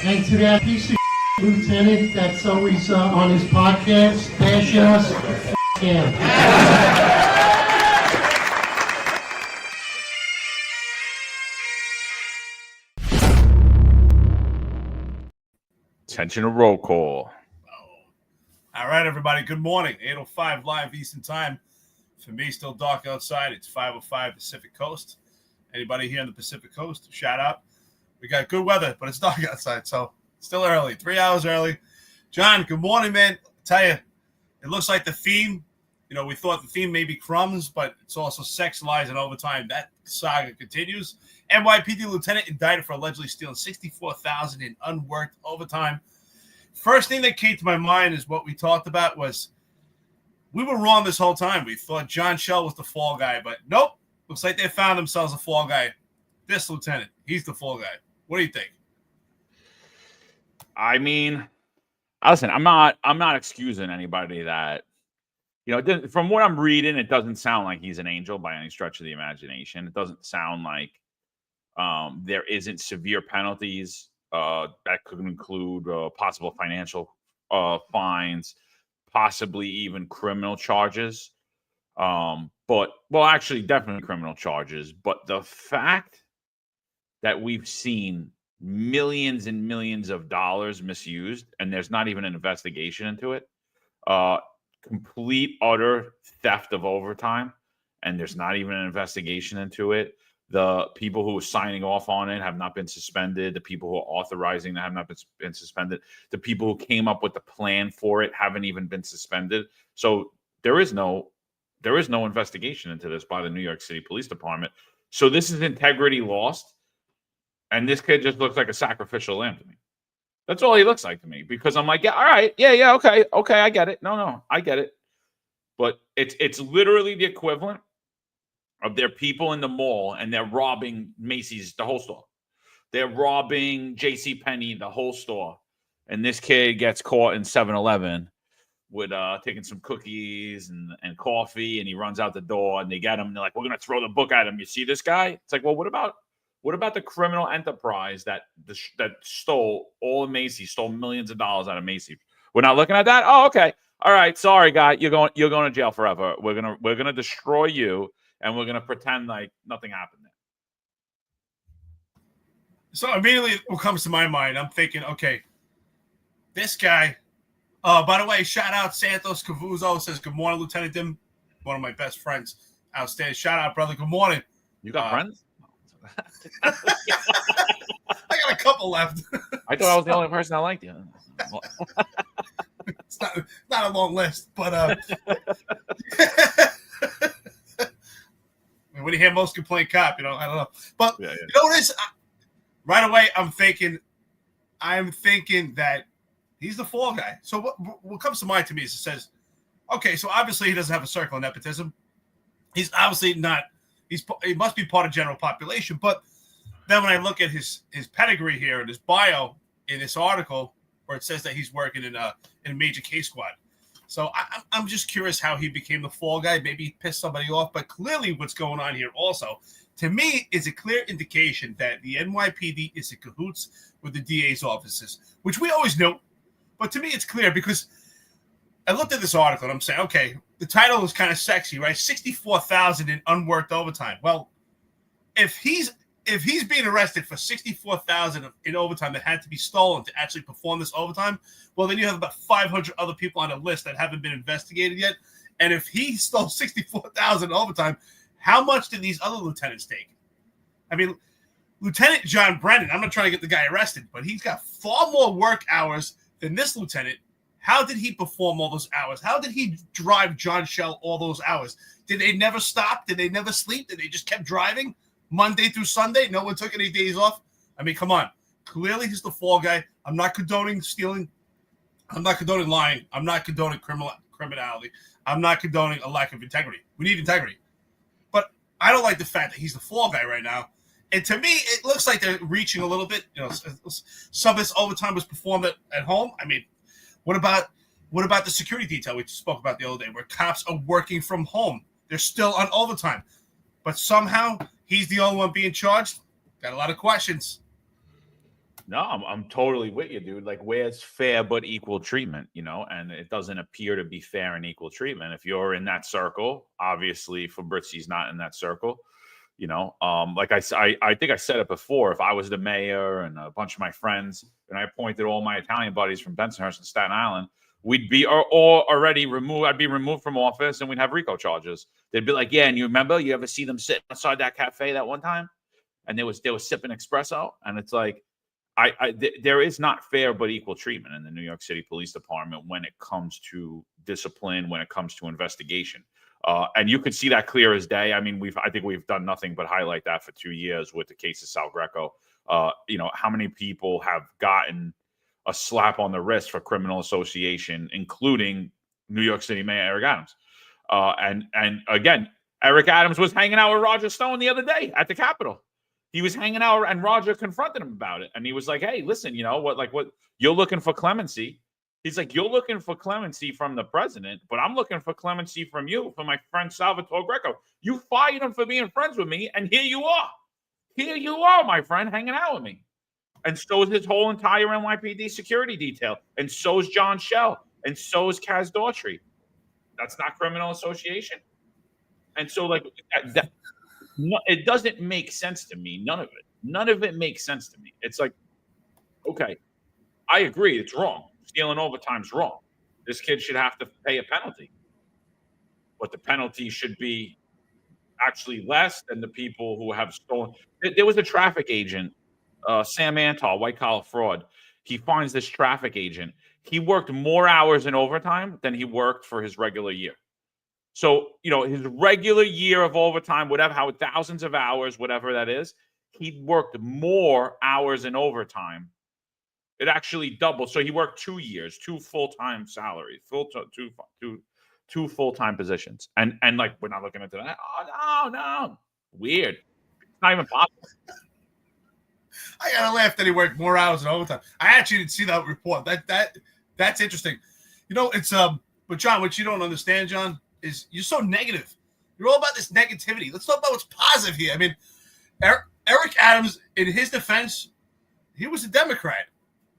And to that piece of lieutenant that's always on his podcast, bashing us, him. Attention to roll call. All right, everybody. Good morning. 8:05 live Eastern Time. For me, still dark outside. It's 5:05 Pacific Coast. Anybody here on the Pacific Coast, shout out. We got good weather, but it's dark outside, so still early. 3 hours early. John, good morning, man. I tell you, it looks like the theme, we thought the theme may be crumbs, but it's also sex, lies, and overtime. That saga continues. NYPD Lieutenant Indicted for allegedly stealing $64,000 in unworked overtime. First thing that came to my mind is what we talked about was we were wrong this whole time. We thought John Shell was the fall guy, but nope. Looks like they found themselves a fall guy. This lieutenant, he's the fall guy. What do you think? I mean, listen, I'm not excusing anybody that, from what I'm reading, it doesn't sound like he's an angel by any stretch of the imagination. It doesn't sound like there isn't severe penalties that could include possible financial fines, possibly even criminal charges. Actually, definitely criminal charges. But the fact that we've seen millions and millions of dollars misused, and there's not even an investigation into it, complete, utter theft of overtime, and there's not even an investigation into it. The people who are signing off on it have not been suspended. The people who are authorizing it have not been suspended. The people who came up with the plan for it haven't even been suspended. So there is no investigation into this by the New York City Police Department. So this is integrity lost. And this kid just looks like a sacrificial lamb to me. That's all he looks like to me. Because I'm like, yeah, all right. Yeah, okay, I get it. No, I get it. But it's literally the equivalent of their people in the mall, and they're robbing Macy's, the whole store. They're robbing JCPenney, the whole store. And this kid gets caught in 7-Eleven with taking some cookies and coffee, and he runs out the door, and they get him. And they're like, we're going to throw the book at him. You see this guy? It's like, well, what about the criminal enterprise that stole all of Macy's, stole millions of dollars out of Macy's? We're not looking at that? Oh, okay. All right. Sorry, guy. You're going to jail forever. We're gonna destroy you, and we're gonna pretend like nothing happened there. So immediately what comes to my mind, I'm thinking, okay, this guy. By the way, shout out Santos Cavuzzo says, good morning, Lieutenant Dim. One of my best friends. Outstanding. Shout out, brother. Good morning. You got friends? I got a couple left. I thought I was the only person that liked you. It's not a long list, but when you hear most complaint cop, I don't know. But yeah. You know what it is? Right away, I'm thinking that he's the fall guy. So what comes to mind to me is it says, okay, so obviously he doesn't have a circle of nepotism. He's obviously not. He must be part of general population. But then when I look at his pedigree here and his bio in this article, where it says that he's working in a major case squad. So I'm just curious how he became the fall guy. Maybe he pissed somebody off. But clearly what's going on here also, to me, is a clear indication that the NYPD is in cahoots with the DA's offices, which we always knew. But to me, it's clear because I looked at this article and I'm saying, okay, the title is kind of sexy, right? $64,000 in unworked overtime. Well, if he's being arrested for $64,000 in overtime that had to be stolen to actually perform this overtime, well, then you have about 500 other people on a list that haven't been investigated yet. And if he stole $64,000 in overtime, how much did these other lieutenants take? I mean, Lieutenant John Brennan, I'm not trying to get the guy arrested, but he's got far more work hours than this lieutenant. How did he perform all those hours? How did he drive John Shell all those hours? Did they never stop? Did they never sleep? Did they just kept driving Monday through Sunday? No one took any days off? I mean, come on. Clearly, he's the fall guy. I'm not condoning stealing. I'm not condoning lying. I'm not condoning criminality. I'm not condoning a lack of integrity. We need integrity. But I don't like the fact that he's the fall guy right now. And to me, it looks like they're reaching a little bit. Some of this overtime was performed at home. I mean, what about the security detail we spoke about the other day, where cops are working from home? They're still on overtime. But somehow he's the only one being charged. Got a lot of questions. No, I'm totally with you, dude. Like, where's fair but equal treatment, and it doesn't appear to be fair and equal treatment. If you're in that circle, obviously Fabrizi's not in that circle. Like I think I said it before. If I was the mayor and a bunch of my friends, and I appointed all my Italian buddies from Bensonhurst and Staten Island, we'd be all already removed. I'd be removed from office, and we'd have RICO charges. They'd be like, "Yeah, and you remember? You ever see them sitting outside that cafe that one time?" And they were sipping espresso, and it's like, there is not fair but equal treatment in the New York City Police Department when it comes to discipline, when it comes to investigation. And you could see that clear as day. I mean, I think we've done nothing but highlight that for 2 years with the case of Sal Greco. How many people have gotten a slap on the wrist for criminal association, including New York City Mayor Eric Adams. And again, Eric Adams was hanging out with Roger Stone the other day at the Capitol. He was hanging out, and Roger confronted him about it. And he was like, "Hey, listen, what you're looking for clemency." He's like, "You're looking for clemency from the president, but I'm looking for clemency from you, from my friend Salvatore Greco. You fired him for being friends with me, and here you are. Here you are, my friend, hanging out with me." And so is his whole entire NYPD security detail. And so is John Schell. And so is Kaz Daughtry. That's not criminal association. And so, it doesn't make sense to me. None of it. None of it makes sense to me. It's like, okay, I agree. It's wrong. Stealing overtime's wrong. This kid should have to pay a penalty. But the penalty should be actually less than the people who have stolen. There was a traffic agent, Sam Antal, white collar fraud. He finds this traffic agent. He worked more hours in overtime than he worked for his regular year. So, his regular year of overtime, how thousands of hours, whatever that is, he worked more hours in overtime. It actually doubled. So he worked 2 years, 2 full-time salaries, two full-time positions. And we're not looking into that. Oh, no. Weird. It's not even possible. I gotta laugh that he worked more hours in overtime. I actually didn't see that report. That's interesting. It's but John, what you don't understand, John, is you're so negative. You're all about this negativity. Let's talk about what's positive here. I mean, Eric Adams, in his defense, he was a Democrat.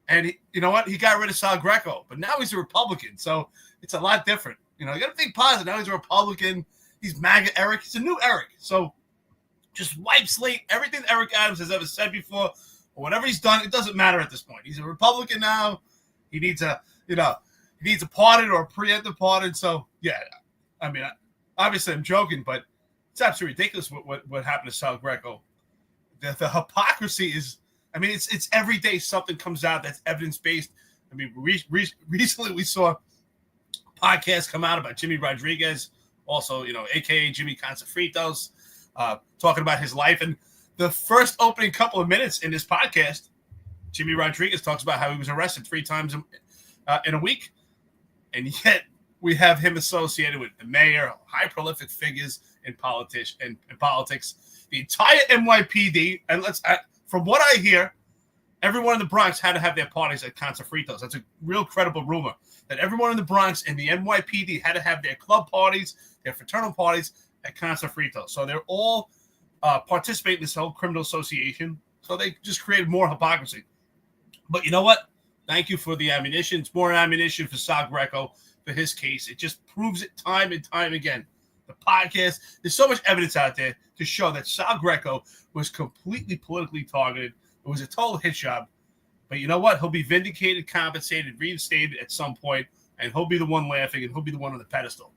And you know what? He got rid of Sal Greco, but now he's a Republican. So it's a lot different. You got to think positive. Now he's a Republican. He's MAGA Eric. He's a new Eric. So just wipe slate everything Eric Adams has ever said before or whatever he's done. It doesn't matter at this point. He's a Republican now. He needs a pardon or a preemptive pardon. So yeah, I mean, obviously I'm joking, but it's absolutely ridiculous what happened to Sal Greco. The hypocrisy is. I mean, it's every day something comes out that's evidence-based. I mean, recently we saw a podcast come out about Jimmy Rodriguez, also, a.k.a. Jimmy Consafritos, talking about his life. And the first opening couple of minutes in this podcast, Jimmy Rodriguez talks about how he was arrested 3 times in a week. And yet we have him associated with the mayor, high prolific figures in politics. The entire NYPD, and from what I hear, everyone in the Bronx had to have their parties at Consafritos. That's a real credible rumor that everyone in the Bronx and the NYPD had to have their club parties, their fraternal parties at Consafritos. So they're all participating in this whole criminal association. So they just created more hypocrisy. But you know what? Thank you for the ammunition. It's more ammunition for Sal Greco for his case. It just proves it time and time again. The podcast, there's so much evidence out there to show that Sal Greco was completely politically targeted. It was a total hit job. But you know what? He'll be vindicated, compensated, reinstated at some point, and he'll be the one laughing, and he'll be the one on the pedestal.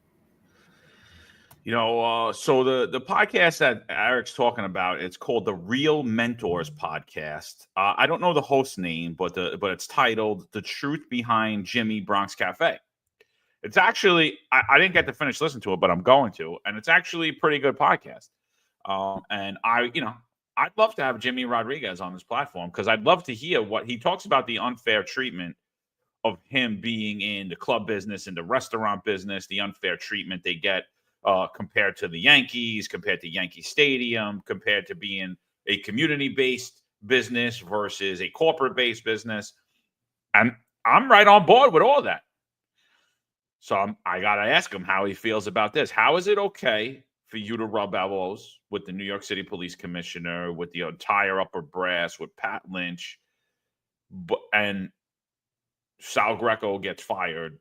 So the podcast that Eric's talking about, it's called the Real Mentors Podcast. I don't know the host name, but it's titled "The Truth Behind Jimmy Bronx Cafe." It's actually, I didn't get to finish listening to it, but I'm going to, and it's actually a pretty good podcast. And I'd love to have Jimmy Rodriguez on this platform because I'd love to hear what he talks about, the unfair treatment of him being in the club business and the restaurant business, the unfair treatment they get compared to the Yankees, compared to Yankee Stadium, compared to being a community-based business versus a corporate-based business. And I'm right on board with all that. So I got to ask him how he feels about this. How is it okay for you to rub elbows with the New York City Police Commissioner, with the entire upper brass, with Pat Lynch, and Sal Greco gets fired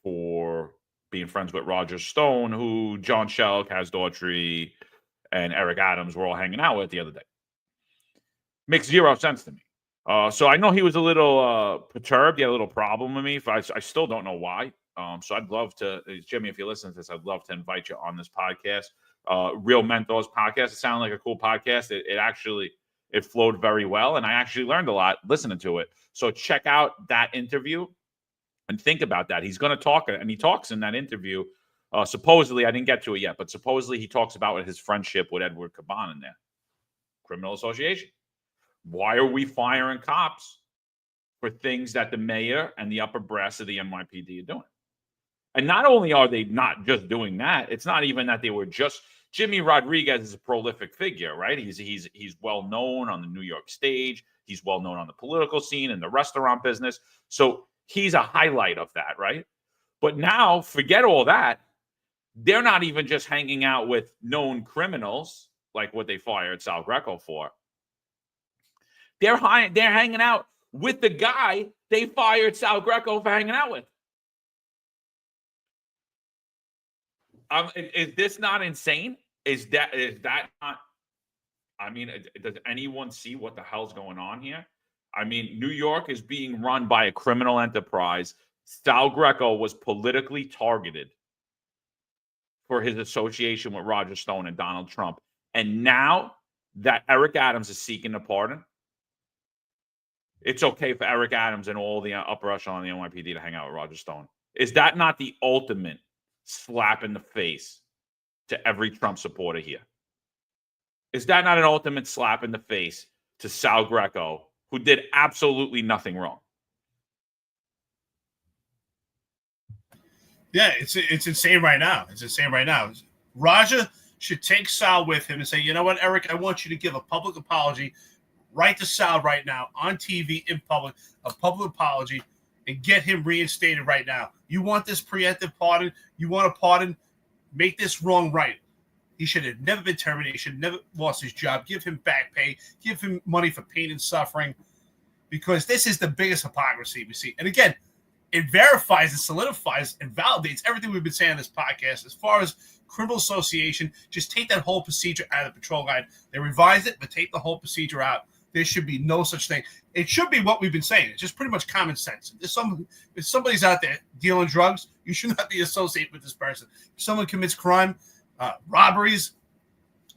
for being friends with Roger Stone, who John Shelk, Kaz Daughtry, and Eric Adams were all hanging out with the other day. Makes zero sense to me. So I know he was a little perturbed. He had a little problem with me. I still don't know why. So I'd love to, Jimmy, if you listen to this, I'd love to invite you on this podcast. Real Mentors podcast. It sounded like a cool podcast. It flowed very well, and I actually learned a lot listening to it. So check out that interview and think about that. He's going to talk, and he talks in that interview. Supposedly, I didn't get to it yet, but supposedly he talks about his friendship with Edward Caban in there. Criminal association. Why are we firing cops for things that the mayor and the upper brass of the NYPD are doing? And not only are they not just doing that, it's not even that they were just. Jimmy Rodriguez is a prolific figure, right? He's well known on the New York stage. He's well known on the political scene and the restaurant business. So he's a highlight of that, right? But now, forget all that. They're not even just hanging out with known criminals like what they fired Sal Greco for. They're hanging out with the guy they fired Sal Greco for hanging out with. Is this not insane? Is that not? I mean, does anyone see what the hell's going on here? I mean, New York is being run by a criminal enterprise. Sal Greco was politically targeted for his association with Roger Stone and Donald Trump. And now that Eric Adams is seeking a pardon, it's okay for Eric Adams and all the upper echelon of the NYPD to hang out with Roger Stone. Is that not the ultimate slap in the face to every Trump supporter here? Is that not an ultimate slap in the face to Sal Greco, who did absolutely nothing wrong? Yeah, it's insane right now. It's insane right now. Roger should take Sal with him and say, you know what, Eric, I want you to give a public apology right to Sal right now on TV in public, a public apology, and get him reinstated right now. You want this preemptive pardon? You want a pardon? Make this wrong right. He should have never been terminated. He should have never lost his job. Give him back pay. Give him money for pain and suffering, because this is the biggest hypocrisy we see. And again, it verifies and solidifies and validates everything we've been saying on this podcast. As far as criminal association, just take that whole procedure out of the patrol guide. They revised it, but take the whole procedure out. There should be no such thing. It should be what we've been saying. It's just pretty much common sense. If somebody's out there dealing drugs, you should not be associated with this person. If someone commits crime, robberies,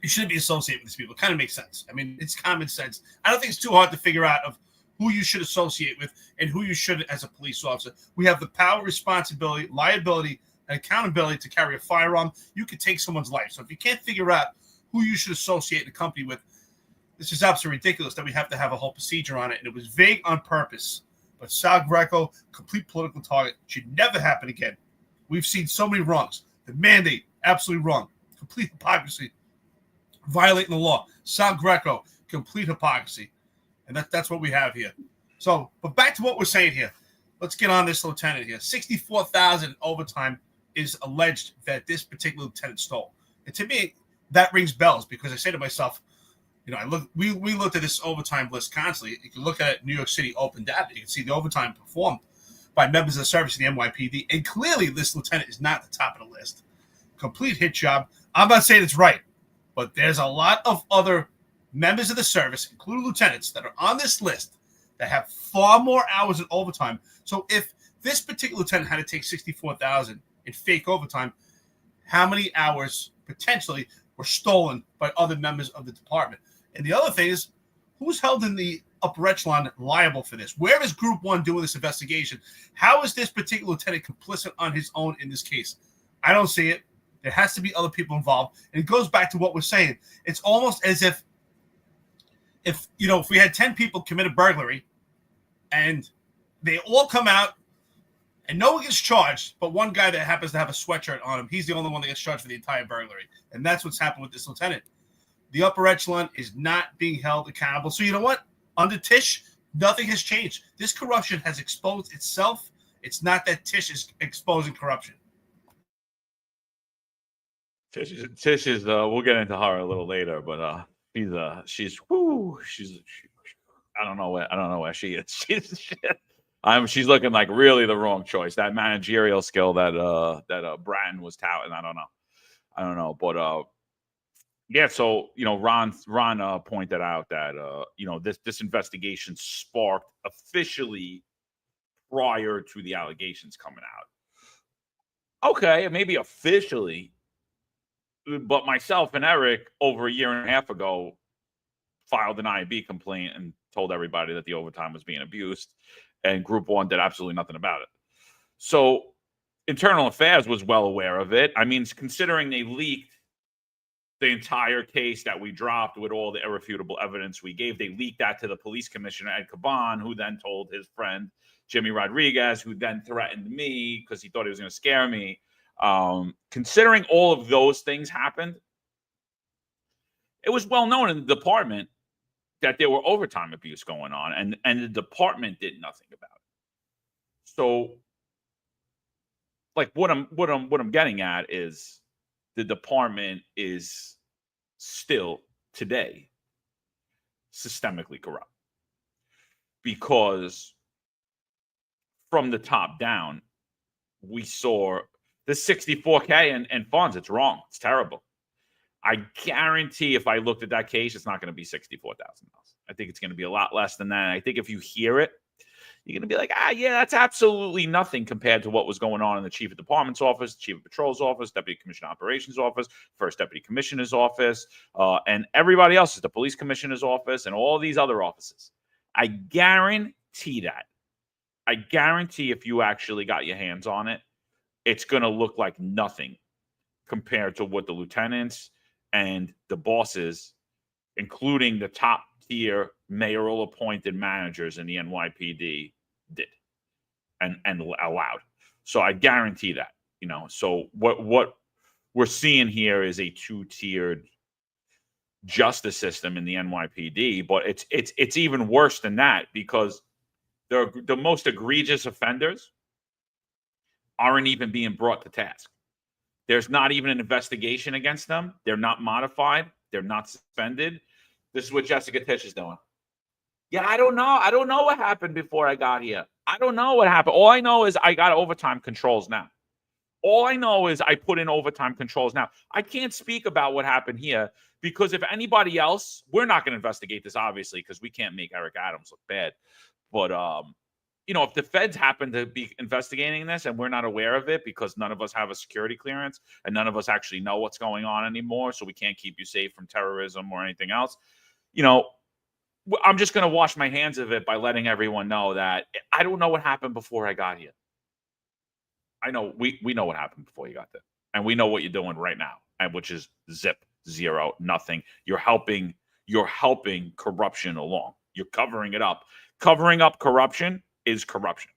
you shouldn't be associated with these people. It kind of makes sense. I mean, it's common sense. I don't think it's too hard to figure out of who you should associate with and who you shouldn't as a police officer. We have the power, responsibility, liability, and accountability to carry a firearm. You could take someone's life. So if you can't figure out who you should associate the company with, this is absolutely ridiculous that we have to have a whole procedure on it. And it was vague on purpose. But Sal Greco, complete political target, should never happen again. We've seen so many wrongs. The mandate, absolutely wrong. Complete hypocrisy. Violating the law. Sal Greco, complete hypocrisy. And that's what we have here. So, but back to what we're saying here. Let's get on this lieutenant here. $64,000 overtime is alleged that this particular lieutenant stole. And to me, that rings bells, because I say to myself, you know, we looked at this overtime list constantly. You can look at New York City open data. You can see the overtime performed by members of the service of the NYPD. And clearly this lieutenant is not at the top of the list. Complete hit job. I'm not saying it's right, but there's a lot of other members of the service, including lieutenants, that are on this list that have far more hours in overtime. So if this particular lieutenant had to take $64,000 in fake overtime, how many hours potentially were stolen by other members of the department? And the other thing is, who's held in the upper echelon liable for this? Where is Group 1 doing this investigation? How is this particular lieutenant complicit on his own in this case? I don't see it. There has to be other people involved. And it goes back to what we're saying. It's almost as if we had 10 people commit a burglary and they all come out and no one gets charged, but one guy that happens to have a sweatshirt on him, he's the only one that gets charged for the entire burglary. And that's what's happened with this lieutenant. The upper echelon is not being held accountable. So you know what? Under Tisch, nothing has changed. This corruption has exposed itself. It's not that Tisch is exposing corruption. Tisch is we'll get into her a little later, but she's I don't know where she is. She's looking like really the wrong choice. That managerial skill that Bratton was touting. I don't know. But yeah. So Ron pointed out that this investigation sparked officially prior to the allegations coming out. Okay, maybe officially, but myself and Eric over a year and a half ago filed an IAB complaint and told everybody that the overtime was being abused, and Group 1 did absolutely nothing about it. So Internal Affairs was well aware of it. I mean, considering they leaked the entire case that we dropped with all the irrefutable evidence we gave, they leaked that to the police commissioner, Ed Caban, who then told his friend, Jimmy Rodriguez, who then threatened me because he thought he was going to scare me. Considering all of those things happened, it was well known in the department that there were overtime abuse going on, and the department did nothing about it. So, like what I'm getting at is the department is still today systemically corrupt, because from the top down, we saw the 64K and funds. It's wrong. It's terrible. I guarantee if I looked at that case, it's not going to be $64,000. I think it's going to be a lot less than that. And I think if you hear it, you're going to be like, yeah, that's absolutely nothing compared to what was going on in the chief of department's office, the chief of patrol's office, deputy commissioner operations office, first deputy commissioner's office, and everybody else's, the police commissioner's office, and all these other offices. I guarantee that. I guarantee if you actually got your hands on it, it's going to look like nothing compared to what the lieutenants and the bosses, including the top tier mayoral appointed managers in the NYPD, did and allowed. So I guarantee that, so what we're seeing here is a two-tiered justice system in the NYPD, but it's even worse than that, because the most egregious offenders aren't even being brought to task. There's not even an investigation against them. They're not modified. They're not suspended. This is what Jessica Tisch is doing. Yeah, I don't know. I don't know what happened before I got here. I don't know what happened. All I know is I got overtime controls now. All I know is I put in overtime controls now. I can't speak about what happened here, because if anybody else, we're not going to investigate this, obviously, because we can't make Eric Adams look bad. But, if the feds happen to be investigating this and we're not aware of it because none of us have a security clearance and none of us actually know what's going on anymore, so we can't keep you safe from terrorism or anything else, I'm just going to wash my hands of it by letting everyone know that I don't know what happened before I got here. I know we know what happened before you got there, and we know what you're doing right now, and which is zip, zero, nothing. You're helping corruption along. You're covering it up. Covering up corruption is corruption.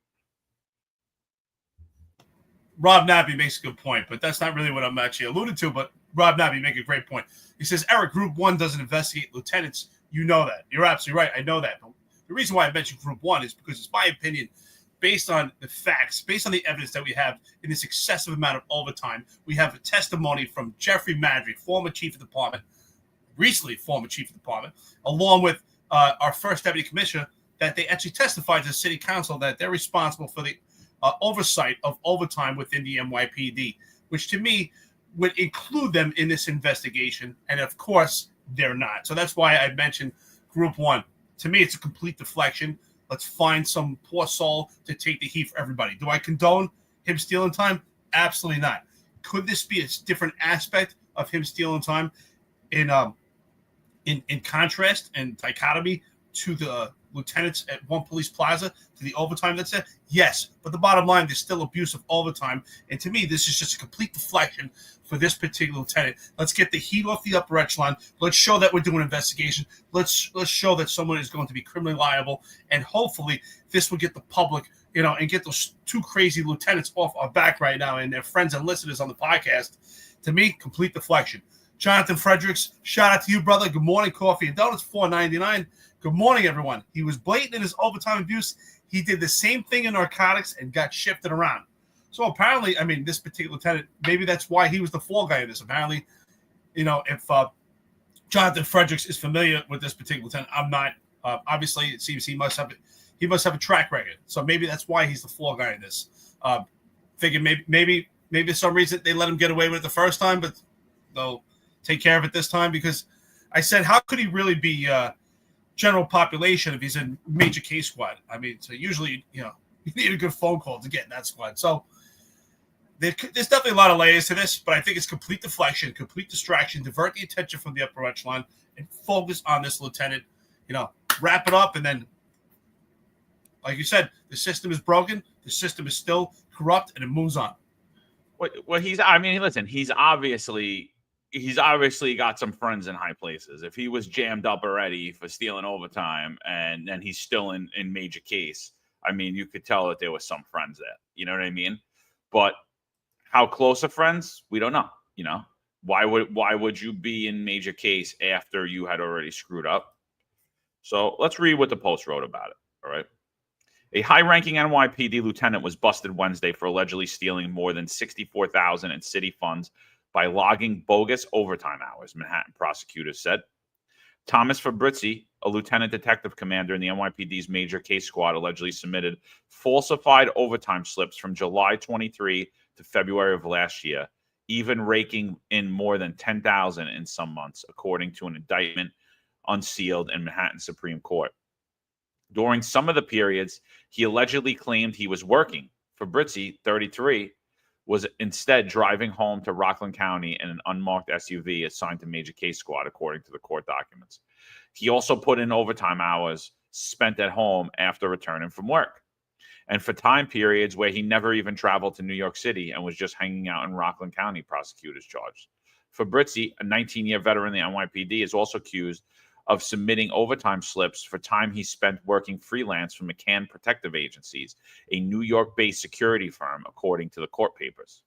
Rob Nabby makes a good point, but that's not really what I'm actually alluding to. But Rob Nabby makes a great point. He says, Eric, Group 1 doesn't investigate lieutenants. You know that. You're absolutely right. I know that. But the reason why I mentioned Group 1 is because it's my opinion, based on the facts, based on the evidence that we have in this excessive amount of overtime. We have a testimony from Jeffrey Madry, former chief of department, recently former chief of department, along with our first deputy commissioner, that they actually testified to the city council that they're responsible for the oversight of overtime within the NYPD, which to me would include them in this investigation. And of course, they're not. So that's why I mentioned Group 1. To me, it's a complete deflection. Let's find some poor soul to take the heat for everybody. Do I condone him stealing time? Absolutely not. Could this be a different aspect of him stealing time in contrast and dichotomy to the lieutenants at One Police Plaza, to the overtime that's there? Yes, but the bottom line, there's still abuse of overtime, and to me, this is just a complete deflection for this particular lieutenant. Let's get the heat off the upper echelon. Let's show that we're doing an investigation. Let's show that someone is going to be criminally liable, and hopefully, this will get the public, and get those two crazy lieutenants off our back right now, and their friends and listeners on the podcast. To me, complete deflection. Jonathan Fredericks, shout out to you, brother. Good morning, coffee and donuts, $4.99. Good morning, everyone. He was blatant in his overtime abuse. He did the same thing in narcotics and got shifted around. So apparently, this particular lieutenant, maybe that's why he was the fall guy in this. Apparently, if Jonathan Fredericks is familiar with this particular lieutenant, I'm not. Obviously, it seems he must have a track record. So maybe that's why he's the fall guy in this. Figure maybe for some reason they let him get away with it the first time, but they'll take care of it this time, because I said, how could he really be general population if he's in major case squad? I mean, so usually, you need a good phone call to get in that squad. So there's definitely a lot of layers to this, but I think it's complete deflection, complete distraction, divert the attention from the upper echelon and focus on this lieutenant, wrap it up. And then, like you said, the system is broken. The system is still corrupt, and it moves on. Well, listen, he's obviously got some friends in high places. If he was jammed up already for stealing overtime and then he's still in major case, I mean, you could tell that there was some friends there. You know what I mean? But how close are friends? We don't know. Why would you be in major case after you had already screwed up? So let's read what the Post wrote about it. All right. A high-ranking NYPD lieutenant was busted Wednesday for allegedly stealing more than $64,000 in city funds by logging bogus overtime hours, Manhattan prosecutors said. Thomas Fabrizi, a lieutenant detective commander in the NYPD's major case squad, allegedly submitted falsified overtime slips from July 23 to February of last year, even raking in more than $10,000 in some months, according to an indictment unsealed in Manhattan Supreme Court. During some of the periods, he allegedly claimed he was working. Fabrizi, 33, was instead driving home to Rockland County in an unmarked SUV assigned to Major Case Squad, according to the court documents. He also put in overtime hours spent at home after returning from work, and for time periods where he never even traveled to New York City and was just hanging out in Rockland County, prosecutors charged. Fabrizi, a 19-year veteran in the NYPD, is also accused of submitting overtime slips for time he spent working freelance for McCann Protective Agencies, a New York-based security firm, according to the court papers.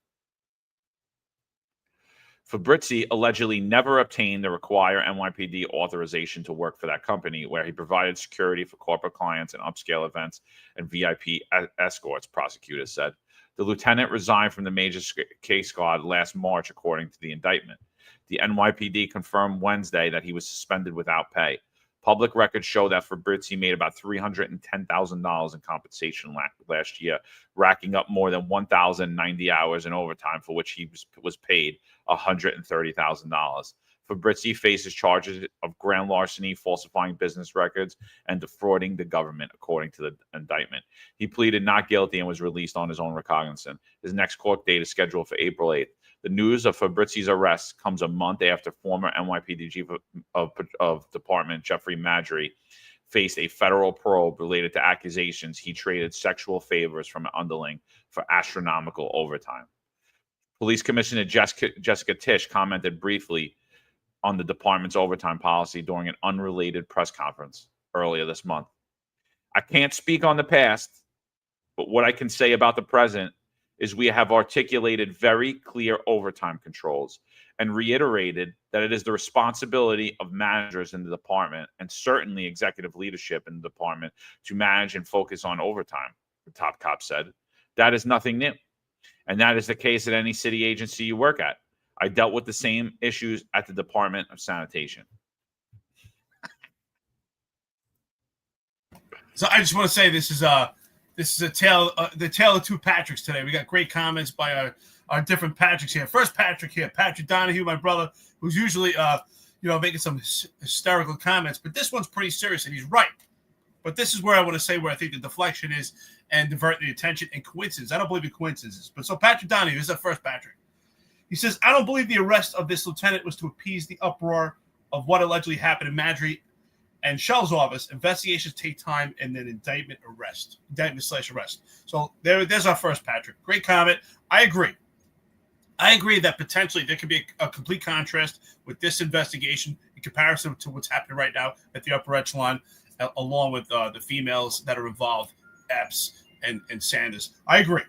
Fabrizi allegedly never obtained the required NYPD authorization to work for that company, where he provided security for corporate clients and upscale events and VIP escorts, prosecutors said. The lieutenant resigned from the major case squad last March, according to the indictment. The NYPD confirmed Wednesday that he was suspended without pay. Public records show that Fabrizi made about $310,000 in compensation last year, racking up more than 1,090 hours in overtime, for which he was paid $130,000. Fabrizi faces charges of grand larceny, falsifying business records, and defrauding the government, according to the indictment. He pleaded not guilty and was released on his own recognizance. His next court date is scheduled for April 8th. The news of Fabrizi's arrest comes a month after former NYPD Chief of Department Jeffrey Madry faced a federal probe related to accusations he traded sexual favors from an underling for astronomical overtime. Police Commissioner Jessica Tisch commented briefly on the department's overtime policy during an unrelated press conference earlier this month. I can't speak on the past, but what I can say about the present is we have articulated very clear overtime controls and reiterated that it is the responsibility of managers in the department and certainly executive leadership in the department to manage and focus on overtime, the top cop said. That is nothing new. And that is the case at any city agency you work at. I dealt with the same issues at the Department of Sanitation. So I just want to say this is the tale of two Patricks today. We got great comments by our different Patricks here. First Patrick here, Patrick Donahue, my brother, who's usually making some hysterical comments, but this one's pretty serious and he's right. But this is where I want to say where I think the deflection is and divert the attention and coincidence. I don't believe in coincidences. But so Patrick Donahue is our first Patrick. He says, I don't believe the arrest of this lieutenant was to appease the uproar of what allegedly happened in Madry and Shell's office. Investigations take time and then indictment/arrest. So there's our first Patrick. Great comment. I agree that potentially there could be a complete contrast with this investigation in comparison to what's happening right now at the upper echelon, along with the females that are involved, Epps and Sanders. I agree.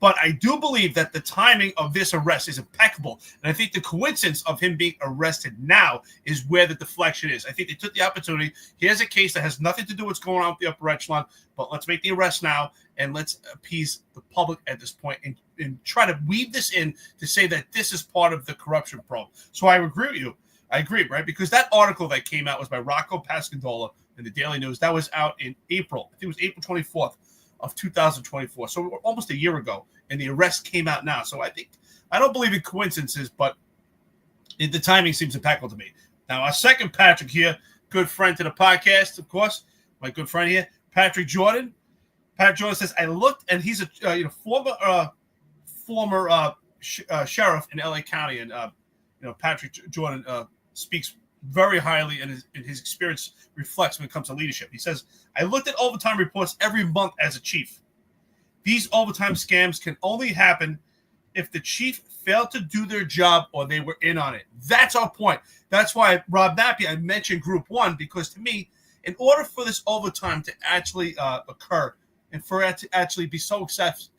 But I do believe that the timing of this arrest is impeccable. And I think the coincidence of him being arrested now is where the deflection is. I think they took the opportunity. Here's a case that has nothing to do with what's going on with the upper echelon, but let's make the arrest now and let's appease the public at this point and try to weave this in to say that this is part of the corruption probe. So I agree with you. I agree, right? Because that article that came out was by Rocco Pascandola, in the Daily News. That was out in April. I think it was April 24th of 2024. So almost a year ago. And the arrest came out now. So I don't believe in coincidences, but the timing seems impeccable to me. Now, our second Patrick here, good friend to the podcast, of course, my good friend here, Patrick Jordan. Patrick Jordan says, I looked, and he's a former sheriff in LA County. And, Patrick Jordan speaks very highly, and his experience reflects when it comes to leadership. He says, I looked at overtime reports every month as a chief. These overtime scams can only happen if the chief failed to do their job or they were in on it. That's our point. That's why, Rob Nappy, I mentioned Group 1, because to me, in order for this overtime to actually occur and for it to actually be so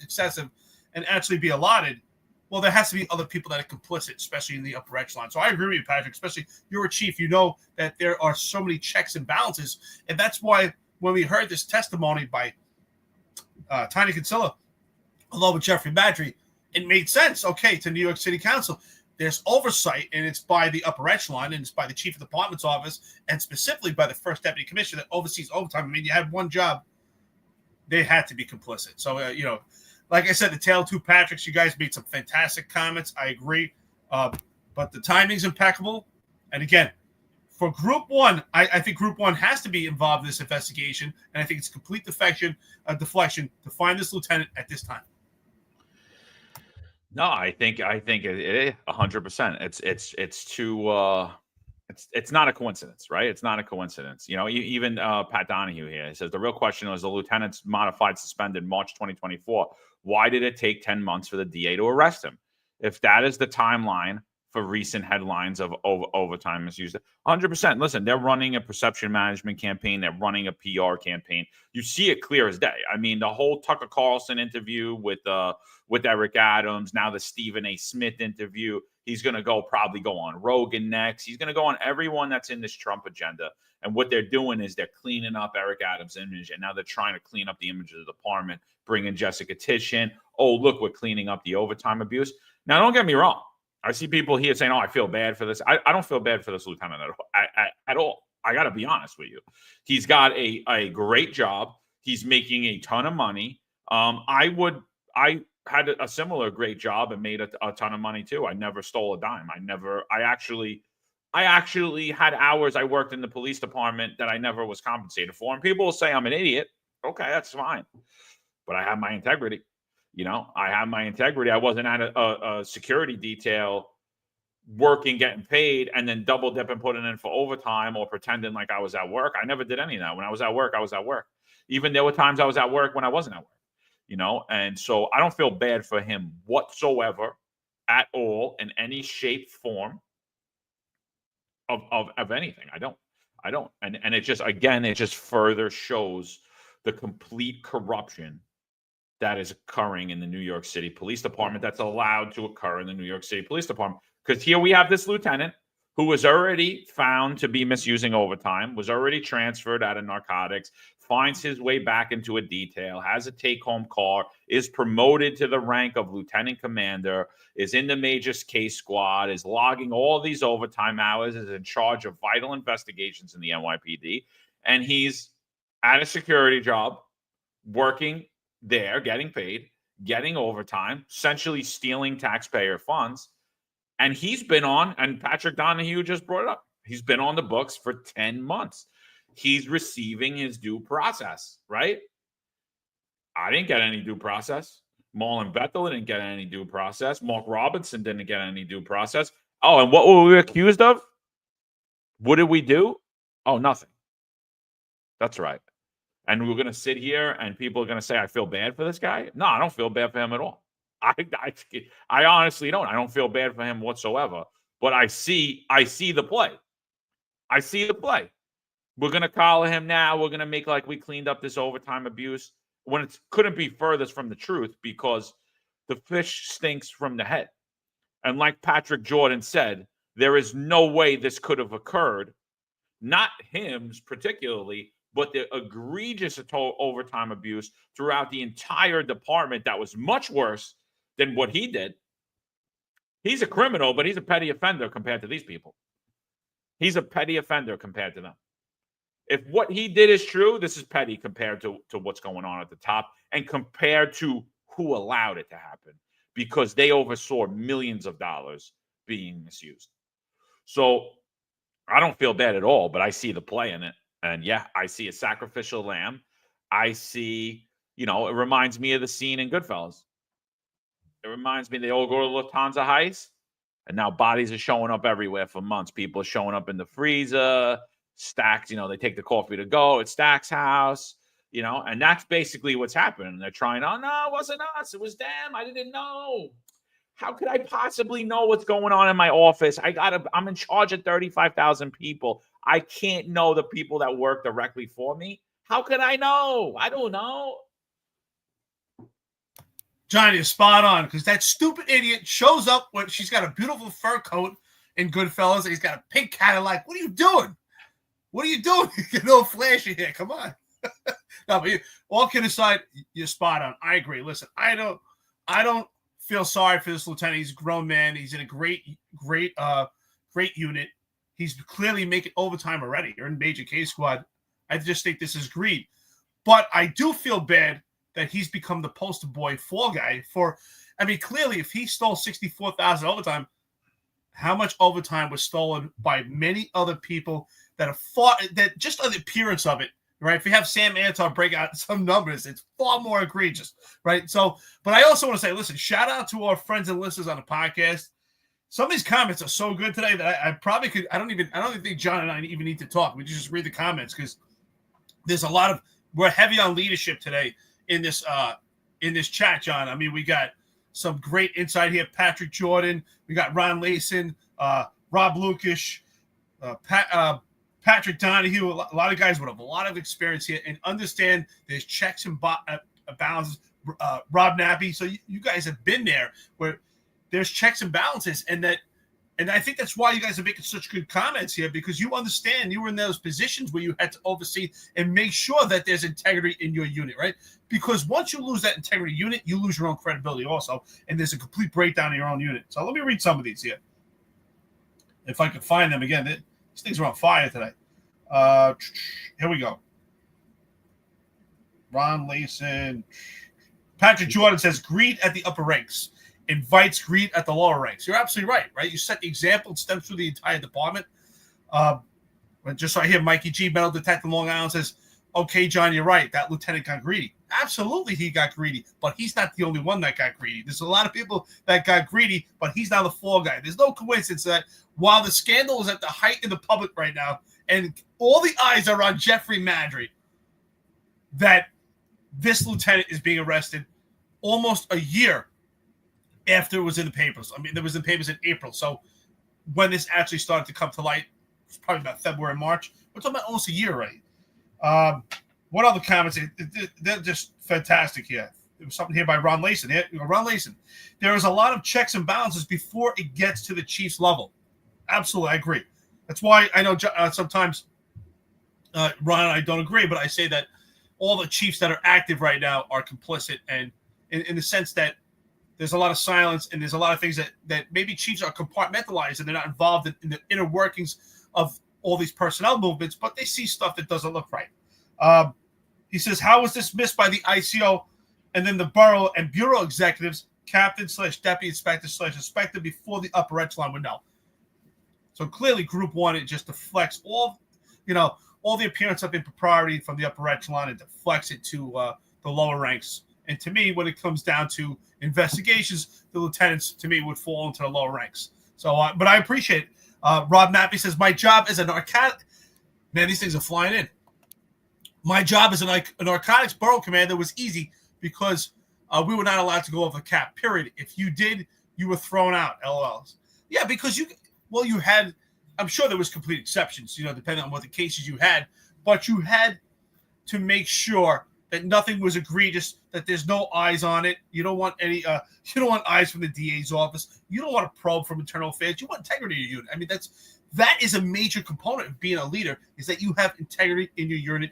excessive and actually be allotted, well, there has to be other people that are complicit, especially in the upper echelon. So I agree with you, Patrick, especially you're a chief. You know that there are so many checks and balances. And that's why when we heard this testimony by Tiny Kinsella, along with Jeffrey Madry, it made sense. Okay, to New York City Council, there's oversight, and it's by the upper echelon, and it's by the chief of the department's office, and specifically by the first deputy commissioner that oversees overtime. I mean, you had one job; they had to be complicit. So, like I said, the tale of two Patricks. You guys made some fantastic comments. I agree, but the timing's impeccable. And again, for Group 1, I think Group 1 has to be involved in this investigation, and I think it's complete deflection to find this lieutenant at this time. No, I think it 100%. It's too it's not a coincidence, right? It's not a coincidence. Even Pat Donahue here says the real question was the lieutenant's modified suspended March 2024. Why did it take 10 months for the DA to arrest him? If that is the timeline for recent headlines of overtime misuse, 100%. Listen, they're running a perception management campaign. They're running a PR campaign. You see it clear as day. I mean, the whole Tucker Carlson interview with Eric Adams, now the Stephen A. Smith interview. He's going to probably go on Rogan next. He's going to go on everyone that's in this Trump agenda. And what they're doing is they're cleaning up Eric Adams' image, and now they're trying to clean up the image of the department, bring in Jessica Tishin. Oh, look, we're cleaning up the overtime abuse. Now, don't get me wrong. I see people here saying, oh, I feel bad for this. I don't feel bad for this lieutenant at all. I got to be honest with you. He's got a great job. He's making a ton of money. I had a similar great job and made a ton of money too. I never stole a dime. I actually had hours I worked in the police department that I never was compensated for. And people will say I'm an idiot. Okay, that's fine. But I have my integrity. I have my integrity. I wasn't at a security detail working, getting paid, and then double dipping, putting in for overtime or pretending like I was at work. I never did any of that. When I was at work, I was at work. Even there were times I was at work when I wasn't at work, And so I don't feel bad for him whatsoever at all in any shape, form of anything. I don't. And it just further shows the complete corruption that is occurring in the New York City Police Department, that's allowed to occur in the New York City Police Department. Because here we have this lieutenant who was already found to be misusing overtime, was already transferred out of narcotics, finds his way back into a detail, has a take-home car, is promoted to the rank of lieutenant commander, is in the major case squad, is logging all these overtime hours, is in charge of vital investigations in the NYPD, and he's at a security job, working there, getting paid, getting overtime, essentially stealing taxpayer funds. And he's been on, and Patrick Donahue just brought it up, he's been on the books for 10 months. He's receiving his due process, right? I didn't get any due process. Marlon Bethel didn't get any due process. Mark Robinson didn't get any due process. Oh, and what were we accused of? What did we do? Oh, nothing. That's right. And we're going to sit here and people are going to say, I feel bad for this guy. No, I don't feel bad for him at all. I honestly don't. I don't feel bad for him whatsoever. But I see the play. I see the play. We're going to collar him now. We're going to make like we cleaned up this overtime abuse when it couldn't be furthest from the truth, because the fish stinks from the head. And like Patrick Jordan said, there is no way this could have occurred. Not him particularly, but the egregious overtime abuse throughout the entire department that was much worse than what he did. He's a criminal, but he's a petty offender compared to these people. He's a petty offender compared to them. If what he did is true, this is petty compared to what's going on at the top and compared to who allowed it to happen, because they oversaw millions of dollars being misused. So I don't feel bad at all, but I see the play in it. And yeah, I see a sacrificial lamb. I see, it reminds me of the scene in Goodfellas. It reminds me they all go to Lufthansa Heist, and now bodies are showing up everywhere for months. People are showing up in the freezer, Stacks, they take the coffee to go at Stacks' house, and that's basically what's happening. They're trying, oh, no, it wasn't us. It was them. I didn't know. How could I possibly know what's going on in my office? I'm in charge of 35,000 people. I can't know the people that work directly for me. How could I know? I don't know. Johnny is spot on, because that stupid idiot shows up when she's got a beautiful fur coat in Goodfellas, and he's got a pink Cadillac. What are you doing? What are you doing? Get a little flashy here. Come on. No, but all kidding aside, you're spot on. I agree. Listen, I don't feel sorry for this lieutenant. He's a grown man. He's in a great unit. He's clearly making overtime already. You're in Major K Squad. I just think this is greed. But I do feel bad that he's become the poster boy fall guy for. I mean, clearly, if he stole 64,000 overtime, how much overtime was stolen by many other people that have fought, that just on the appearance of it, right? If you have Sam Anton break out some numbers, it's far more egregious, right? So, but I also want to say, listen, shout out to our friends and listeners on the podcast. Some of these comments are so good today that I probably could. I don't even think John and I even need to talk. We just read the comments, because there's a lot of, we're heavy on leadership today in this chat, John. I mean, we got some great insight here. Patrick Jordan, we got Ron Layson, Rob Lucas, Patrick Donahue, a lot of guys with a lot of experience here and understand there's checks and balances. Rob Nappy, so you guys have been there where there's checks and balances, and I think that's why you guys are making such good comments here, because you understand you were in those positions where you had to oversee and make sure that there's integrity in your unit, right? Because once you lose that integrity unit, you lose your own credibility also, and there's a complete breakdown in your own unit. So let me read some of these here. If I can find them again. These things are on fire today. Here we go. Ron Layson. Patrick Jordan says, greed at the upper ranks invites greed at the lower ranks. You're absolutely right? You set the example. It stems through the entire department. Just right here, Mikey G, Metal Detective Long Island says, okay, John, you're right. That lieutenant got greedy. Absolutely, he got greedy, but he's not the only one that got greedy. There's a lot of people that got greedy, but he's now the fall guy. There's no coincidence that while the scandal is at the height in the public right now, and all the eyes are on Jeffrey Madry, that this lieutenant is being arrested almost a year after it was in the papers. I mean, there was in the papers in April. So when this actually started to come to light, it's probably about February, March. We're talking about almost a year already. What other comments? They're just fantastic here. There was something here by Ron Layson. Ron Layson. There is a lot of checks and balances before it gets to the chief's level. Absolutely, I agree. That's why I know sometimes Ron and I don't agree, but I say that all the chiefs that are active right now are complicit, and in the sense that there's a lot of silence and there's a lot of things that maybe chiefs are compartmentalized and they're not involved in the inner workings of all these personnel movements, but they see stuff that doesn't look right. He says, how was this missed by the ICO and then the borough and bureau executives, captain/deputy inspector/inspector before the upper echelon would know? So clearly group one, it just deflects all the appearance of impropriety from the upper echelon and deflects it to the lower ranks. And to me, when it comes down to investigations, the lieutenants, to me, would fall into the lower ranks. So, but I appreciate it. Rob Mappy says, my job as a narcotic... Man, these things are flying in. My job as a narcotics borough commander was easy because we were not allowed to go over the cap, period. If you did, you were thrown out, LOLs. Yeah, because you had... I'm sure there was complete exceptions, depending on what the cases you had. But you had to make sure that nothing was egregious, that there's no eyes on it. You don't want any. You don't want eyes from the DA's office. You don't want a probe from internal affairs. You want integrity in your unit. I mean, that is a major component of being a leader, is that you have integrity in your unit.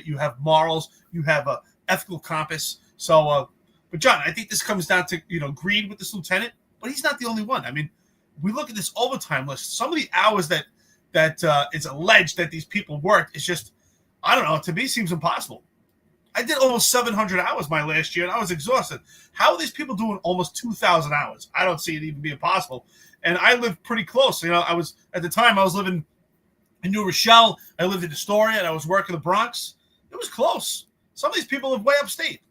You have morals. You have a ethical compass. So, but John, I think this comes down to greed with this lieutenant, but he's not the only one. I mean, we look at this overtime list. Some of the hours that it's alleged that these people worked is just I don't know. To me, seems impossible. I did almost 700 hours my last year, and I was exhausted. How are these people doing almost 2,000 hours? I don't see it even being possible. And I lived pretty close. You know, I was living in New Rochelle. I lived in Astoria, and I was working the Bronx. It was close. Some of these people live way upstate.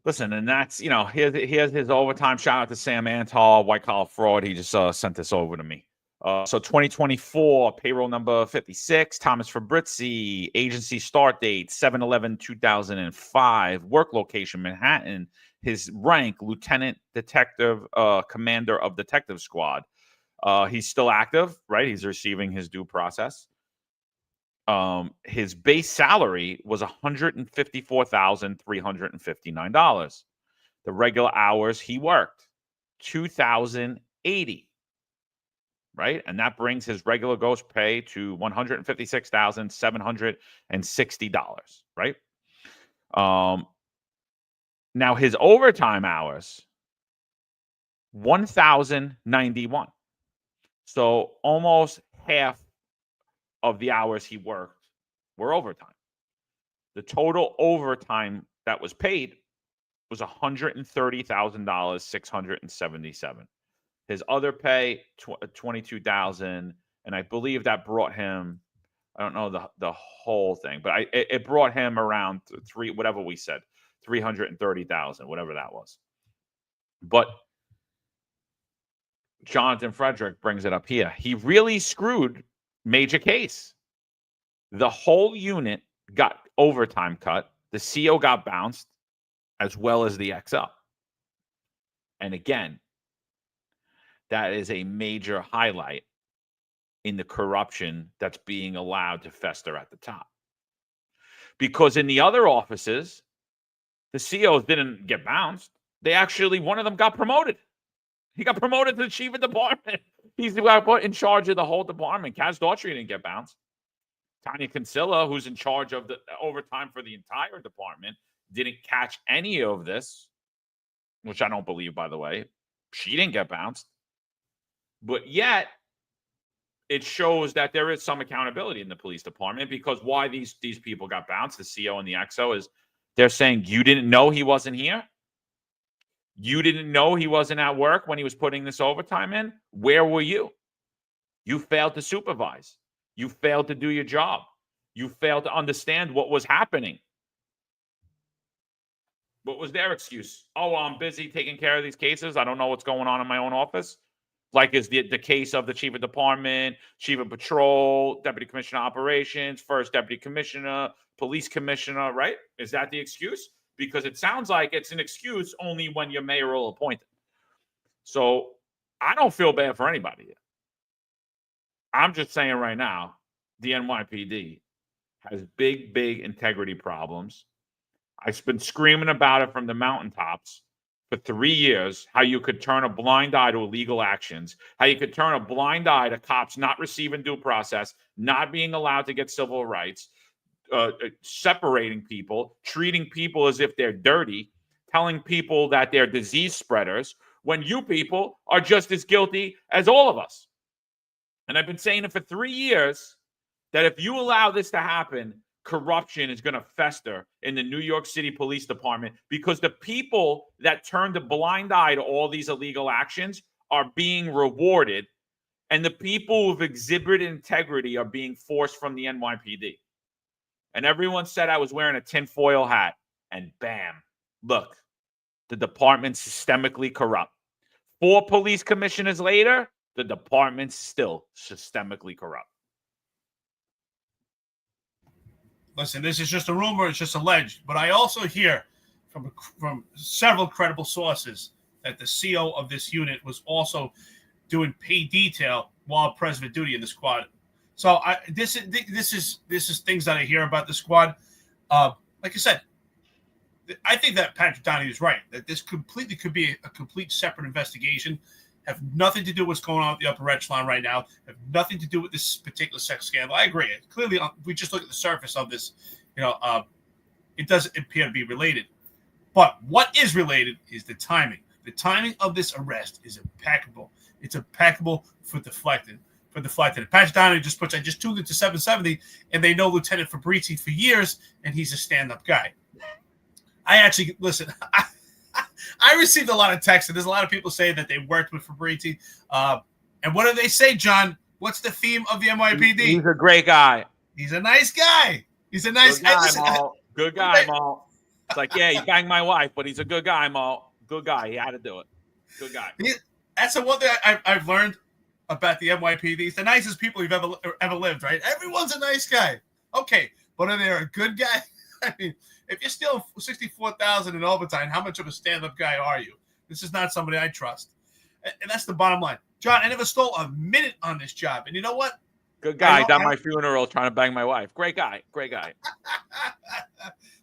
Listen, and that's, here's his overtime. Shout out to Sam Antal, white collar fraud. He just sent this over to me. So 2024, payroll number 56, Thomas Fabrizzi, agency start date, 7/11/2005, work location, Manhattan, his rank, lieutenant detective, commander of detective squad. He's still active, right? He's receiving his due process. His base salary was $154,359. The regular hours he worked, 2,080. Right? And that brings his regular gross pay to $156,760, right? Now his overtime hours, 1,091. So almost half of the hours he worked were overtime. The total overtime that was paid was $130,677. His other pay, $22,000, and I believe that brought him, I don't know the whole thing, but it brought him around whatever we said, $330,000, whatever that was. But Jonathan Frederick brings it up here. He really screwed Major Case. The whole unit got overtime cut. The CO got bounced, as well as the XL. And again, that is a major highlight in the corruption that's being allowed to fester at the top. Because in the other offices, the COs didn't get bounced. They actually, one of them got promoted. He got promoted to the chief of department. He's put in charge of the whole department. Kaz Daughtry didn't get bounced. Tanya Kinsella, who's in charge of the overtime for the entire department, didn't catch any of this, which I don't believe, by the way. She didn't get bounced. But yet, it shows that there is some accountability in the police department, because why these people got bounced, the CO and the XO, is they're saying, you didn't know he wasn't here? You didn't know he wasn't at work when he was putting this overtime in? Where were you? You failed to supervise. You failed to do your job. You failed to understand what was happening. What was their excuse? Oh, I'm busy taking care of these cases. I don't know what's going on in my own office. Like is the case of the chief of department, chief of patrol, deputy commissioner of operations, first deputy commissioner, police commissioner, right? Is that the excuse? Because it sounds like it's an excuse only when you're mayoral appointed. So I don't feel bad for anybody. I'm just saying right now, the NYPD has big integrity problems. I've been screaming about it from the mountaintops for 3 years, how you could turn a blind eye to illegal actions, how you could turn a blind eye to cops not receiving due process, not being allowed to get civil rights, separating people, treating people as if they're dirty, telling people that they're disease spreaders, when you people are just as guilty as all of us. And I've been saying it for 3 years, that if you allow this to happen, corruption is going to fester in the New York City Police Department, because the people that turned a blind eye to all these illegal actions are being rewarded, and the people who've exhibited integrity are being forced from the NYPD. And everyone said I was wearing a tinfoil hat, and bam, look, the department's systemically corrupt. 4 police commissioners later, the department's still systemically corrupt. Listen, this is just a rumor. It's just alleged. But I also hear from several credible sources that the CO of this unit was also doing paid detail while present for duty in the squad. So this is things that I hear about the squad. Like I said, I think that Patrick Donahue is right, that this completely could be a complete separate investigation, have nothing to do with what's going on with the upper echelon right now, have nothing to do with this particular sex scandal. I agree. Clearly, we just look at the surface of this, it doesn't appear to be related. But what is related is the timing. The timing of this arrest is impeccable. It's impeccable for deflecting. for the flight today. Patrick Donahue just puts, I just tuned into 770, and they know Lieutenant Fabrizi for years, and he's a stand-up guy. I actually, listen, I received a lot of texts, and there's a lot of people saying that they worked with Fabrizi. And what do they say, John? What's the theme of the NYPD? He's a great guy. He's a nice guy. He's a nice guy. Mo. Good guy, Mo. It's like, yeah, he banged my wife, but he's a good guy, Mo. Good guy. He had to do it. Good guy. That's the one thing I've learned about the NYPD. It's the nicest people you've ever lived, right? Everyone's a nice guy. Okay, but are they a good guy? I mean, if you're stealing $64,000 in overtime, how much of a stand-up guy are you? This is not somebody I trust. And that's the bottom line. John, I never stole a minute on this job. And you know what? Good guy. He's at my funeral trying to bang my wife. Great guy. Great guy.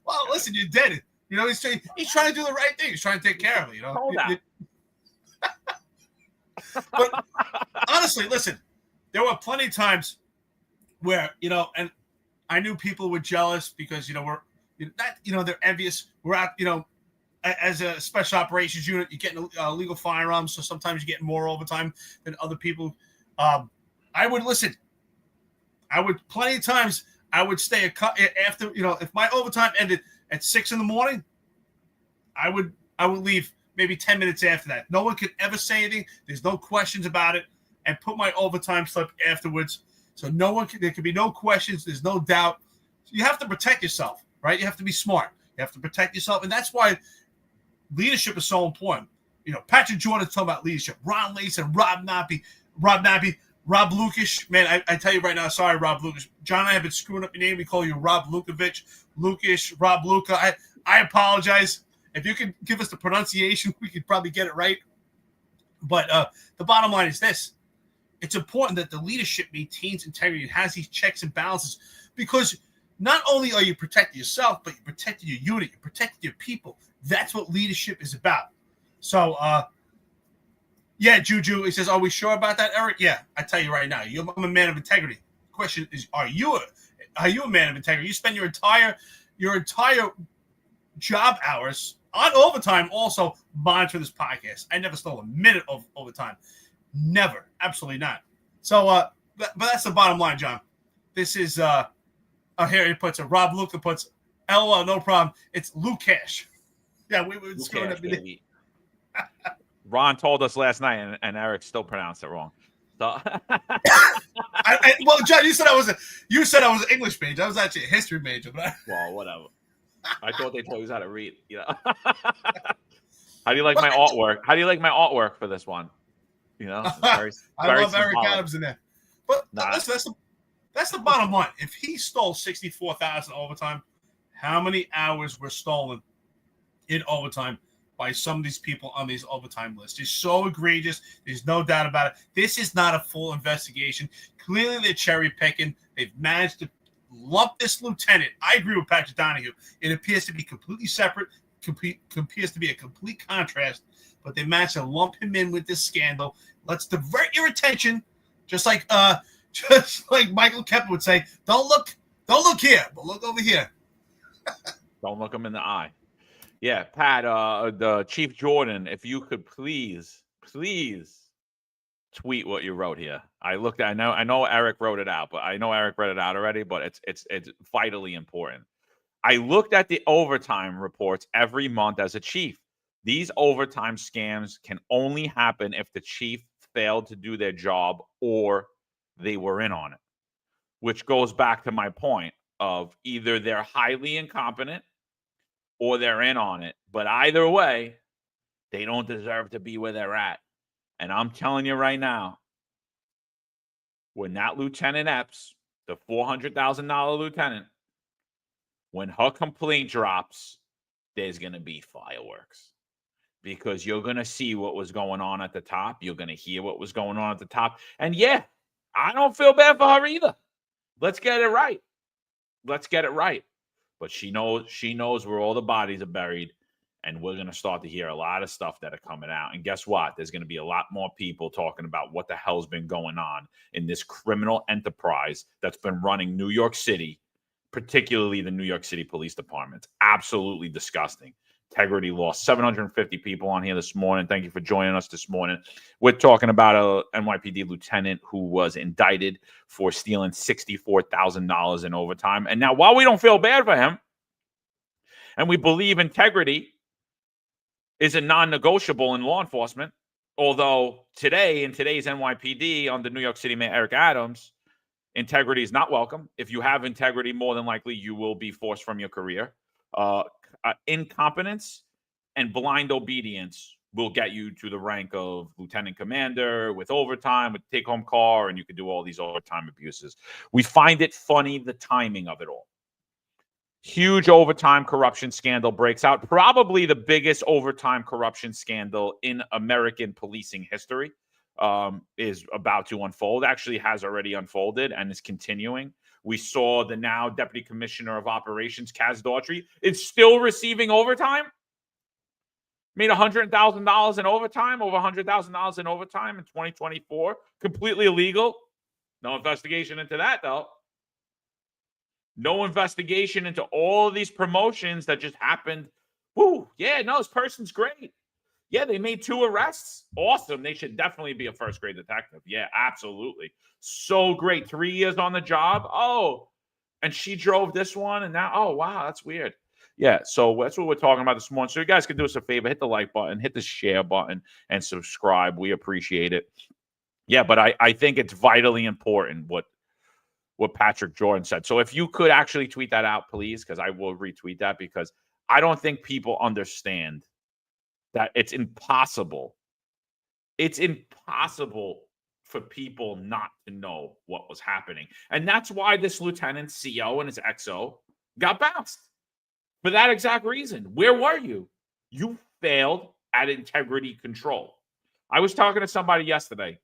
Well, listen, you're dead. You know, he's trying to do the right thing. He's trying to take care of it, you know. Hold on. But honestly, listen, there were plenty of times where, you know, and I knew people were jealous because, you know, they're envious. We're out, you know, as a special operations unit, you're getting illegal firearms, so sometimes you're getting more overtime than other people. I would listen. Plenty of times I would stay after, you know, if my overtime ended at 6 a.m, I would leave maybe 10 minutes after that. No one could ever say anything. There's no questions about it, and put my overtime slip afterwards. So there could be no questions. There's no doubt. So you have to protect yourself, right? You have to be smart. You have to protect yourself. And that's why leadership is so important. You know, Patrick Jordan's talking about leadership. Ron Layson, Rob Nappy, Rob Lucas. Man, I tell you right now, sorry, Rob Lucas. John and I have been screwing up your name. We call you Rob Lukovich, Lucas, Rob Luca. I apologize. If you could give us the pronunciation, we could probably get it right. But the bottom line is this. It's important that the leadership maintains integrity and has these checks and balances, because not only are you protecting yourself, but you're protecting your unit, you're protecting your people. That's what leadership is about. So, yeah, Juju, he says, are we sure about that, Eric? Yeah, I tell you right now, I'm a man of integrity. The question is, are you a man of integrity? You spend your entire job hours on overtime also monitor this podcast. I never stole a minute of overtime. Never. Absolutely not. So, but that's the bottom line, John. This is, here he puts it. Rob Luca puts, LOL, no problem. It's Lukash. Yeah, we were screwing up. Ron told us last night, and Eric still pronounced it wrong. So, well, John, you said I was an English major. I was actually a history major, but well, whatever. I thought they told you how to read. You know. How do you like my artwork? How do you like my artwork for this one? You know, very I love Eric Adams in there. But that's the bottom line. If he stole 64,000 overtime, how many hours were stolen in overtime by some of these people on these overtime lists? It's so egregious. There's no doubt about it. This is not a full investigation. Clearly, they're cherry picking. They've managed to lump this lieutenant. I agree with Patrick Donahue. It appears to be completely separate. Appears to be a complete contrast. But they managed to lump him in with this scandal. Let's divert your attention, just like Michael Kepler would say. Don't look here, but look over here. Don't look him in the eye. Yeah, Pat, the Chief Jordan, if you could please tweet what you wrote here. I know Eric wrote it out, but I know Eric read it out already, but it's vitally important. I looked at the overtime reports every month as a chief. These overtime scams can only happen if the chief failed to do their job or they were in on it, which goes back to my point of either they're highly incompetent or they're in on it. But either way, they don't deserve to be where they're at. And I'm telling you right now, when that Lieutenant Epps, the $400,000 lieutenant, when her complaint drops, there's going to be fireworks. Because you're going to see what was going on at the top. You're going to hear what was going on at the top. And yeah, I don't feel bad for her either. Let's get it right. But she knows where all the bodies are buried. And we're going to start to hear a lot of stuff that are coming out. And guess what? There's going to be a lot more people talking about what the hell's been going on in this criminal enterprise that's been running New York City, particularly the New York City Police Department. It's absolutely disgusting. Integrity lost 750 people on here this morning. Thank you for joining us this morning. We're talking about a NYPD lieutenant who was indicted for stealing $64,000 in overtime. And now, while we don't feel bad for him, and we believe integrity is a non-negotiable in law enforcement, although today, in today's NYPD, under New York City Mayor Eric Adams, integrity is not welcome. If you have integrity, more than likely you will be forced from your career. Incompetence and blind obedience will get you to the rank of lieutenant commander with overtime, with take-home car, and you can do all these overtime abuses. We find it funny, the timing of it all. Huge overtime corruption scandal breaks out. Probably the biggest overtime corruption scandal in American policing history is about to unfold. Actually has already unfolded and is continuing. We saw the now Deputy Commissioner of Operations, Kaz Daughtry, is still receiving overtime. Made $100,000 in overtime, over $100,000 in overtime in 2024. Completely illegal. No investigation into that, though. No investigation into all of these promotions that just happened. Woo, yeah, no, this person's great. Yeah, they made 2 arrests. Awesome. They should definitely be a first-grade detective. Yeah, absolutely. So great. 3 years on the job. Oh, and she drove this one, and now, oh, wow, that's weird. Yeah, so that's what we're talking about this morning. So you guys can do us a favor, hit the like button, hit the share button, and subscribe. We appreciate it. Yeah, but I think it's vitally important what Patrick Jordan said. So if you could actually tweet that out, please, because I will retweet that, because I don't think people understand that it's impossible. It's impossible for people not to know what was happening. And that's why this lieutenant's CO and his XO got bounced. For that exact reason. Where were you? You failed at integrity control. I was talking to somebody yesterday.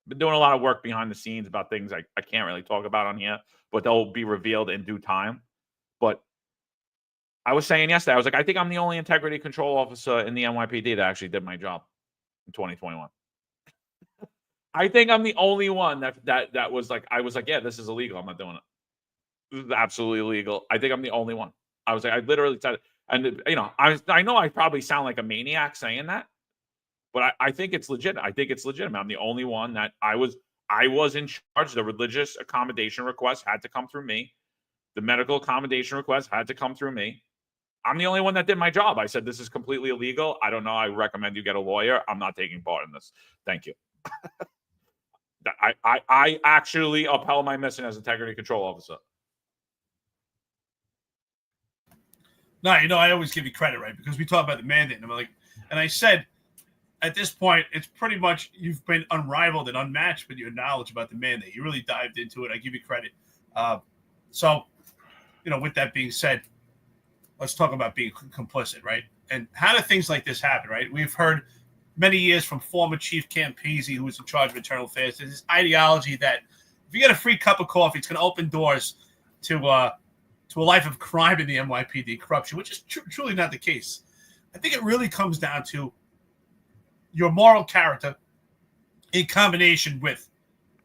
Been doing a lot of work behind the scenes about things I can't really talk about on here, but they'll be revealed in due time. But I was saying yesterday, I was like, I think I'm the only integrity control officer in the NYPD that actually did my job in 2021. I think I'm the only one that was like, I was like, yeah, this is illegal. I'm not doing it. This is absolutely illegal. I think I'm the only one. I was like, I literally said it. And, you know, I know I probably sound like a maniac saying that, but I think it's legit. I think it's legitimate. I'm the only one that I was in charge. The religious accommodation request had to come through me. The medical accommodation request had to come through me. I'm the only one that did my job. I said, this is completely illegal. I don't know. I recommend you get a lawyer. I'm not taking part in this. Thank you. I actually upheld my mission as integrity control officer. No, you know, I always give you credit, right? Because we talk about the mandate, and I'm like, and I said, at this point, it's pretty much you've been unrivaled and unmatched with your knowledge about the mandate. You really dived into it. I give you credit. So, you know, with that being said, let's talk about being complicit, right? And how do things like this happen, right? We've heard many years from former Chief Campese, who was in charge of internal affairs, this ideology that if you get a free cup of coffee, it's going to open doors to a life of crime in the NYPD, corruption, which is truly not the case. I think it really comes down to your moral character in combination with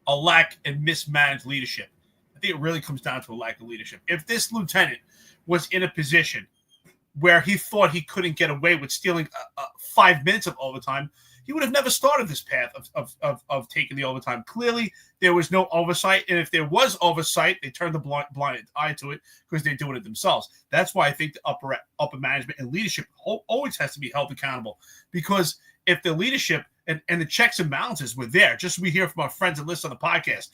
a lack and mismanaged leadership. I think it really comes down to a lack of leadership. If this lieutenant was in a position where he thought he couldn't get away with stealing 5 minutes of overtime, he would have never started this path of taking the overtime. Clearly, there was no oversight. And if there was oversight, they turned the blind eye to it because they're doing it themselves. That's why I think the upper management and leadership always has to be held accountable. Because if the leadership and the checks and balances were there, just as we hear from our friends and lists on the podcast,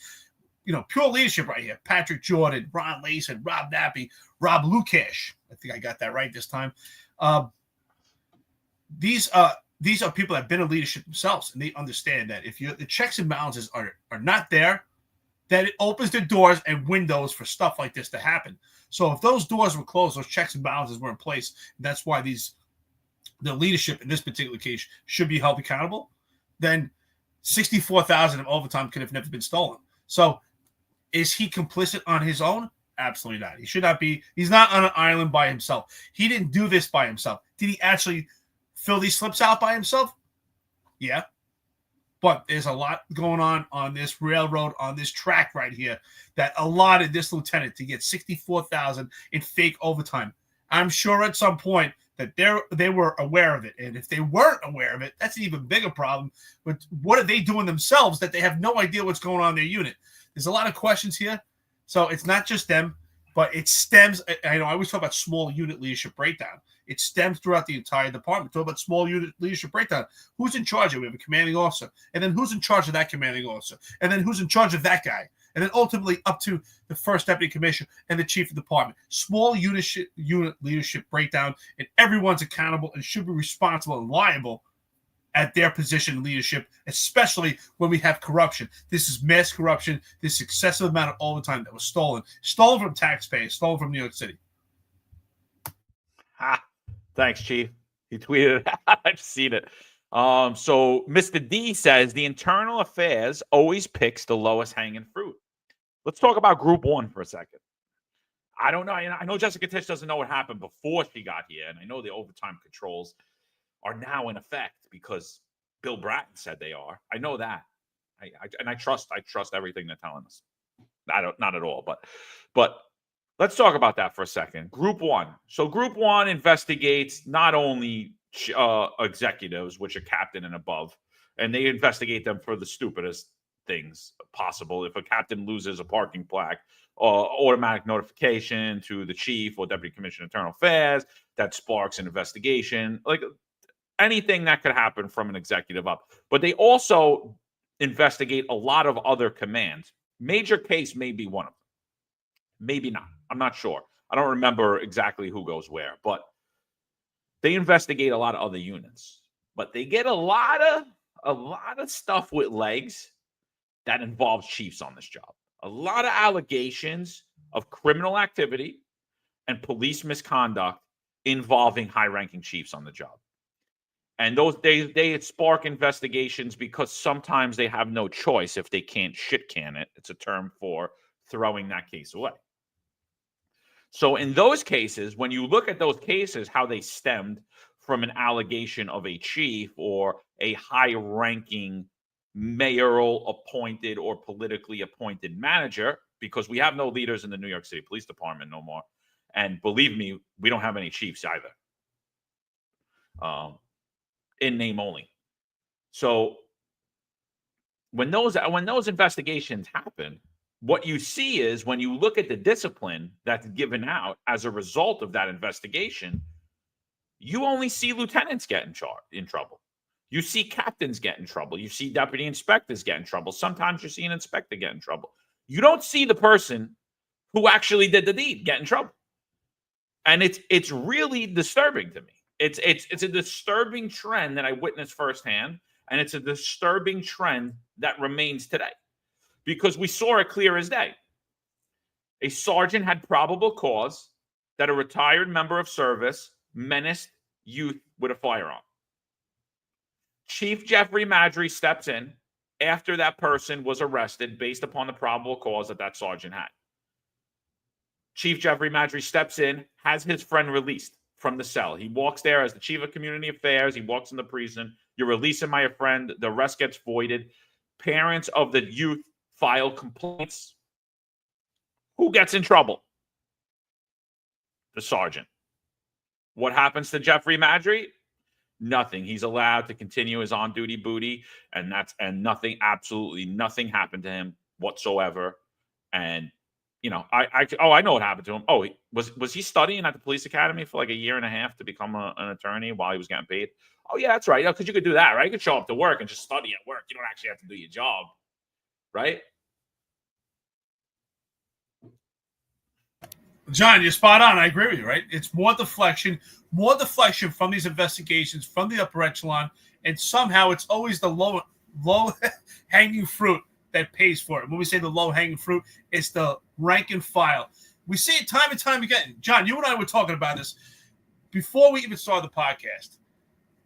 you know, pure leadership right here. Patrick Jordan, Ron Layson, Rob Nappy, Rob Lukash. I think I got that right this time. These are people that have been in leadership themselves, and they understand that if the checks and balances are not there, that it opens the doors and windows for stuff like this to happen. So if those doors were closed, those checks and balances were in place, that's why the leadership in this particular case should be held accountable, then 64,000 of overtime could have never been stolen. So is he complicit on his own? Absolutely not. He should not be. He's not on an island by himself. He didn't do this by himself. Did he actually fill these slips out by himself? Yeah. But there's a lot going on this railroad, on this track right here, that allotted this lieutenant to get 64,000 in fake overtime. I'm sure at some point that they were aware of it. And if they weren't aware of it, that's an even bigger problem. But what are they doing themselves that they have no idea what's going on in their unit? There's a lot of questions here. So it's not just them, but it stems. I always talk about small unit leadership breakdown. It stems throughout the entire department. Talk about small unit leadership breakdown. Who's in charge of it? We have a commanding officer. And then who's in charge of that commanding officer? And then who's in charge of that guy? And then ultimately up to the first deputy commissioner and the chief of department. Small unit leadership breakdown, and everyone's accountable and should be responsible and liable at their position in leadership, especially when we have corruption. This is mass corruption. This excessive amount of overtime that was stolen from taxpayers, stolen from New York City. Thanks, Chief. He tweeted it. I've seen it. So Mr. D says the internal affairs always picks the lowest hanging fruit. Let's talk about Group 1 for a second. I don't know. I know Jessica Tisch doesn't know what happened before she got here, and I know the overtime controls are now in effect because Bill Bratton said they are. I know that. I trust everything they're telling us. Not at all, but let's talk about that for a second. Group 1. So Group 1 investigates not only executives, which are captain and above, and they investigate them for the stupidest things possible. If a captain loses a parking plaque, automatic notification to the chief or deputy commissioner of internal affairs, that sparks an investigation, like anything that could happen from an executive up. But they also investigate a lot of other commands. Major case may be one of them, maybe not. I'm not sure. I don't remember exactly who goes where, but they investigate a lot of other units. But they get a lot of stuff with legs that involves chiefs on this job. A lot of allegations of criminal activity and police misconduct involving high-ranking chiefs on the job. And those they spark investigations because sometimes they have no choice if they can't shit can it. It's a term for throwing that case away. So in those cases, when you look at those cases, how they stemmed from an allegation of a chief or a high-ranking mayoral appointed or politically appointed manager, because we have no leaders in the New York City Police Department no more. And believe me, we don't have any chiefs either. In name only. So when those investigations happen, what you see is when you look at the discipline that's given out as a result of that investigation, you only see lieutenants get in trouble. You see captains get in trouble. You see deputy inspectors get in trouble. Sometimes you see an inspector get in trouble. You don't see the person who actually did the deed get in trouble. And it's really disturbing to me. It's a disturbing trend that I witnessed firsthand, and it's a disturbing trend that remains today because we saw it clear as day. A sergeant had probable cause that a retired member of service menaced youth with a firearm. Chief Jeffrey Madry steps in after that person was arrested based upon the probable cause that sergeant had. Chief Jeffrey Madry steps in, has his friend released from the cell. He walks there as the chief of community affairs. He walks in the prison. You're releasing my friend. The arrest gets voided. Parents of the youth file complaints. Who gets in trouble? The sergeant. What happens to Jeffrey Madry? Nothing. He's allowed to continue his on-duty booty, and nothing, absolutely nothing happened to him whatsoever. And I know what happened to him. Oh, was he studying at the police academy for like a year and a half to become an attorney while he was getting paid? Oh yeah, that's right. Because you could do that, right? You could show up to work and just study at work. You don't actually have to do your job, right? John, you're spot on. I agree with you, right? It's more deflection from these investigations, from the upper echelon, and somehow it's always the low hanging fruit that pays for it. When we say the low hanging fruit, it's the rank and file. We see it time and time again. John, you and I were talking about this before we even started the podcast.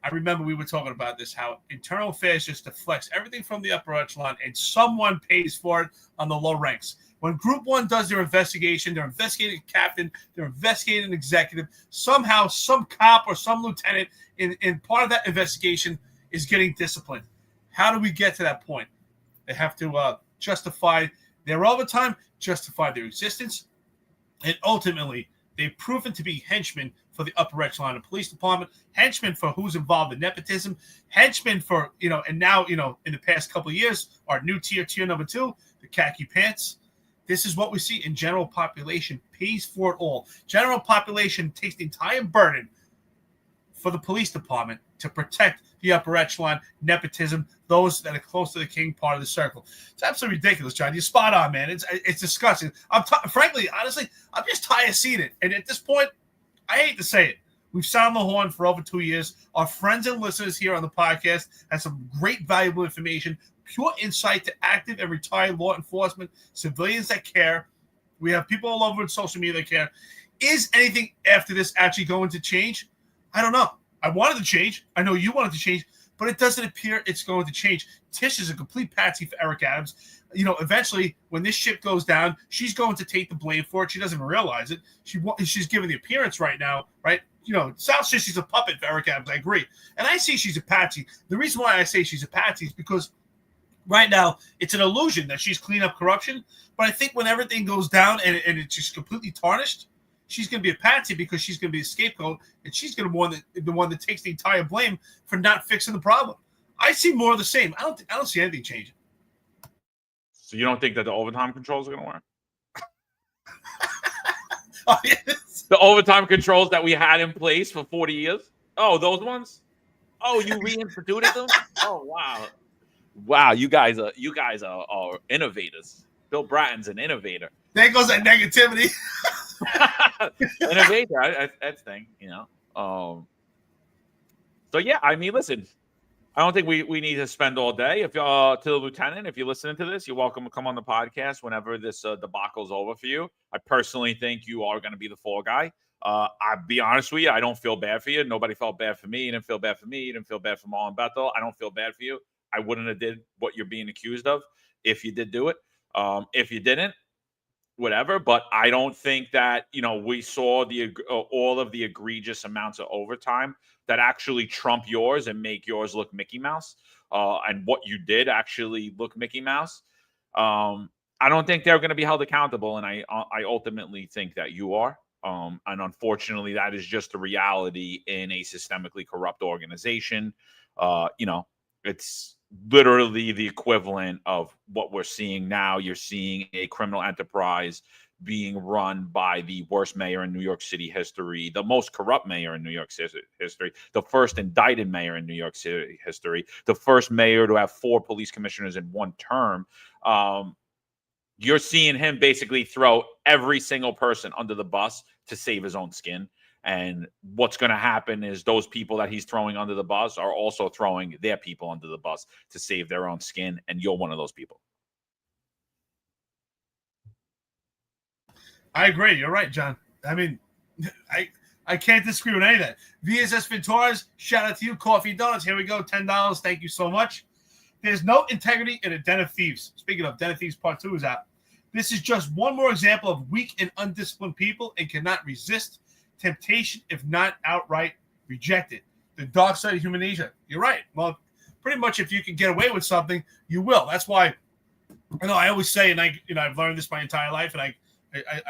I remember we were talking about this, how internal affairs just deflects everything from the upper echelon, and someone pays for it on the low ranks. When Group 1 does their investigation, they're investigating a captain, they're investigating an executive. Somehow, some cop or some lieutenant in part of that investigation is getting disciplined. How do we get to that point? They have to justify their overtime, justify their existence, and ultimately, they've proven to be henchmen for the upper echelon of the police department, henchmen for who's involved in nepotism, henchmen for, and now, in the past couple of years, our new tier number 2, the khaki pants. This is what we see in general population pays for it all. General population takes the entire burden for the police department to protect the upper echelon, nepotism, those that are close to the king part of the circle. It's absolutely ridiculous, John. You're spot on, man. It's disgusting. Frankly, honestly, I'm just tired of seeing it. And at this point, I hate to say it. We've sounded the horn for over 2 years. Our friends and listeners here on the podcast have some great, valuable information, pure insight to active and retired law enforcement, civilians that care. We have people all over social media that care. Is anything after this actually going to change? I don't know. I wanted to change. I know you wanted to change, but it doesn't appear it's going to change. Tish is a complete patsy for Eric Adams. Eventually, when this ship goes down, she's going to take the blame for it. She doesn't realize it. She's giving the appearance right now, right? Sal says she's a puppet for Eric Adams. I agree. And I say she's a patsy. The reason why I say she's a patsy is because right now it's an illusion that she's cleaned up corruption. But I think when everything goes down and it's just completely tarnished, she's going to be a patsy because she's going to be a scapegoat, and she's going to be the one that takes the entire blame for not fixing the problem. I see more of the same. I don't see anything changing. So you don't think that the overtime controls are going to work? Oh, yes. The overtime controls that we had in place for 40 years? Oh, those ones? Oh, you reinstituted them? Oh, wow. Wow, you guys are innovators. Bill Bratton's an innovator. There goes that negativity. Innovator, that's thing, So yeah, I mean, listen, I don't think we need to spend all day. If to the lieutenant, if you're listening to this, you're welcome to come on the podcast whenever this debacle's over for you. I personally think you are going to be the fall guy. I'll be honest with you, I don't feel bad for you. Nobody felt bad for me. You didn't feel bad for me. You didn't feel bad for Marlon Bethel. I don't feel bad for you. I wouldn't have did what you're being accused of if you did do it. If you didn't, whatever. But I don't think that, we saw all of the egregious amounts of overtime that actually trump yours and make yours look Mickey Mouse. And what you did actually look Mickey Mouse. I don't think they're going to be held accountable. And I ultimately think that you are. And unfortunately, that is just the reality in a systemically corrupt organization. It's literally the equivalent of what we're seeing now. You're seeing a criminal enterprise being run by the worst mayor in New York City history, the most corrupt mayor in New York City history, the first indicted mayor in New York City history, the first mayor to have 4 police commissioners in one term. You're seeing him basically throw every single person under the bus to save his own skin. And what's going to happen is those people that he's throwing under the bus are also throwing their people under the bus to save their own skin. And you're one of those people. I agree. You're right, John. I mean, I can't disagree with any of that. VSS Ventores, shout out to you. Coffee Donuts. Here we go. $10. Thank you so much. There's no integrity in a den of thieves. Speaking of, Den of Thieves Part 2 is out. This is just one more example of weak and undisciplined people and cannot resist temptation if not outright rejected. The dark side of human nature. You're right. Well, pretty much if you can get away with something, you will. That's why I always say, and I've learned this my entire life, and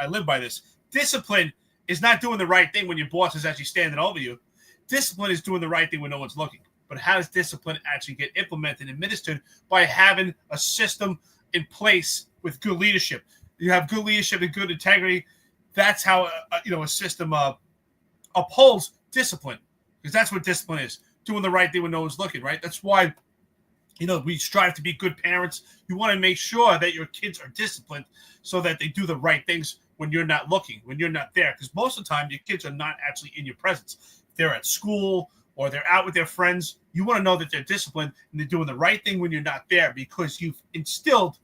I live by this. Discipline is not doing the right thing when your boss is actually standing over you. Discipline is doing the right thing when no one's looking. But how does discipline actually get implemented and administered? By having a system in place with good leadership. You have good leadership and good integrity. That's how a system upholds discipline, because that's what discipline is: doing the right thing when no one's looking. Right? That's why we strive to be good parents. You want to make sure that your kids are disciplined so that they do the right things when you're not looking, when you're not there. Because most of the time, your kids are not actually in your presence. If they're at school or they're out with their friends, you want to know that they're disciplined and they're doing the right thing when you're not there, because you've instilled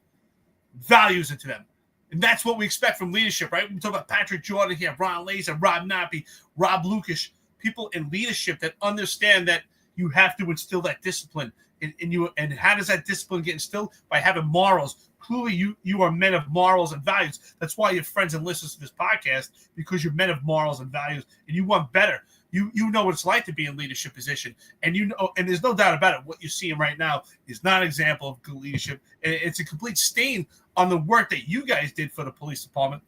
values into them. And that's what we expect from leadership, right? We talk about Patrick Jordan here, Ron Laser, Rob Nappy, Rob Lucas, people in leadership that understand that you have to instill that discipline in you. And how does that discipline get instilled? By having morals. Clearly, you are men of morals and values. That's why you're friends and listeners to this podcast, because you're men of morals and values, and you want better. You know what it's like to be in leadership position, and and there's no doubt about it. What you're seeing right now is not an example of good leadership. It's a complete stain on the work that you guys did for the police department,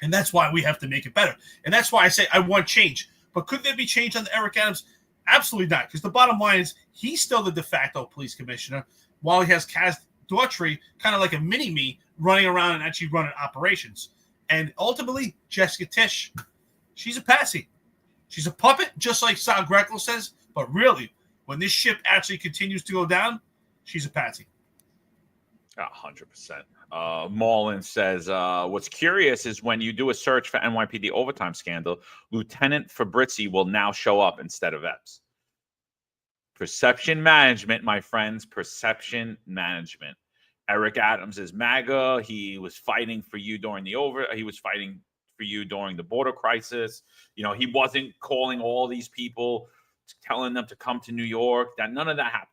and that's why we have to make it better. And that's why I say I want change. But could there be change under Eric Adams? Absolutely not, because the bottom line is he's still the de facto police commissioner, while he has Kaz Daughtry, kind of like a mini-me, running around and actually running operations. And ultimately, Jessica Tisch, she's a patsy. She's a puppet, just like Sal Greco says. But really, when this ship actually continues to go down, she's a patsy. 100%. Mullen says, what's curious is when you do a search for NYPD overtime scandal, Lieutenant Fabrizi will now show up instead of Epps. Perception management, my friends, perception management. Eric Adams is MAGA. He was fighting for you during he was fighting for you during the border crisis. You know, he wasn't calling all these people, telling them to come to New York. None of that happened.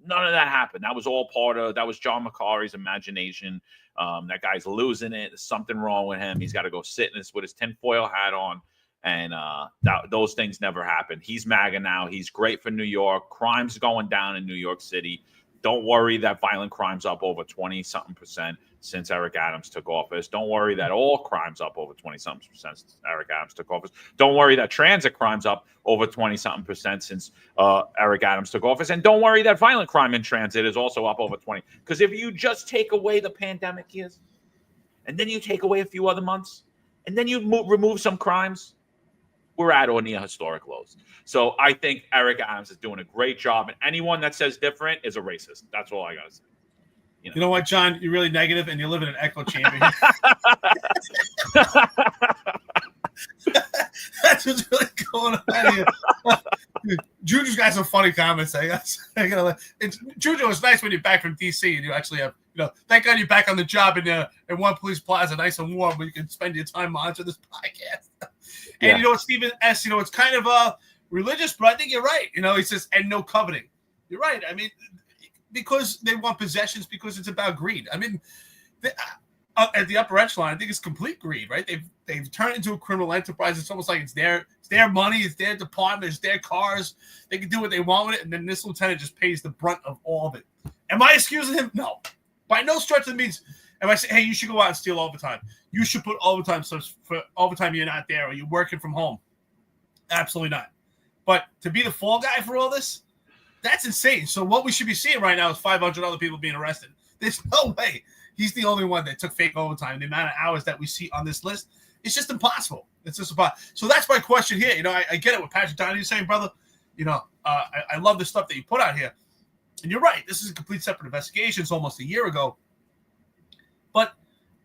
None of that happened. That was all that was John McCarry's imagination. That guy's losing it. There's something wrong with him. He's got to go sit in this with his tinfoil hat on. And those things never happened. He's MAGA now. He's great for New York. Crime's going down in New York City. Don't worry that violent crime's up over 20-something% since Eric Adams took office. Don't worry that all crime's up over 20-something% since Eric Adams took office. Don't worry that transit crime's up over 20-something% since Eric Adams took office. And don't worry that violent crime in transit is also up over 20. Because if you just take away the pandemic years, and then you take away a few other months, and then you remove some crimes, we're at or near historic lows. So I think Eric Adams is doing a great job. And anyone that says different is a racist. That's all I got to say. You know what, John? You're really negative and you live in an echo chamber. That's what's really going on here. Juju's got some funny comments, I guess. Juju, it's nice when you're back from D.C. and you actually have, thank God you're back on the job in One Police Plaza, nice and warm, where you can spend your time monitoring this podcast. And Stephen S., it's kind of religious, but I think you're right. He says, and no coveting. You're right. I mean, because they want possessions, because it's about greed. I mean, at the upper echelon, I think it's complete greed, right? They've turned it into a criminal enterprise. It's almost like it's their money, it's their department, it's their cars. They can do what they want with it, and then this lieutenant just pays the brunt of all of it. Am I excusing him? No. By no stretch of the means am I saying, hey, you should go out and steal overtime. You should put overtime subs for overtime you're not there or you're working from home. Absolutely not. But to be the fall guy for all this, that's insane. So what we should be seeing right now is 500 other people being arrested. There's no way he's the only one that took fake overtime. The amount of hours that we see on this list, it's just impossible. It's just impossible. So that's my question here. I get it what Patrick Donahue is saying, brother. I love the stuff that you put out here. And you're right. This is a complete separate investigation. It's almost a year ago. But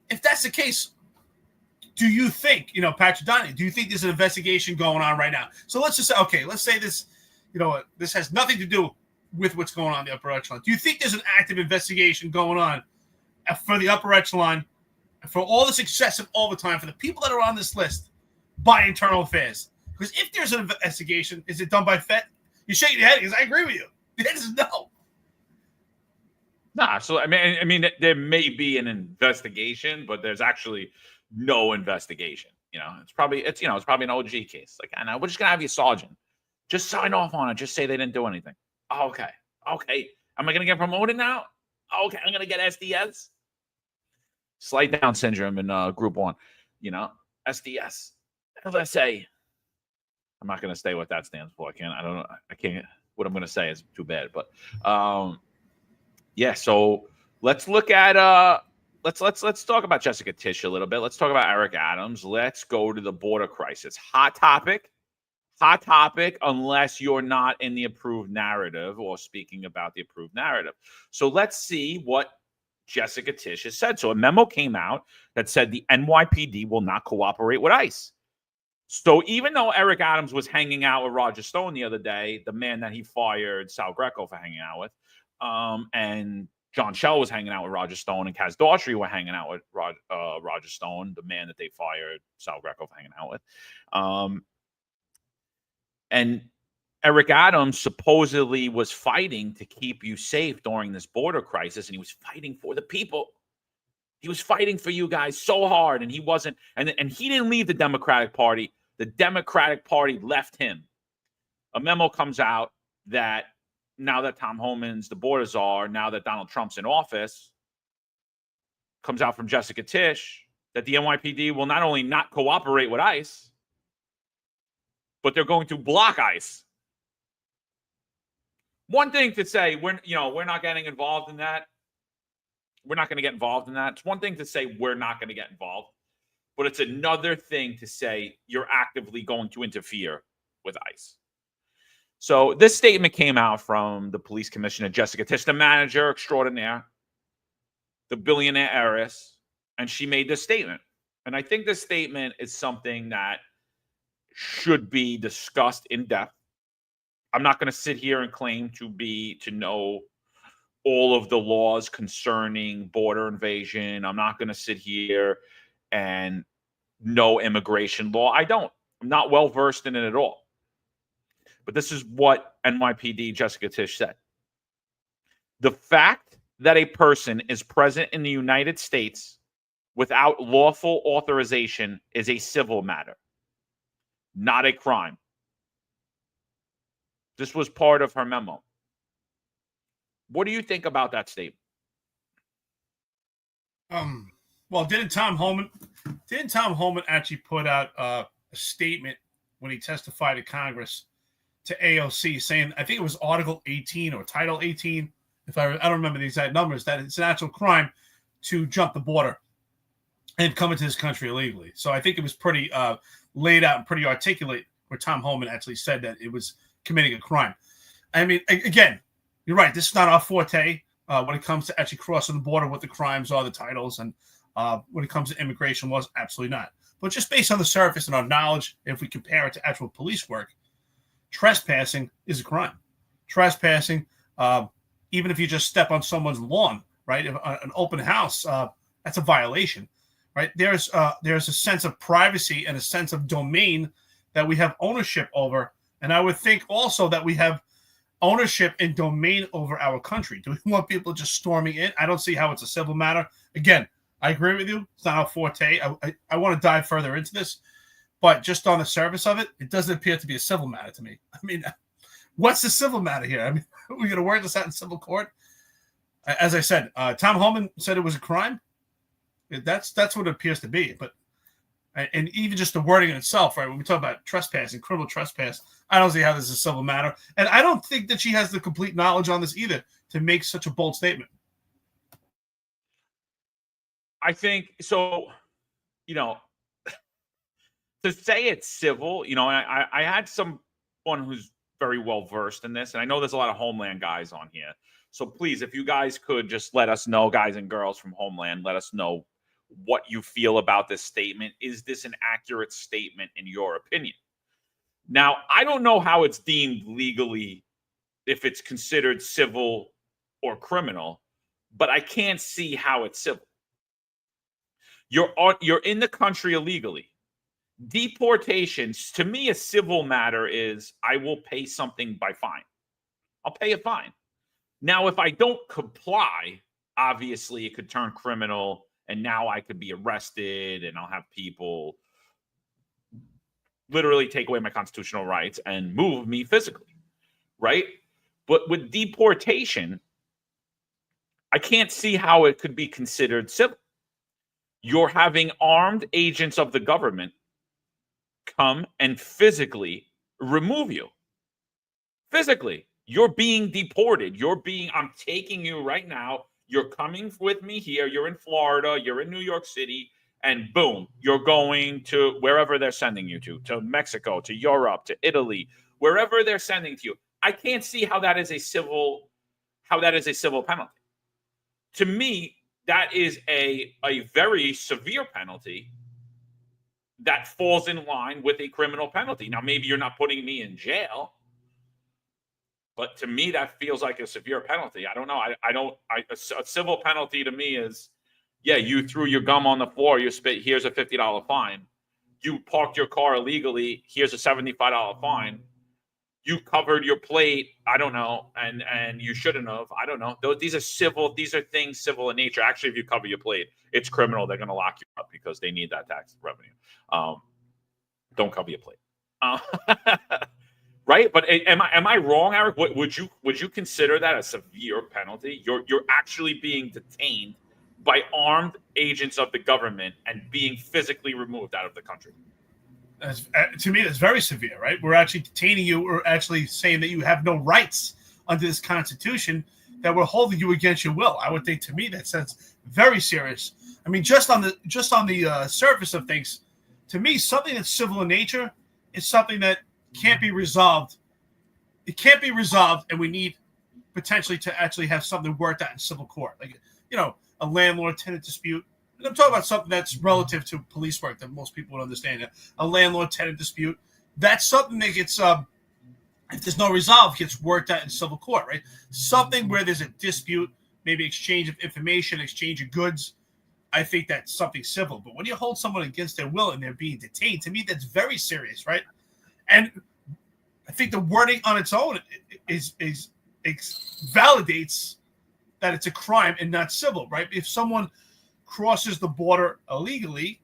if that's the case, do you think, Patrick Donahue, do you think there's an investigation going on right now? So let's just say, okay, let's say this, this has nothing to do with what's going on in the upper echelon. Do you think there's an active investigation going on for the upper echelon, for all this excessive overtime, for the people that are on this list by internal affairs? Because if there's an investigation, is it done by FED? You're shaking your head because I agree with you. The answer is no. Nah, so I mean, there may be an investigation, but there's actually no investigation. It's probably an OG case. Like, I know we're just gonna have your sergeant just sign off on it. Just say they didn't do anything. Okay. Am I gonna get promoted now? Okay, I'm gonna get SDS. Slight Down syndrome in Group 1. SDS, LSA. I'm not gonna say what that stands for. I can't. What I'm gonna say is too bad. But yeah. So let's look at let's talk about Jessica Tisch a little bit. Let's talk about Eric Adams. Let's go to the border crisis. Hot topic, unless you're not in the approved narrative or speaking about the approved narrative. So let's see what Jessica Tisch has said. So a memo came out that said the NYPD will not cooperate with ICE. So even though Eric Adams was hanging out with Roger Stone the other day, the man that he fired Sal Greco for hanging out with, and John Schell was hanging out with Roger Stone, and Kaz Daughtry were hanging out with Roger Stone, the man that they fired Sal Greco for hanging out with. And Eric Adams supposedly was fighting to keep you safe during this border crisis, and he was fighting for the people. He was fighting for you guys so hard, and he wasn't. And he didn't leave the Democratic Party. The Democratic Party left him. A memo comes out that now that Tom Homan's the border czar, now that Donald Trump's in office, comes out from Jessica Tisch that the NYPD will not only not cooperate with ICE, but they're going to block ICE. One thing to say, we're not getting involved in that. We're not going to get involved in that. It's one thing to say we're not going to get involved, but it's another thing to say you're actively going to interfere with ICE. So this statement came out from the police commissioner, Jessica Tisch, the manager extraordinaire, the billionaire heiress, and she made this statement. And I think this statement is something that should be discussed in depth. I'm not going to sit here and claim to know all of the laws concerning border invasion. I'm not going to sit here and know immigration law. I'm not well versed in it at all. But this is what NYPD Jessica Tisch said. The fact that a person is present in the United States without lawful authorization is a civil matter, not a crime. This was part of her memo. What do you think about that statement? Well, didn't Tom Homan actually put out a statement when he testified to Congress to AOC saying, I think it was Article 18 or Title 18, I don't remember the exact numbers, that it's an actual crime to jump the border and come into this country illegally. So I think it was pretty laid out and pretty articulate where Tom Homan actually said that it was committing a crime. I mean, again, you're right. This is not our forte when it comes to actually crossing the border, what the crimes are, the titles, and when it comes to immigration laws, absolutely not. But just based on the surface and our knowledge, if we compare it to actual police work, trespassing is a crime. Trespassing, even if you just step on someone's lawn, right, an open house, that's a violation, right? There's a sense of privacy and a sense of domain that we have ownership over. And I would think also that we have ownership and domain over our country. Do we want people just storming in? I don't see how it's a civil matter. Again, I agree with you. It's not our forte. I want to dive further into this, but just on the surface of it, it doesn't appear to be a civil matter to me. I mean, what's the civil matter here? I mean, we're going to work this out in civil court. As I said, Tom Homan said it was a crime. That's what it appears to be. But and even just the wording in itself, right? When we talk about trespassing, criminal trespass, I don't see how this is a civil matter. And I don't think that she has the complete knowledge on this either to make such a bold statement. I think so, to say it's civil, I had someone who's very well versed in this, and I know there's a lot of Homeland guys on here. So please, if you guys could just let us know, guys and girls from Homeland, let us know what you feel about this statement. Is this an accurate statement in your opinion? Now, I don't know how it's deemed legally, if it's considered civil or criminal, but I can't see how it's civil. You're in the country illegally. Deportations, to me, a civil matter is I will pay something by fine. I'll pay a fine. Now, if I don't comply, obviously it could turn criminal, and now I could be arrested, and I'll have people literally take away my constitutional rights and move me physically, right? But with deportation, I can't see how it could be considered civil. You're having armed agents of the government come and physically remove you. Physically. You're being deported. I'm taking you right now. You're coming with me here. You're in Florida. You're in New York City. And boom, you're going to wherever they're sending you to Mexico, to Europe, to Italy, wherever they're sending to you. I can't see how that is a civil penalty. To me, that is a very severe penalty that falls in line with a criminal penalty. Now, maybe you're not putting me in jail, but to me, that feels like a severe penalty. I don't know. A civil penalty to me is, yeah, you threw your gum on the floor. You spit. Here's a $50 fine. You parked your car illegally. Here's a $75 fine. You covered your plate. I don't know, and you shouldn't have. I don't know. These are civil. These are things civil in nature. Actually, if you cover your plate, it's criminal. They're going to lock you up because they need that tax revenue. Don't cover your plate. Right? But am I wrong, Eric? Would you consider that a severe penalty? You're actually being detained by armed agents of the government and being physically removed out of the country. To me, that's very severe, right? We're actually detaining you, or actually saying that you have no rights under this Constitution, that we're holding you against your will. I would think, to me, that sounds very serious. I mean, just on the surface of things, to me, something that's civil in nature is something that can't be resolved. It can't be resolved, and we need potentially to actually have something worked out in civil court, like a landlord-tenant dispute. And I'm talking about something that's relative to police work that most people would understand. A landlord-tenant dispute. That's something that gets, if there's no resolve, gets worked out in civil court, right? Something where there's a dispute, maybe exchange of information, exchange of goods. I think that's something civil. But when you hold someone against their will and they're being detained, to me, that's very serious, right? And I think the wording on its own is validates that it's a crime and not civil, right? If someone crosses the border illegally,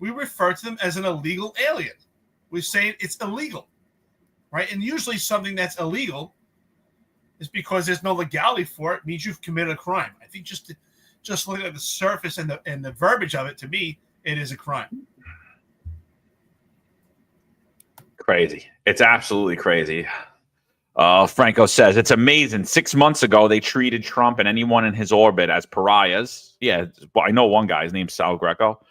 we refer to them as an illegal alien. We say it's illegal, right? And usually something that's illegal is because there's no legality for it, means you've committed a crime. I think just looking at the surface and the verbiage of it, to me, it is a crime. Crazy. It's absolutely crazy. Franco says, it's amazing. 6 months ago, they treated Trump and anyone in his orbit as pariahs. Yeah, well, I know one guy, his name's Sal Greco,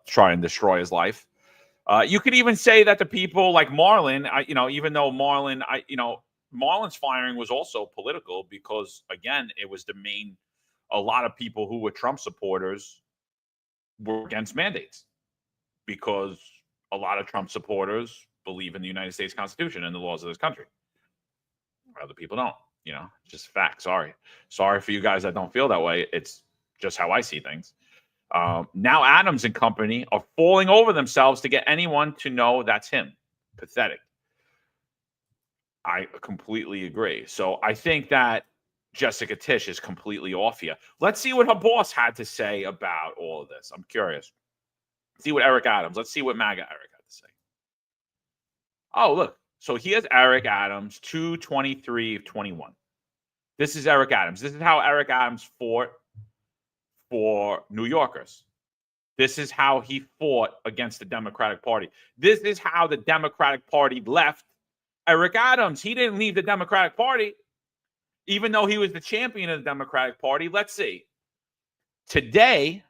try and destroy his life. You could even say that the people like Marlin, even though Marlin's firing was also political because, again, it was a lot of people who were Trump supporters were against mandates because a lot of Trump supporters believe in the United States Constitution and the laws of this country. Other people don't, just fact. Sorry for you guys that don't feel that way. It's just how I see things. Now Adams and company are falling over themselves to get anyone to know that's him. Pathetic. I completely agree. So I think that Jessica Tisch is completely off here. Let's see what her boss had to say about all of this. I'm curious. See what Eric Adams. Let's see what MAGA Eric had to say. Oh, look. So here's Eric Adams, 2/23/21. This is Eric Adams. This is how Eric Adams fought for New Yorkers. This is how he fought against the Democratic Party. This is how the Democratic Party left Eric Adams. He didn't leave the Democratic Party, even though he was the champion of the Democratic Party. Let's see. Today,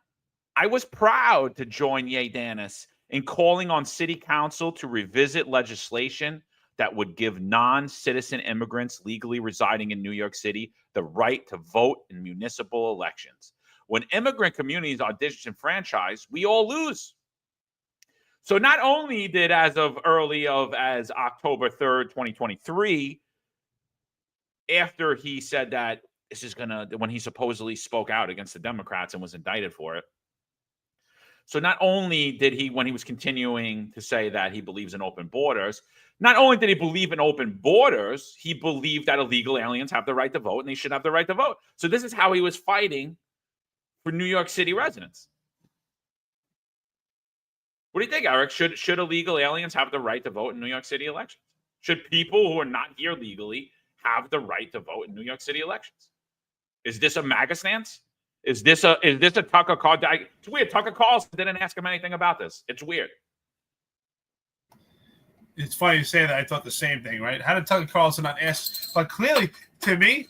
I was proud to join Ye Danis in calling on City Council to revisit legislation that would give non-citizen immigrants legally residing in New York City the right to vote in municipal elections. When immigrant communities are disenfranchised, we all lose. So not only did as October 3rd, 2023, after he said that when he supposedly spoke out against the Democrats and was indicted for it. So not only did he, when he was continuing to say that he believes in open borders, not only did he believe in open borders, he believed that illegal aliens have the right to vote and they should have the right to vote. So this is how he was fighting for New York City residents. What do you think, Eric? Should illegal aliens have the right to vote in New York City elections? Should people who are not here legally have the right to vote in New York City elections? Is this a MAGA stance? Is this a Tucker Carlson? It's weird. Tucker Carlson didn't ask him anything about this. It's weird. It's funny you say that. I thought the same thing, right? How did Tucker Carlson not ask? But clearly, to me,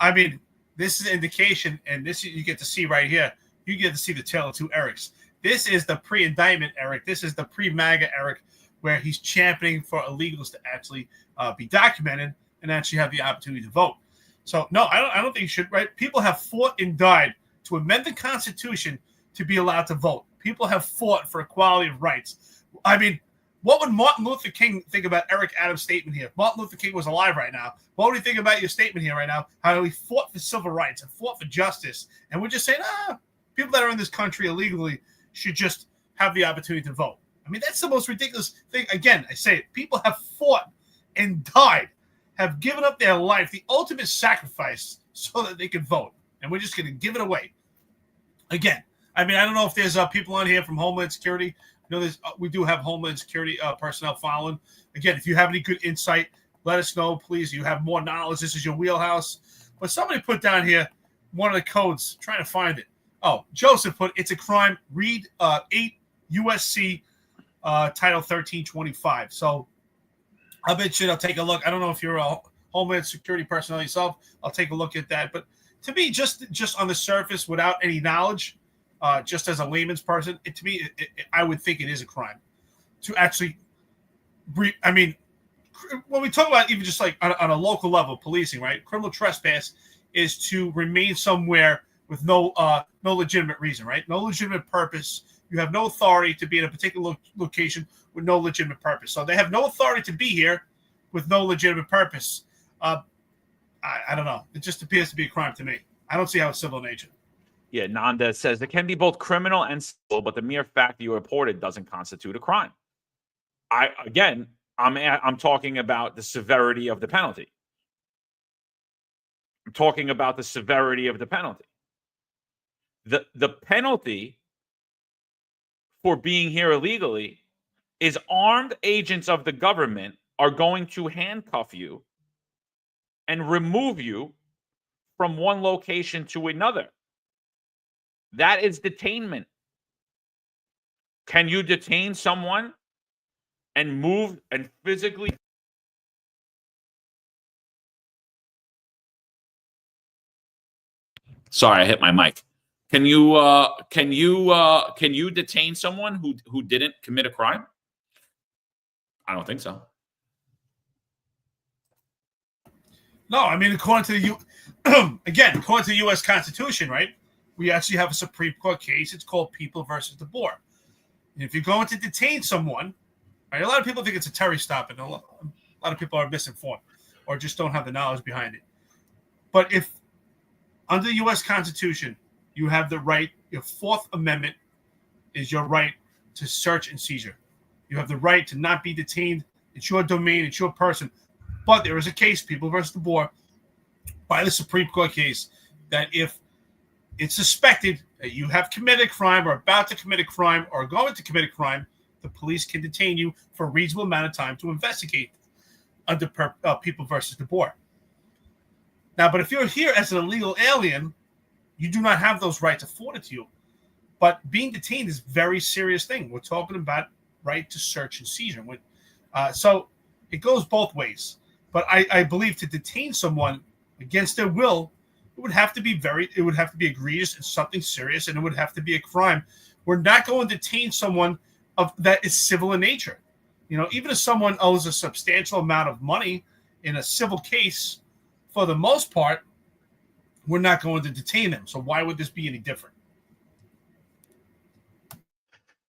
I mean, this is an indication, and this you get to see right here. You get to see the tale of two Erics. This is the pre-indictment Eric. This is the pre-MAGA Eric, where he's championing for illegals to actually be documented and actually have the opportunity to vote. So, no, I don't think you should, right? People have fought and died to amend the Constitution to be allowed to vote. People have fought for equality of rights. I mean, what would Martin Luther King think about Eric Adams' statement here? If Martin Luther King was alive right now, what would he think about your statement here right now? How he fought for civil rights and fought for justice. And we're just saying, people that are in this country illegally should just have the opportunity to vote. I mean, that's the most ridiculous thing. Again, I say it. People have fought and died, have given up their life, the ultimate sacrifice, so that they could vote. And we're just going to give it away. Again, I mean, I don't know if there's people on here from Homeland Security. I know we do have Homeland Security personnel following. Again, if you have any good insight, let us know, please. You have more knowledge. This is your wheelhouse. But somebody put down here one of the codes, trying to find it. Oh, Joseph put, it's a crime. Read 8 USC Title 1325. So I bet you I'll take a look. I don't know if you're a Homeland Security personnel yourself. I'll take a look at that. But to me, just on the surface, without any knowledge, just as a layman's person, I would think it is a crime to actually. I mean, when we talk about even just like on a local level, policing, right? Criminal trespass is to remain somewhere with no legitimate reason, right? No legitimate purpose. You have no authority to be in a particular location with no legitimate purpose. So they have no authority to be here with no legitimate purpose. I don't know. It just appears to be a crime to me. I don't see how it's civil in nature. Yeah, Nanda says it can be both criminal and civil, but the mere fact that you reported doesn't constitute a crime. I'm talking about the severity of the penalty. I'm talking about the severity of the penalty. The penalty for being here illegally is armed agents of the government are going to handcuff you and remove you from one location to another. That is detainment. Can you detain someone and move and physically? Sorry, I hit my mic. Can you detain someone who didn't commit a crime? I don't think so. No, I mean, according to the U.S. Constitution, right? We actually have a Supreme Court case. It's called People versus DeBoer. And if you're going to detain someone, right? A lot of people think it's a Terry stop, and a lot of people are misinformed or just don't have the knowledge behind it. But if under the U.S. Constitution, you have the right, your Fourth Amendment is your right to search and seizure. You have the right to not be detained. It's your domain. It's your person. But there is a case, People versus DeBoer, by the Supreme Court case, that if it's suspected that you have committed a crime or about to commit a crime or going to commit a crime, the police can detain you for a reasonable amount of time to investigate under People versus DeBoer. Now, but if you're here as an illegal alien, you do not have those rights afforded to you. But being detained is a very serious thing. We're talking about right to search and seizure. So it goes both ways. But I believe to detain someone against their will, it would have to be egregious and something serious, and it would have to be a crime. We're not going to detain someone that is civil in nature. You know, even if someone owes a substantial amount of money in a civil case, for the most part, we're not going to detain them. So why would this be any different?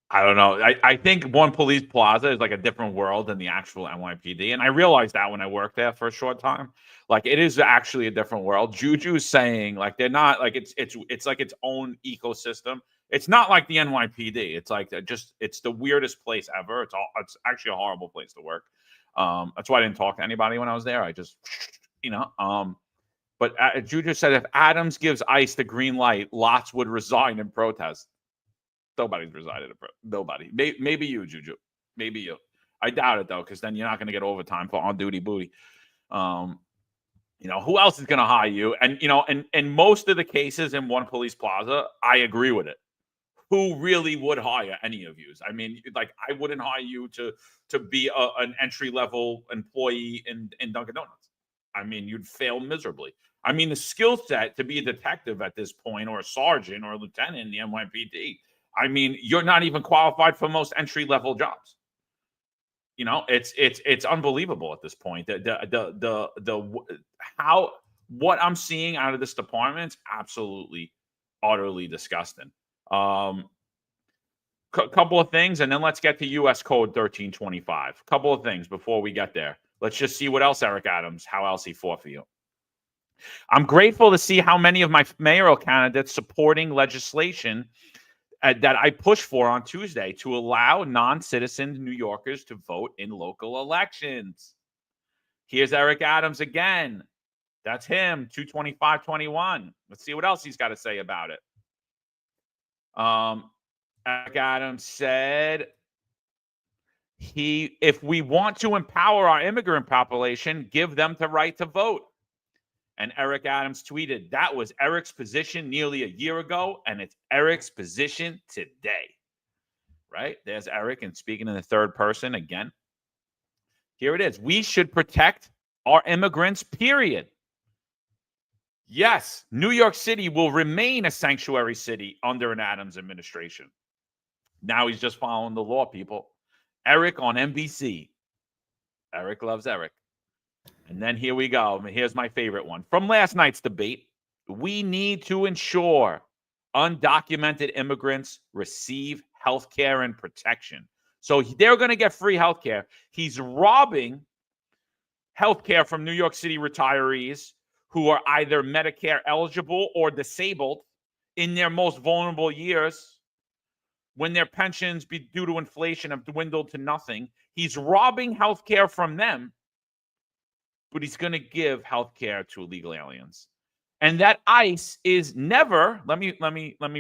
I don't know. I think One Police Plaza is like a different world than the actual NYPD. And I realized that when I worked there for a short time. Like, it is actually a different world. Juju's saying, like, they're not, like, it's like its own ecosystem. It's not like the NYPD. It's like it's the weirdest place ever. It's actually a horrible place to work. That's why I didn't talk to anybody when I was there. I just, but Juju said if Adams gives ICE the green light, lots would resign in protest. Nobody's resided. Nobody. Maybe you, Juju. Maybe you. I doubt it, though, because then you're not going to get overtime for on-duty booty. Who else is going to hire you? And, and most of the cases in One Police Plaza, I agree with it. Who really would hire any of you? I mean, like, I wouldn't hire you to be an entry-level employee in Dunkin' Donuts. I mean, you'd fail miserably. I mean, the skill set to be a detective at this point, or a sergeant or a lieutenant in the NYPD, I mean, you're not even qualified for most entry-level jobs. It's unbelievable at this point. What I'm seeing out of this department is absolutely, utterly disgusting. Couple of things, and then let's get to U.S. Code 1325. Couple of things before we get there. Let's just see what else how else he fought for you. I'm grateful to see how many of my mayoral candidates supporting legislation that I pushed for on Tuesday to allow non-citizen New Yorkers to vote in local elections. Here's Eric Adams again. That's him, 225-21. Let's see what else he's got to say about it. Eric Adams said, if we want to empower our immigrant population, give them the right to vote. And Eric Adams tweeted, that was Eric's position nearly a year ago, and it's Eric's position today. right? There's Eric, and speaking in the third person again. Here it is. We should protect our immigrants, period. Yes, New York City will remain a sanctuary city under an Adams administration. Now he's just following the law, people. Eric on NBC. Eric loves Eric. And then here we go. Here's my favorite one. From last night's debate, we need to ensure undocumented immigrants receive health care and protection. So they're going to get free health care. He's robbing health care from New York City retirees who are either Medicare eligible or disabled in their most vulnerable years when their pensions, due to inflation, have dwindled to nothing. He's robbing health care from them, but he's going to give health care to illegal aliens. And that ICE is never, let me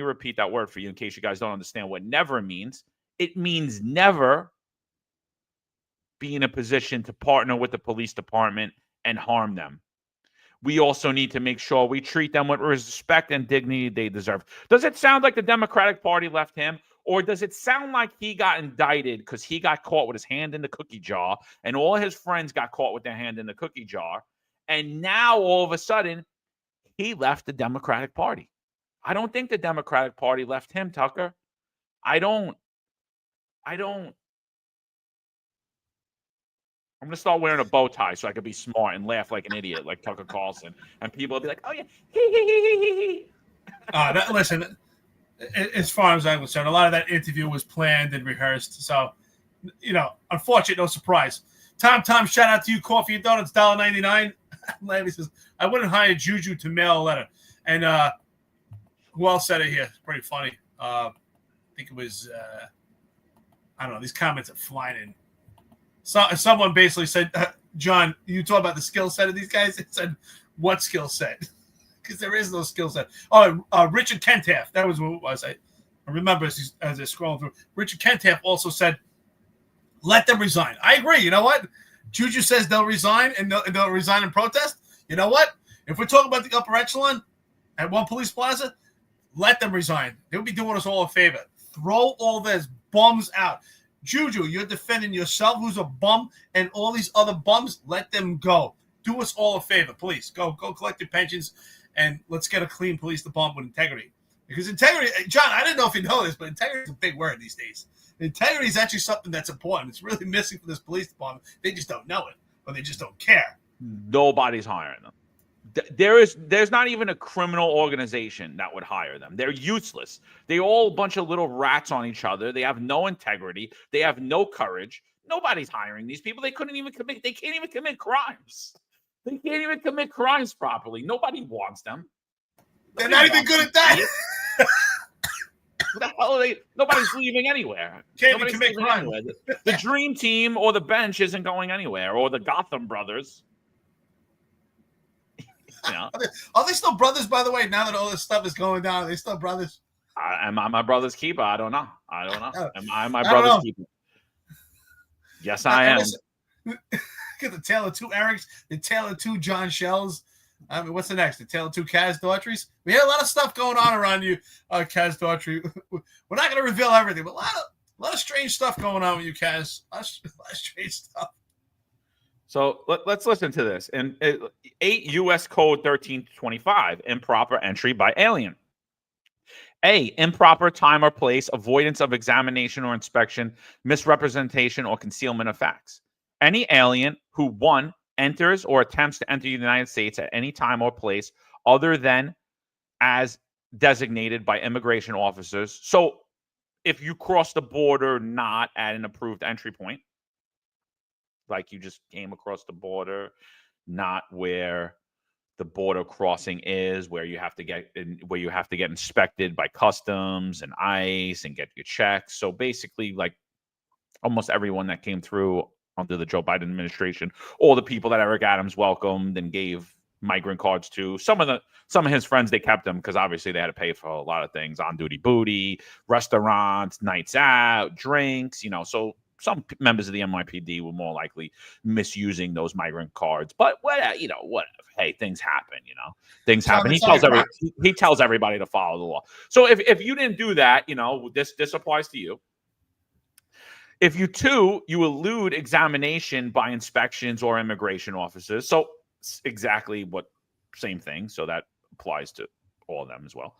repeat that word for you in case you guys don't understand what never means. It means never be in a position to partner with the police department and harm them. We also need to make sure we treat them with respect and dignity they deserve. Does it sound like the Democratic Party left him? Or does it sound like he got indicted because he got caught with his hand in the cookie jar and all his friends got caught with their hand in the cookie jar? And now all of a sudden, he left the Democratic Party. I don't think the Democratic Party left him, Tucker. I'm going to start wearing a bow tie so I can be smart and laugh like an idiot, like Tucker Carlson. And people will be like, oh, yeah. Listen, as far as I'm concerned, a lot of that interview was planned and rehearsed. So, unfortunate, no surprise. Tom, shout out to you. Coffee and donuts, $1.99. Larry says, I wouldn't hire Juju to mail a letter. And who else said it here? It's pretty funny. I think it was, I don't know, these comments are flying in. So, someone basically said, John, you talk about the skill set of these guys? It said, what skill set? Because there is no skill set. Oh, Richard Kentaff. That was what it was. I remember as I scrolled through. Richard Kentaff also said, let them resign. I agree. You know what? Juju says they'll resign and they'll resign in protest. You know what? If we're talking about the upper echelon at One Police Plaza, let them resign. They'll be doing us all a favor. Throw all those bums out. Juju, you're defending yourself, who's a bum, and all these other bums. Let them go. Do us all a favor, please. Go collect your pensions, and let's get a clean police department with integrity. Because integrity, John, I didn't know if you know this, but integrity is a big word these days. Integrity is actually something that's important. It's really missing from this police department. They just don't know it, or they just don't care. Nobody's hiring them. There's not even a criminal organization that would hire them. They're useless. They're all a bunch of little rats on each other. They have no integrity. They have no courage. Nobody's hiring these people. They can't even commit crimes. They can't even commit crimes properly. Nobody wants them. They're not even good at that. What the hell are they? Nobody's leaving anywhere. Can't even commit crime. The dream team or the bench isn't going anywhere, or the Gotham brothers. Are they still brothers, by the way, now that all this stuff is going down? Are they still brothers? Am I my brother's keeper? I don't know. Am I my brother's keeper? Yes, I am. Get the tale of two Erics, the tale of two John Shells. I mean, what's the next? The tale of two Kaz Daughtries? We had a lot of stuff going on around you, Kaz Daughtry. We're not going to reveal everything, but a lot of strange stuff going on with you, Kaz. A lot of strange stuff. So let's listen to this. In 8 U.S. Code 1325, improper entry by alien. A, improper time or place, avoidance of examination or inspection, misrepresentation or concealment of facts. Any alien who, 1, enters or attempts to enter the United States at any time or place other than as designated by immigration officers. So if you cross the border not at an approved entry point, like you just came across the border, not where the border crossing is, where you have to get inspected by customs and ICE and get your checks. So basically, like almost everyone that came through under the Joe Biden administration, all the people that Eric Adams welcomed and gave migrant cards to, some of his friends, they kept them because obviously they had to pay for a lot of things, on duty booty, restaurants, nights out, drinks, so some members of the NYPD were more likely misusing those migrant cards, but whatever. Hey, things happen. Things happen. He tells everybody to follow the law. So if you didn't do that, this applies to you. If you elude examination by inspections or immigration officers. So exactly same thing. So that applies to all of them as well.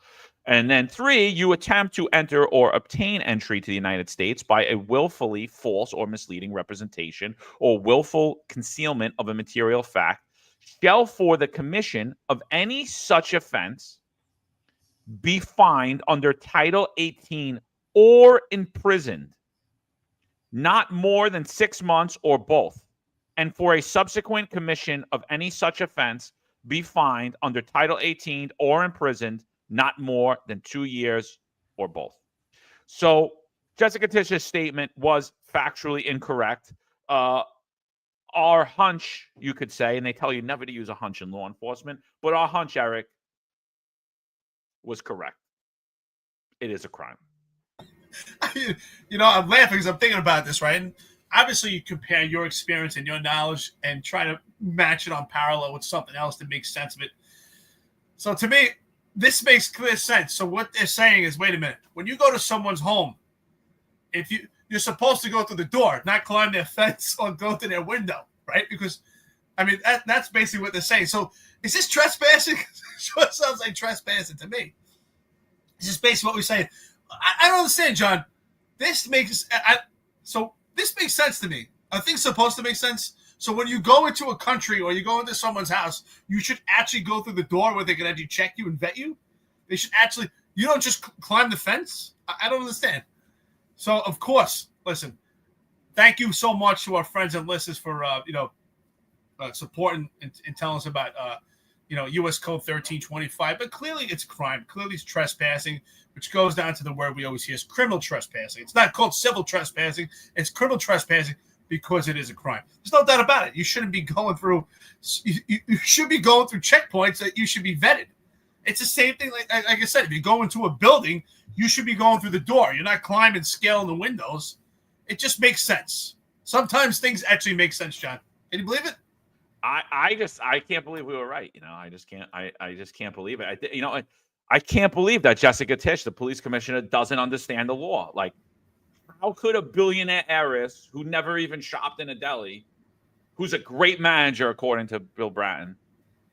And then 3, you attempt to enter or obtain entry to the United States by a willfully false or misleading representation or willful concealment of a material fact shall for the commission of any such offense be fined under Title 18 or imprisoned not more than 6 months or both, and for a subsequent commission of any such offense be fined under Title 18 or imprisoned not more than 2 years or both. So Jessica Tish's statement was factually incorrect. Our hunch, you could say, and they tell you never to use a hunch in law enforcement, but our hunch, Eric, was correct. It is a crime. You know, I'm laughing because I'm thinking about this, right? And obviously, you compare your experience and your knowledge and try to match it on parallel with something else that makes sense of it. So to me, this makes clear sense. So what they're saying is, wait a minute. When you go to someone's home, if you're supposed to go through the door, not climb their fence or go to their window, right? Because, I mean, that's basically what they're saying. So is this trespassing? Sure, it sounds like trespassing to me. This is basically what we're saying. I don't understand, John. This makes sense to me. Are things supposed to make sense? So when you go into a country or you go into someone's house, you should actually go through the door where they can actually check you and vet you. They should actually. You don't just climb the fence. I don't understand. So of course, listen. Thank you so much to our friends and listeners for supporting and telling us about U.S. Code 1325. But clearly it's crime. Clearly it's trespassing, which goes down to the word we always hear is criminal trespassing. It's not called civil trespassing. It's criminal trespassing because it is a crime. There's no doubt about it. You shouldn't be going through. You should be going through checkpoints that you should be vetted. It's the same thing. Like I said, if you go into a building, you should be going through the door. You're not climbing, scaling the windows. It just makes sense. Sometimes things actually make sense, John. Can you believe it? I can't believe we were right. I just can't believe it. I can't believe that Jessica Tish, the police commissioner, doesn't understand the law. Like, how could a billionaire heiress who never even shopped in a deli, who's a great manager, according to Bill Bratton,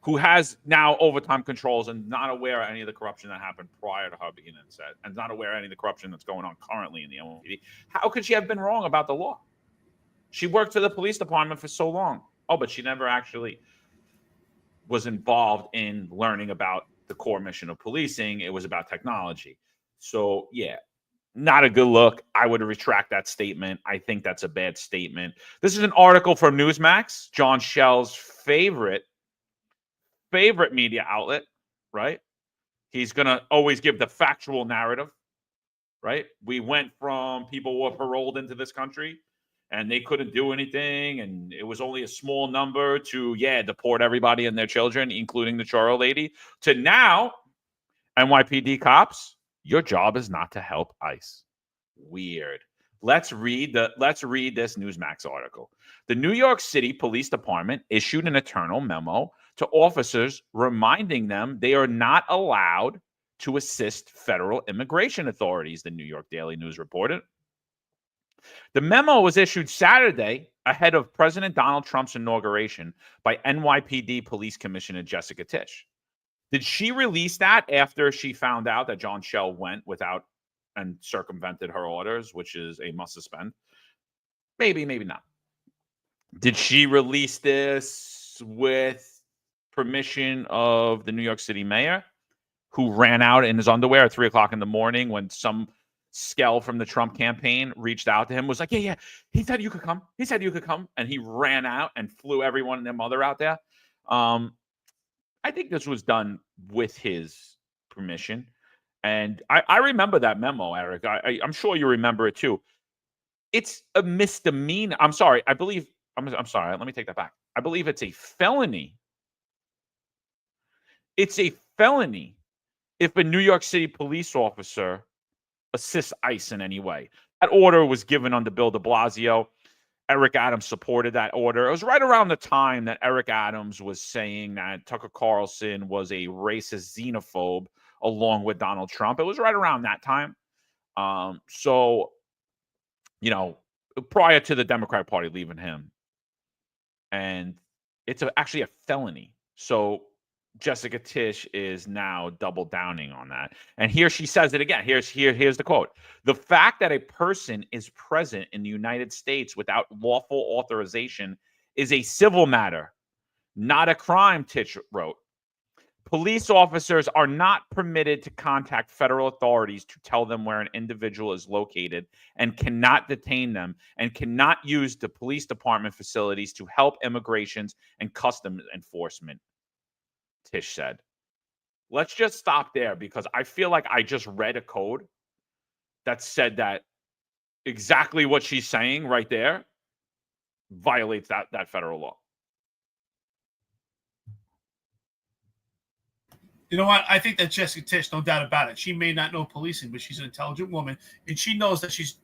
who has now overtime controls and not aware of any of the corruption that happened prior to her being in set, and not aware of any of the corruption that's going on currently in the NYPD, how could she have been wrong about the law? She worked for the police department for so long. Oh, but she never actually was involved in learning about the core mission of policing. It was about technology. So, yeah, not a good look. I would retract that statement. I think that's a bad statement. This is an article from Newsmax, John Schell's favorite media outlet, right? He's going to always give the factual narrative, right? We went from people who were paroled into this country and they couldn't do anything, and it was only a small number to, deport everybody and their children, including the Choro lady, to now, NYPD cops, your job is not to help ICE. Weird. Let's read this Newsmax article. The New York City Police Department issued an internal memo to officers reminding them they are not allowed to assist federal immigration authorities, the New York Daily News reported. The memo was issued Saturday ahead of President Donald Trump's inauguration by NYPD Police Commissioner Jessica Tish. Did she release that after she found out that John Schell went without and circumvented her orders, which is a must suspend? Maybe, maybe not. Did she release this with permission of the New York City mayor, who ran out in his underwear at 3 o'clock in the morning when some skell from the Trump campaign reached out to him, was like, yeah, he said you could come. He said you could come. And he ran out and flew everyone and their mother out there. I think this was done with his permission. And I remember that memo, Eric. I'm sure you remember it too. It's a misdemeanor. I'm sorry. I'm sorry. Let me take that back. I believe it's a felony. It's a felony if a New York City police officer assists ICE in any way. That order was given under Bill de Blasio. Eric Adams supported that order. It was right around the time that Eric Adams was saying that Tucker Carlson was a racist xenophobe along with Donald Trump. It was right around that time. So, prior to the Democratic Party leaving him. And it's actually a felony. So Jessica Tisch is now double downing on that. And here she says it again. Here's the quote. The fact that a person is present in the United States without lawful authorization is a civil matter, not a crime, Tisch wrote. Police officers are not permitted to contact federal authorities to tell them where an individual is located and cannot detain them and cannot use the police department facilities to help immigrations and customs enforcement, Tisch said. Let's just stop there because I feel like I just read a code that said that exactly what she's saying right there violates that federal law. You know what? I think that Jessica Tisch, no doubt about it. She may not know policing, but she's an intelligent woman, and she knows that she's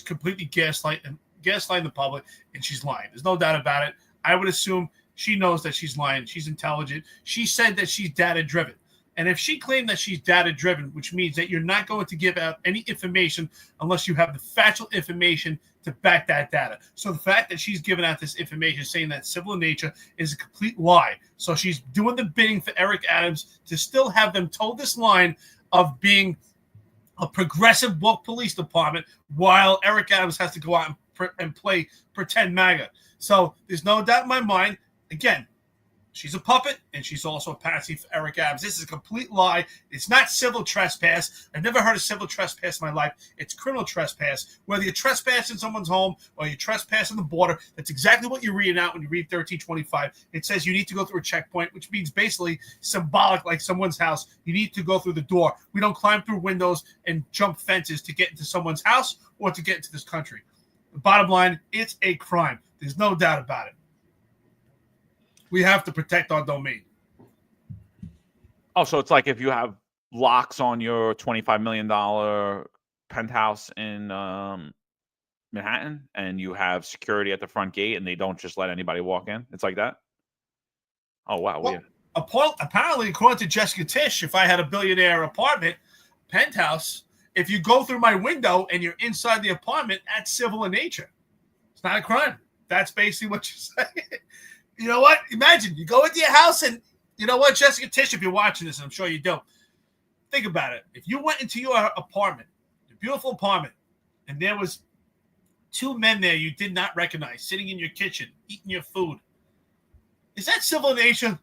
completely gaslighting the public, and she's lying. There's no doubt about it. I would assume she knows that she's lying. She's intelligent. She said that she's data-driven. And if she claimed that she's data-driven, which means that you're not going to give out any information unless you have the factual information to back that data. So the fact that she's giving out this information saying that civil in nature is a complete lie. So she's doing the bidding for Eric Adams to still have them toe this line of being a progressive woke police department while Eric Adams has to go out and play pretend MAGA. So there's no doubt in my mind, again, she's a puppet, and she's also a patsy for Eric Adams. This is a complete lie. It's not civil trespass. I've never heard of civil trespass in my life. It's criminal trespass. Whether you're trespassing someone's home or you're trespassing the border, that's exactly what you're reading out when you read 1325. It says you need to go through a checkpoint, which means basically symbolic, like someone's house. You need to go through the door. We don't climb through windows and jump fences to get into someone's house or to get into this country. The bottom line, it's a crime. There's no doubt about it. We have to protect our domain. Oh, so it's like if you have locks on your $25 million penthouse in Manhattan and you have security at the front gate and they don't just let anybody walk in. It's like that? Oh, wow. Well, weird. Apparently, according to Jessica Tisch, if I had a billionaire apartment, penthouse, if you go through my window and you're inside the apartment, that's civil in nature. It's not a crime. That's basically what you're saying. You know what? Imagine you go into your house and you know what, Jessica Tisch, if you're watching this, and I'm sure you don't, think about it. If you went into your apartment, your beautiful apartment, and there was two men there you did not recognize sitting in your kitchen, eating your food, is that civil in nature?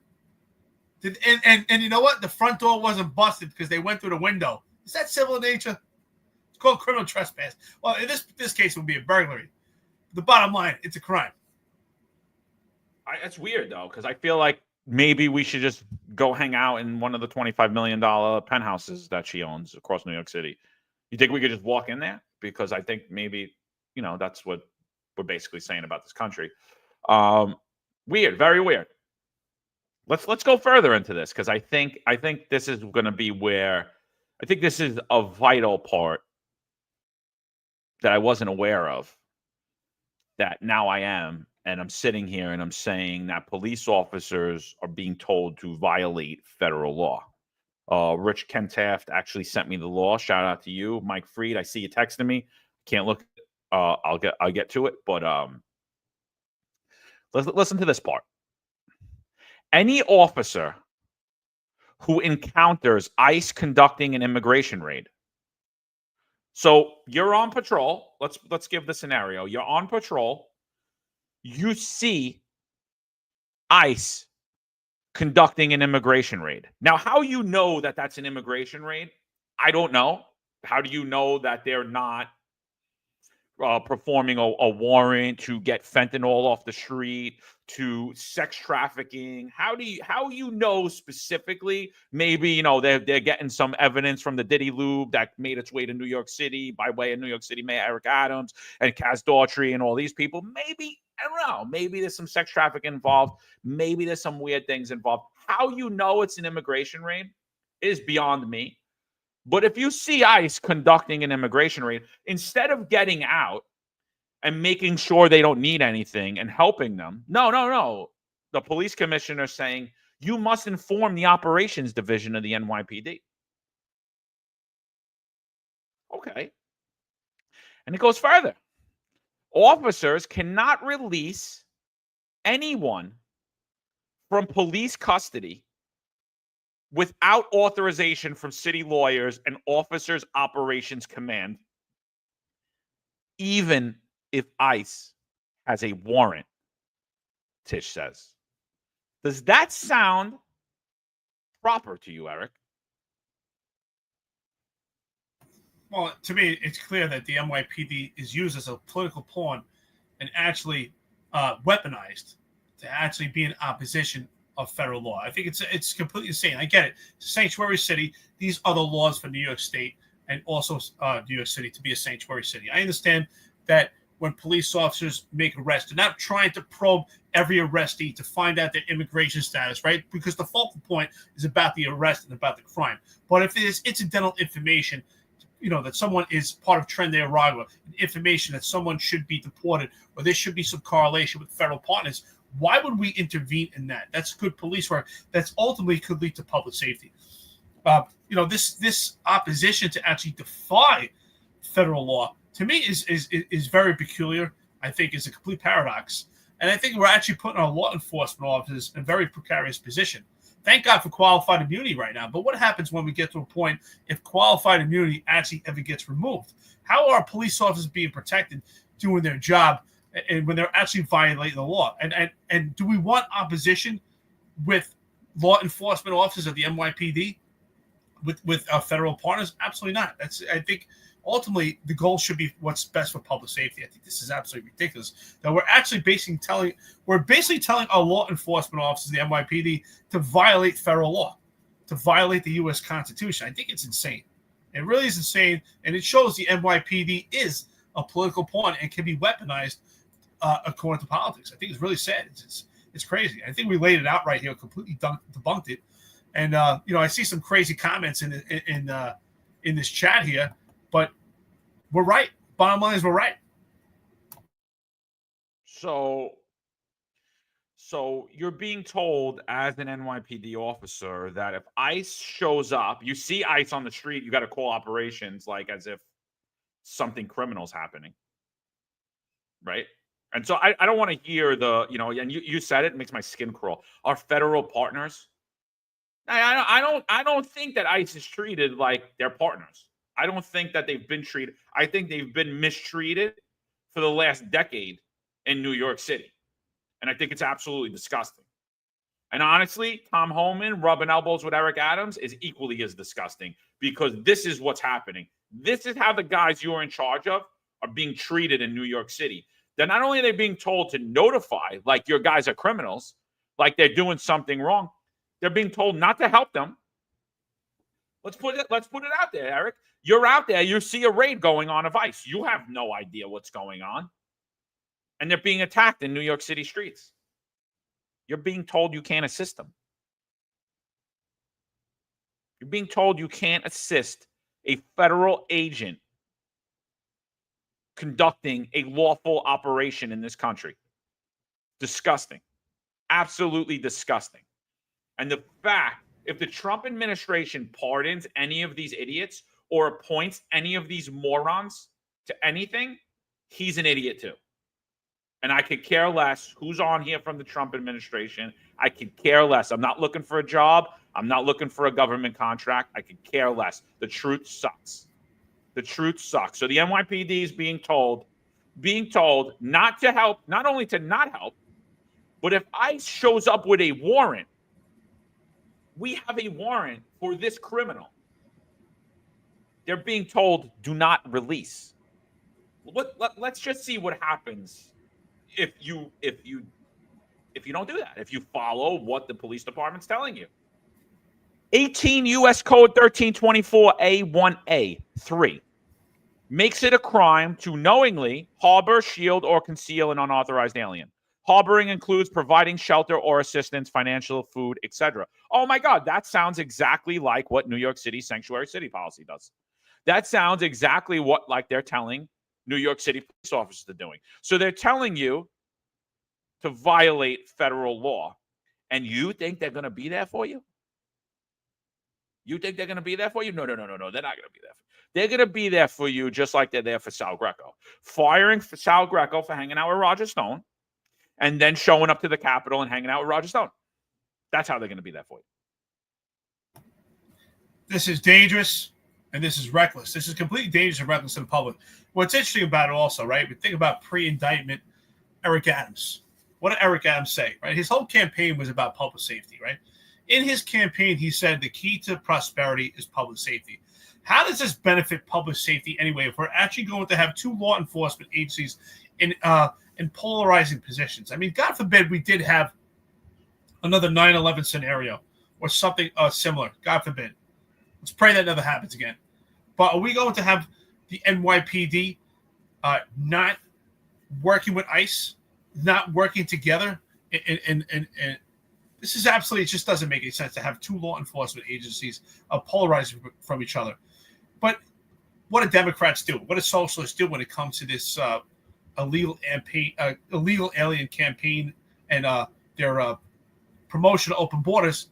And you know what? The front door wasn't busted because they went through the window. Is that civil in nature? It's called criminal trespass. Well, in this case, it would be a burglary. The bottom line, it's a crime. It's weird, though, because I feel like maybe we should just go hang out in one of the $25 million penthouses that she owns across New York City. You think we could just walk in there? Because I think maybe, that's what we're basically saying about this country. Weird, very weird. Let's go further into this because I think this is going to be where I think this is a vital part that I wasn't aware of that now I am. And I'm sitting here and I'm saying that police officers are being told to violate federal law. Rich Kentaft actually sent me the law. Shout out to you, Mike Freed. I see you texting me. Can't look. I'll get to it. But listen to this part. Any officer who encounters ICE conducting an immigration raid. So you're on patrol. Let's give the scenario. You're on patrol. You see ICE conducting an immigration raid. Now, how you know that that's an immigration raid, I don't know. How do you know that they're not performing a warrant to get fentanyl off the street, to sex trafficking? How you know specifically? Maybe they're getting some evidence from the Diddy Lube that made its way to New York City by way of New York City Mayor Eric Adams and Kaz Daughtry and all these people. Maybe, I don't know. Maybe there's some sex trafficking involved. Maybe there's some weird things involved. How you know it's an immigration raid is beyond me. But if you see ICE conducting an immigration raid, instead of getting out and making sure they don't need anything and helping them, no. The police commissioner is saying, you must inform the operations division of the NYPD. Okay. And it goes further. Officers cannot release anyone from police custody without authorization from city lawyers and officers' operations command, even if ICE has a warrant, Tish says. Does that sound proper to you, Eric? Well, to me, it's clear that the NYPD is used as a political pawn and actually weaponized to actually be in opposition of federal law. I think it's completely insane. I get it. It's a sanctuary city. These are the laws for New York State and also New York City to be a sanctuary city. I understand that when police officers make arrests, they're not trying to probe every arrestee to find out their immigration status, right? Because the focal point is about the arrest and about the crime. But if there's incidental information, that someone is part of Tren de Aragua, information that someone should be deported, or there should be some correlation with federal partners, why would we intervene in that? That's good police work. That's ultimately could lead to public safety. This opposition to actually defy federal law, to me, is very peculiar. I think is a complete paradox. And I think we're actually putting our law enforcement officers in a very precarious position. Thank God for qualified immunity right now. But what happens when we get to a point if qualified immunity actually ever gets removed? How are police officers being protected doing their job and when they're actually violating the law? And do we want opposition with law enforcement officers of the NYPD with our federal partners? Absolutely not. I think ultimately the goal should be what's best for public safety. I think this is absolutely ridiculous that we're actually basically telling our law enforcement officers, the NYPD, to violate federal law, to violate the U.S. Constitution. I think it's insane. It really is insane, and it shows the NYPD is a political pawn and can be weaponized according to politics. I think it's really sad. It's crazy. I think we laid it out right here, completely debunked it. And I see some crazy comments in this chat here, but we're right. Bottom line is we're right. So you're being told as an NYPD officer that if ICE shows up, you see ICE on the street, you got to call operations like as if something criminal's happening, right? And so I don't want to hear and you said it makes my skin crawl. Our federal partners, I don't think that ICE is treated like their partners. I don't think that they've been treated. I think they've been mistreated for the last decade in New York City. And I think it's absolutely disgusting. And honestly, Tom Homan rubbing elbows with Eric Adams is equally as disgusting because this is what's happening. This is how the guys you're in charge of are being treated in New York City. They're not only are they being told to notify, like your guys are criminals, like they're doing something wrong, they're being told not to help them. Let's put it out there, Eric. You're out there, you see a raid going on of ICE. You have no idea what's going on. And they're being attacked in New York City streets. You're being told you can't assist them. You're being told you can't assist a federal agent conducting a lawful operation in this country. Disgusting. Absolutely disgusting. And the fact, if the Trump administration pardons any of these idiots or appoints any of these morons to anything, he's an idiot too. And I could care less who's on here from the Trump administration. I could care less. I'm not looking for a job. I'm not looking for a government contract. I could care less. The truth sucks. The truth sucks. So the NYPD is being told not to help, not only to not help, but if ICE shows up with a warrant, we have a warrant for this criminal. They're being told, do not release. Let's just see what happens if you don't do that, if you follow what the police department's telling you. 18 U.S. Code 1324A1A 3 makes it a crime to knowingly harbor, shield, or conceal an unauthorized alien. Harboring includes providing shelter or assistance, financial, food, etc. Oh my God, that sounds exactly like what New York City sanctuary city policy does. That sounds exactly what like they're telling New York City police officers are doing. So they're telling you to violate federal law, and you think they're going to be there for you? You think they're going to be there for you? No. They're not going to be there. They're going to be there for you just like they're there for Sal Greco. Firing for Sal Greco for hanging out with Roger Stone and then showing up to the Capitol and hanging out with Roger Stone. That's how they're going to be there for you. This is dangerous and this is reckless. This is completely dangerous and reckless to the public. What's interesting about it also, right? We think about pre-indictment Eric Adams. What did Eric Adams say, right? His whole campaign was about public safety, right? In his campaign, he said the key to prosperity is public safety. How does this benefit public safety anyway if we're actually going to have two law enforcement agencies in polarizing positions? I mean, God forbid we did have another 9/11 scenario or something similar. God forbid. Let's pray that never happens again. But are we going to have the NYPD not working with ICE, not working together? And this is absolutely, it just doesn't make any sense to have two law enforcement agencies polarizing from each other. But what do Democrats do? What do socialists do when it comes to this illegal alien campaign and their promotion of open borders?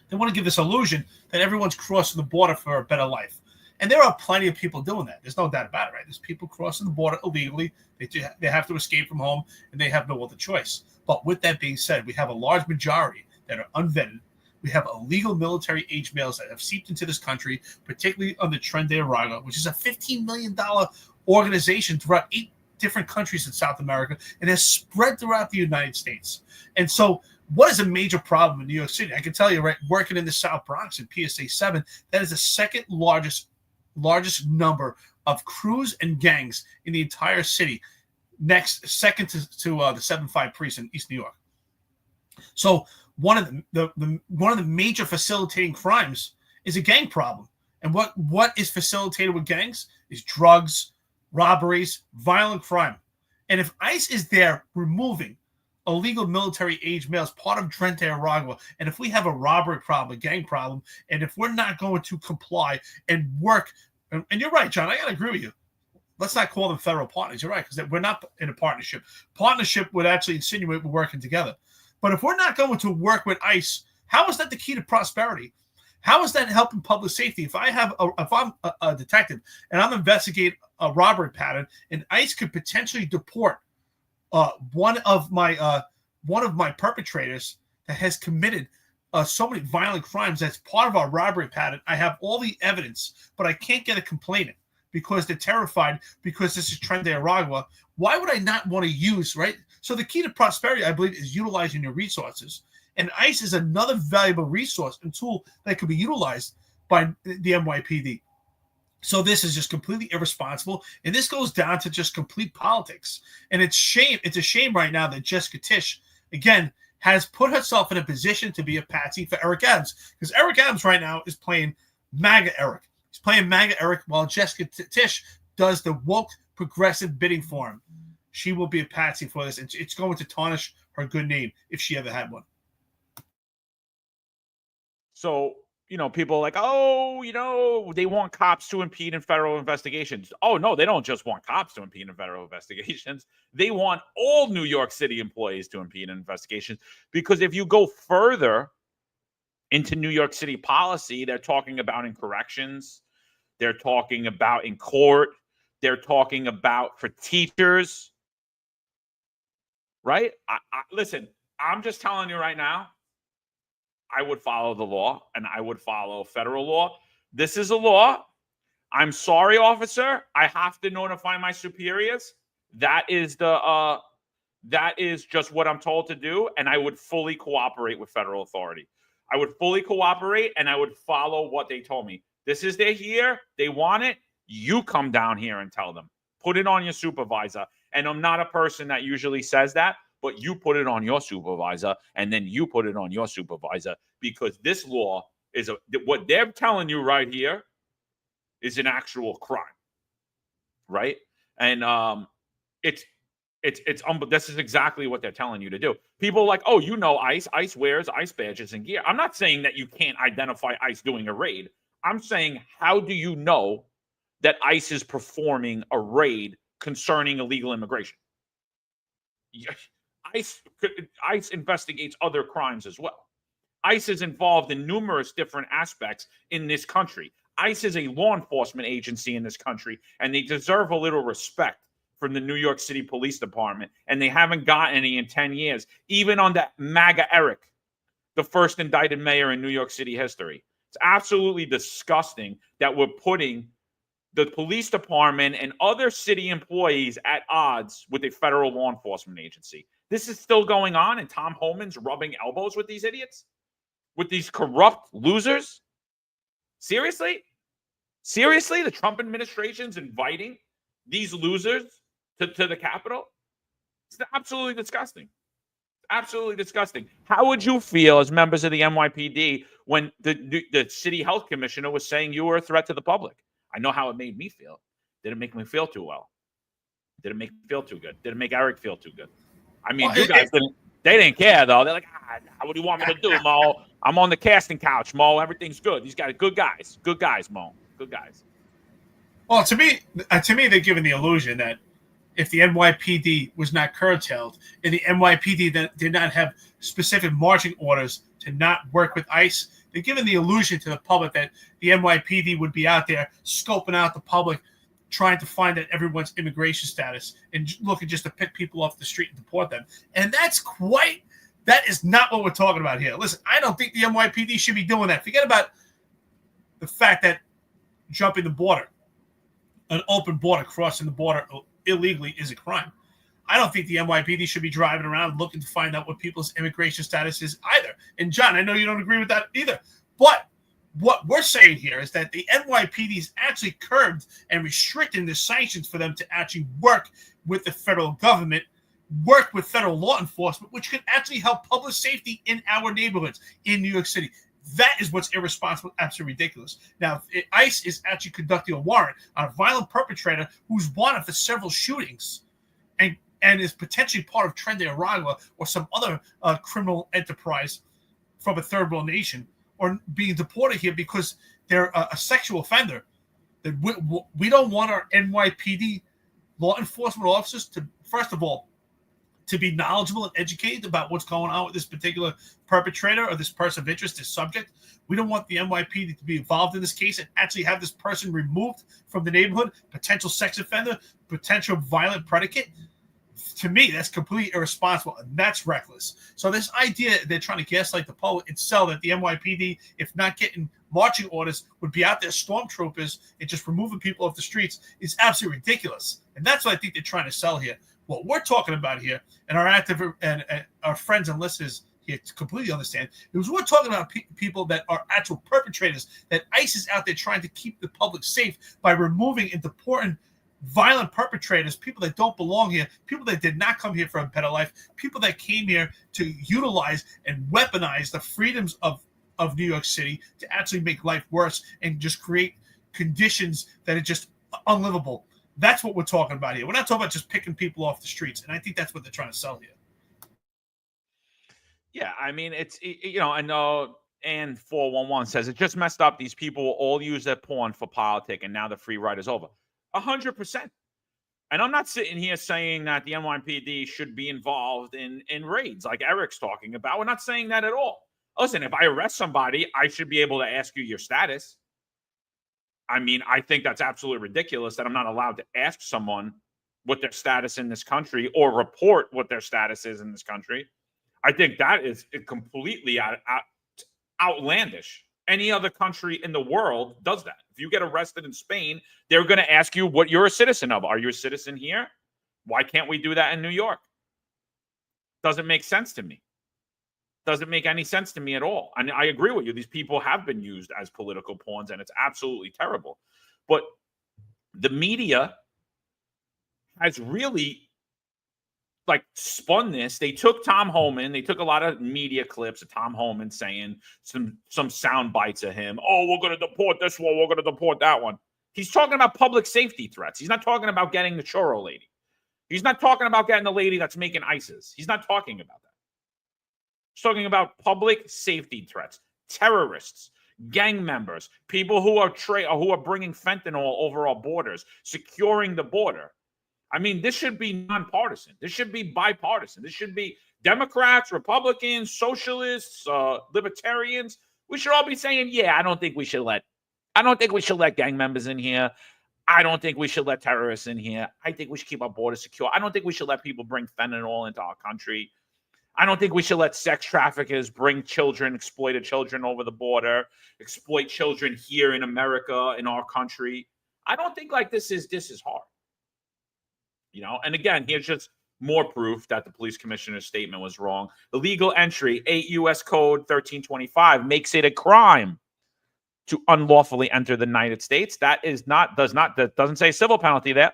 They want to give this illusion that everyone's crossing the border for a better life. And there are plenty of people doing that. There's no doubt about it, right? There's people crossing the border illegally. They have to escape from home, and they have no other choice. But with that being said, we have a large majority that are unvetted. We have illegal military-age males that have seeped into this country, particularly on the Tren de Aragua, which is a $15 million organization throughout 8 different countries in South America, and has spread throughout the United States. And so what is a major problem in New York City? I can tell you, right, working in the South Bronx in PSA 7, that is the second largest number of crews and gangs in the entire city, second to the 7-5 precinct in East New York. So one of the major facilitating crimes is a gang problem. And what is facilitated with gangs is drugs, robberies, violent crime. And if ICE is there removing illegal military age males, part of Tren de Aragua, and if we have a robbery problem, a gang problem, and if we're not going to comply and work, and you're right, John, I gotta agree with you. Let's not call them federal partners. You're right, because we're not in a partnership. Partnership would actually insinuate we're working together. But if we're not going to work with ICE, how is that the key to prosperity? How is that helping public safety? If I'm a detective and I'm investigating a robbery pattern, and ICE could potentially deport one of my perpetrators that has committed so many violent crimes that's part of our robbery pattern. I have all the evidence, but I can't get a complainant because they're terrified because this is Tren de Aragua. Why would I not want to use, right? So the key to prosperity, I believe, is utilizing your resources. And ICE is another valuable resource and tool that could be utilized by the NYPD. So this is just completely irresponsible. And this goes down to just complete politics. And it's a shame right now that Jessica Tisch, again, has put herself in a position to be a patsy for Eric Adams. Because Eric Adams right now is playing MAGA Eric. He's playing MAGA Eric while Jessica Tisch does the woke progressive bidding for him. She will be a patsy for this. And it's going to tarnish her good name if she ever had one. So, people are like, oh, they want cops to impede in federal investigations. Oh, no, they don't just want cops to impede in federal investigations. They want all New York City employees to impede in investigations. Because if you go further into New York City policy, they're talking about in corrections. They're talking about in court. They're talking about for teachers. Right? Listen, I'm just telling you right now, I would follow the law, and I would follow federal law. This is a law. I'm sorry, officer. I have to notify my superiors. That is just what I'm told to do, and I would fully cooperate with federal authority. I would fully cooperate, and I would follow what they told me. This is their here. They want it. You come down here and tell them. Put it on your supervisor. And I'm not a person that usually says that, but you put it on your supervisor, and then you put it on your supervisor, because this law is what they're telling you right here is an actual crime, right? And this is exactly what they're telling you to do. People are like, oh, ICE wears ICE badges and gear. I'm not saying that you can't identify ICE doing a raid. I'm saying, how do you know that ICE is performing a raid concerning illegal immigration? ICE investigates other crimes as well. ICE is involved in numerous different aspects in this country. ICE is a law enforcement agency in this country, and they deserve a little respect from the New York City Police Department, and they haven't gotten any in 10 years, even on the MAGA Eric, the first indicted mayor in New York City history. It's absolutely disgusting that we're putting the police department and other city employees at odds with a federal law enforcement agency. This is still going on, and Tom Homan's rubbing elbows with these idiots, with these corrupt losers. Seriously? Seriously? The Trump administration's inviting these losers to the Capitol? It's absolutely disgusting. Absolutely disgusting. How would you feel as members of the NYPD when the city health commissioner was saying you were a threat to the public? I know how it made me feel. Didn't make me feel too well. Didn't make me feel too good. Didn't make Eric feel too good. I mean, you guys didn't. They didn't care though. They're like, what do you want me to do, Mo? I'm on the casting couch, Mo. Everything's good. These guys, good guys, Mo. Good guys. Well, to me, they're giving the illusion that if the NYPD was not curtailed and the NYPD that did not have specific marching orders to not work with ICE, they're giving the illusion to the public that the NYPD would be out there scoping out the public, trying to find out everyone's immigration status and looking just to pick people off the street and deport them. And that is not what we're talking about here. Listen, I don't think the NYPD should be doing that. Forget about the fact that jumping the border, an open border, crossing the border illegally is a crime. I don't think the NYPD should be driving around looking to find out what people's immigration status is either. And John, I know you don't agree with that either. But what we're saying here is that the NYPD is actually curbed and restricting the sanctions for them to actually work with the federal government, work with federal law enforcement, which can actually help public safety in our neighborhoods in New York City. That is what's irresponsible, absolutely ridiculous. Now, ICE is actually conducting a warrant on a violent perpetrator who's wanted for several shootings and is potentially part of Tren de Aragua or some other criminal enterprise from a third world nation, or being deported here because they're a sexual offender. That we don't want our NYPD law enforcement officers to, first of all, to be knowledgeable and educated about what's going on with this particular perpetrator or this person of interest, this subject. We don't want the NYPD to be involved in this case and actually have this person removed from the neighborhood, potential sex offender, potential violent predicate. To me, that's completely irresponsible, and that's reckless. So this idea they're trying to gaslight the public and sell that the NYPD, if not getting marching orders, would be out there stormtroopers and just removing people off the streets is absolutely ridiculous. And that's what I think they're trying to sell here. What we're talking about here, and our active and our friends and listeners here to completely understand, is we're talking about people that are actual perpetrators, that ICE is out there trying to keep the public safe by removing and deporting violent perpetrators, people that don't belong here, people that did not come here for a better life, people that came here to utilize and weaponize the freedoms of New York City to actually make life worse and just create conditions that are just unlivable. That's what we're talking about here. We're not talking about just picking people off the streets. And I think that's what they're trying to sell here. Yeah, I mean, it's, I know, and 411 says it just messed up. These people will all use their porn for politic, and now the free ride is over. 100%. And I'm not sitting here saying that the NYPD should be involved in raids like Eric's talking about. We're not saying that at all. Listen, if I arrest somebody, I should be able to ask you your status. I mean, I think that's absolutely ridiculous that I'm not allowed to ask someone what their status in this country or report what their status is in this country. I think that is completely outlandish. Any other country in the world does that. If you get arrested in Spain, they're going to ask you what you're a citizen of. Are you a citizen here? Why can't we do that in New York? Doesn't make sense to me. Doesn't make any sense to me at all. And I agree with you. These people have been used as political pawns, and it's absolutely terrible. But the media has really spun this. They took Tom Homan. They took a lot of media clips of Tom Homan saying some sound bites of him. Oh, we're going to deport this one. We're going to deport that one. He's talking about public safety threats. He's not talking about getting the churro lady. He's not talking about getting the lady that's making ices. He's not talking about that. He's talking about public safety threats, terrorists, gang members, people who are bringing fentanyl over our borders, securing the border. I mean, this should be nonpartisan. This should be bipartisan. This should be Democrats, Republicans, socialists, libertarians, we should all be saying, yeah, I don't think we should let gang members in here. I don't think we should let terrorists in here. I think we should keep our borders secure. I don't think we should let people bring fentanyl into our country. I don't think we should let sex traffickers bring children, exploited children over the border, exploit children here in America, in our country. I don't think like this is hard. You know, and again, here's just more proof that the police commissioner's statement was wrong. The legal entry, 8 U.S. Code 1325, makes it a crime to unlawfully enter the United States. That doesn't say civil penalty there.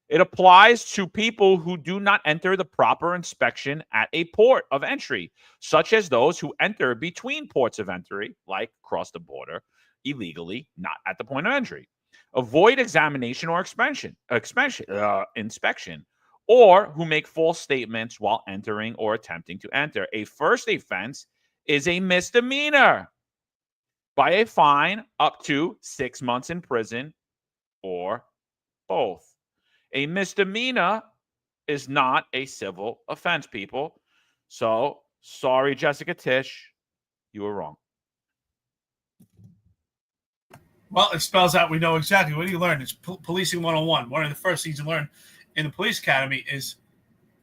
It applies to people who do not enter the proper inspection at a port of entry, such as those who enter between ports of entry, like cross the border illegally, not at the point of entry. Avoid examination or inspection, or who make false statements while entering or attempting to enter. A first offense is a misdemeanor by a fine up to 6 months in prison or both. A misdemeanor is not a civil offense, people. So, sorry, Jessica Tish, you were wrong. Well, it spells out we know exactly. What do you learn? It's policing 101. One of the first things you learn in the police academy is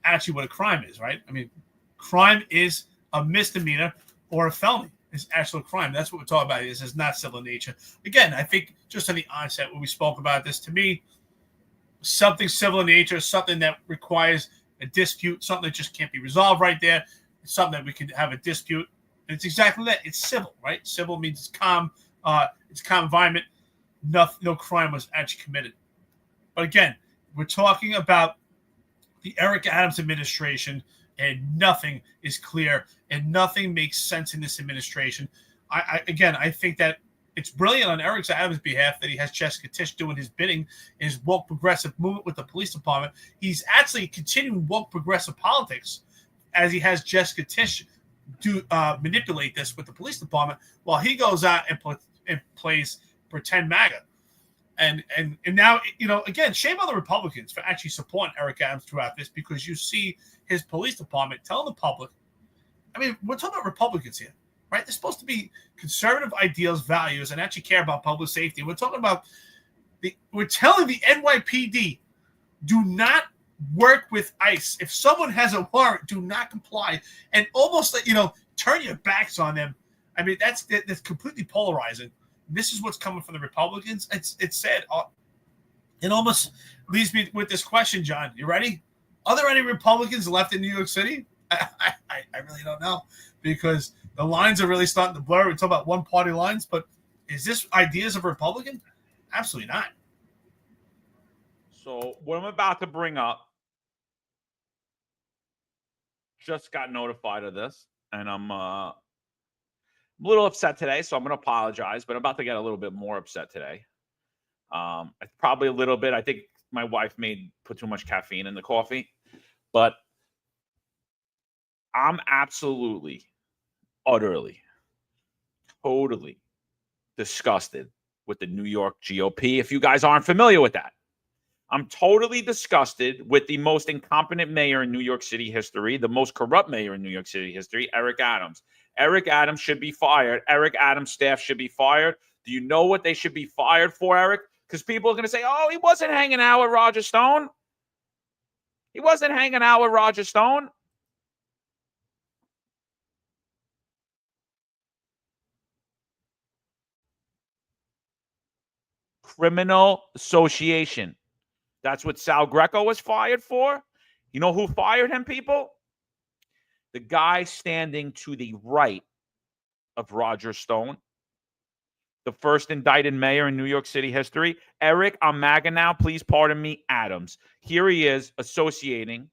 actually what a crime is, right? I mean, crime is a misdemeanor or a felony. It's actual crime. That's what we're talking about. This is not civil in nature. Again, I think just on the onset when we spoke about this, to me, something civil in nature, something that requires a dispute, something that just can't be resolved right there. It's something that we can have a dispute. And it's exactly that. It's civil, right? Civil means it's calm. It's a calm environment. No crime was actually committed. But again, we're talking about the Eric Adams administration, and nothing is clear, and nothing makes sense in this administration. I think that it's brilliant on Eric Adams' behalf that he has Jessica Tish doing his bidding in his woke progressive movement with the police department. He's actually continuing woke progressive politics as he has Jessica Tish manipulate this with the police department while he goes out and plays pretend MAGA. And now, you know, again, shame on the Republicans for actually supporting Eric Adams throughout this, because you see his police department telling the public, I mean, we're talking about Republicans here, right? They're supposed to be conservative ideals, values, and actually care about public safety. We're talking about we're telling the NYPD, do not work with ICE. If someone has a warrant, do not comply, and almost, you know, turn your backs on them. I mean, that's completely polarizing. This is what's coming from the Republicans. It's sad. It almost leaves me with this question, John. You ready? Are there any Republicans left in New York City? I really don't know, because the lines are really starting to blur. We talk about one-party lines, but is this ideas of Republican? Absolutely not. So what I'm about to bring up, just got notified of this, and I'm a little upset today, so I'm going to apologize, but I'm about to get a little bit more upset today. Probably a little bit. I think my wife put too much caffeine in the coffee, but I'm absolutely, utterly, totally disgusted with the New York GOP. If you guys aren't familiar with that, I'm totally disgusted with the most incompetent mayor in New York City history, the most corrupt mayor in New York City history, Eric Adams. Eric Adams should be fired. Eric Adams' staff should be fired. Do you know what they should be fired for, Eric? Because people are going to say, oh, he wasn't hanging out with Roger Stone. He wasn't hanging out with Roger Stone. Criminal association. That's what Sal Greco was fired for. You know who fired him, people? The guy standing to the right of Roger Stone, the first indicted mayor in New York City history. Eric, I'm MAGA now. Please pardon me, Adams. Here he is associating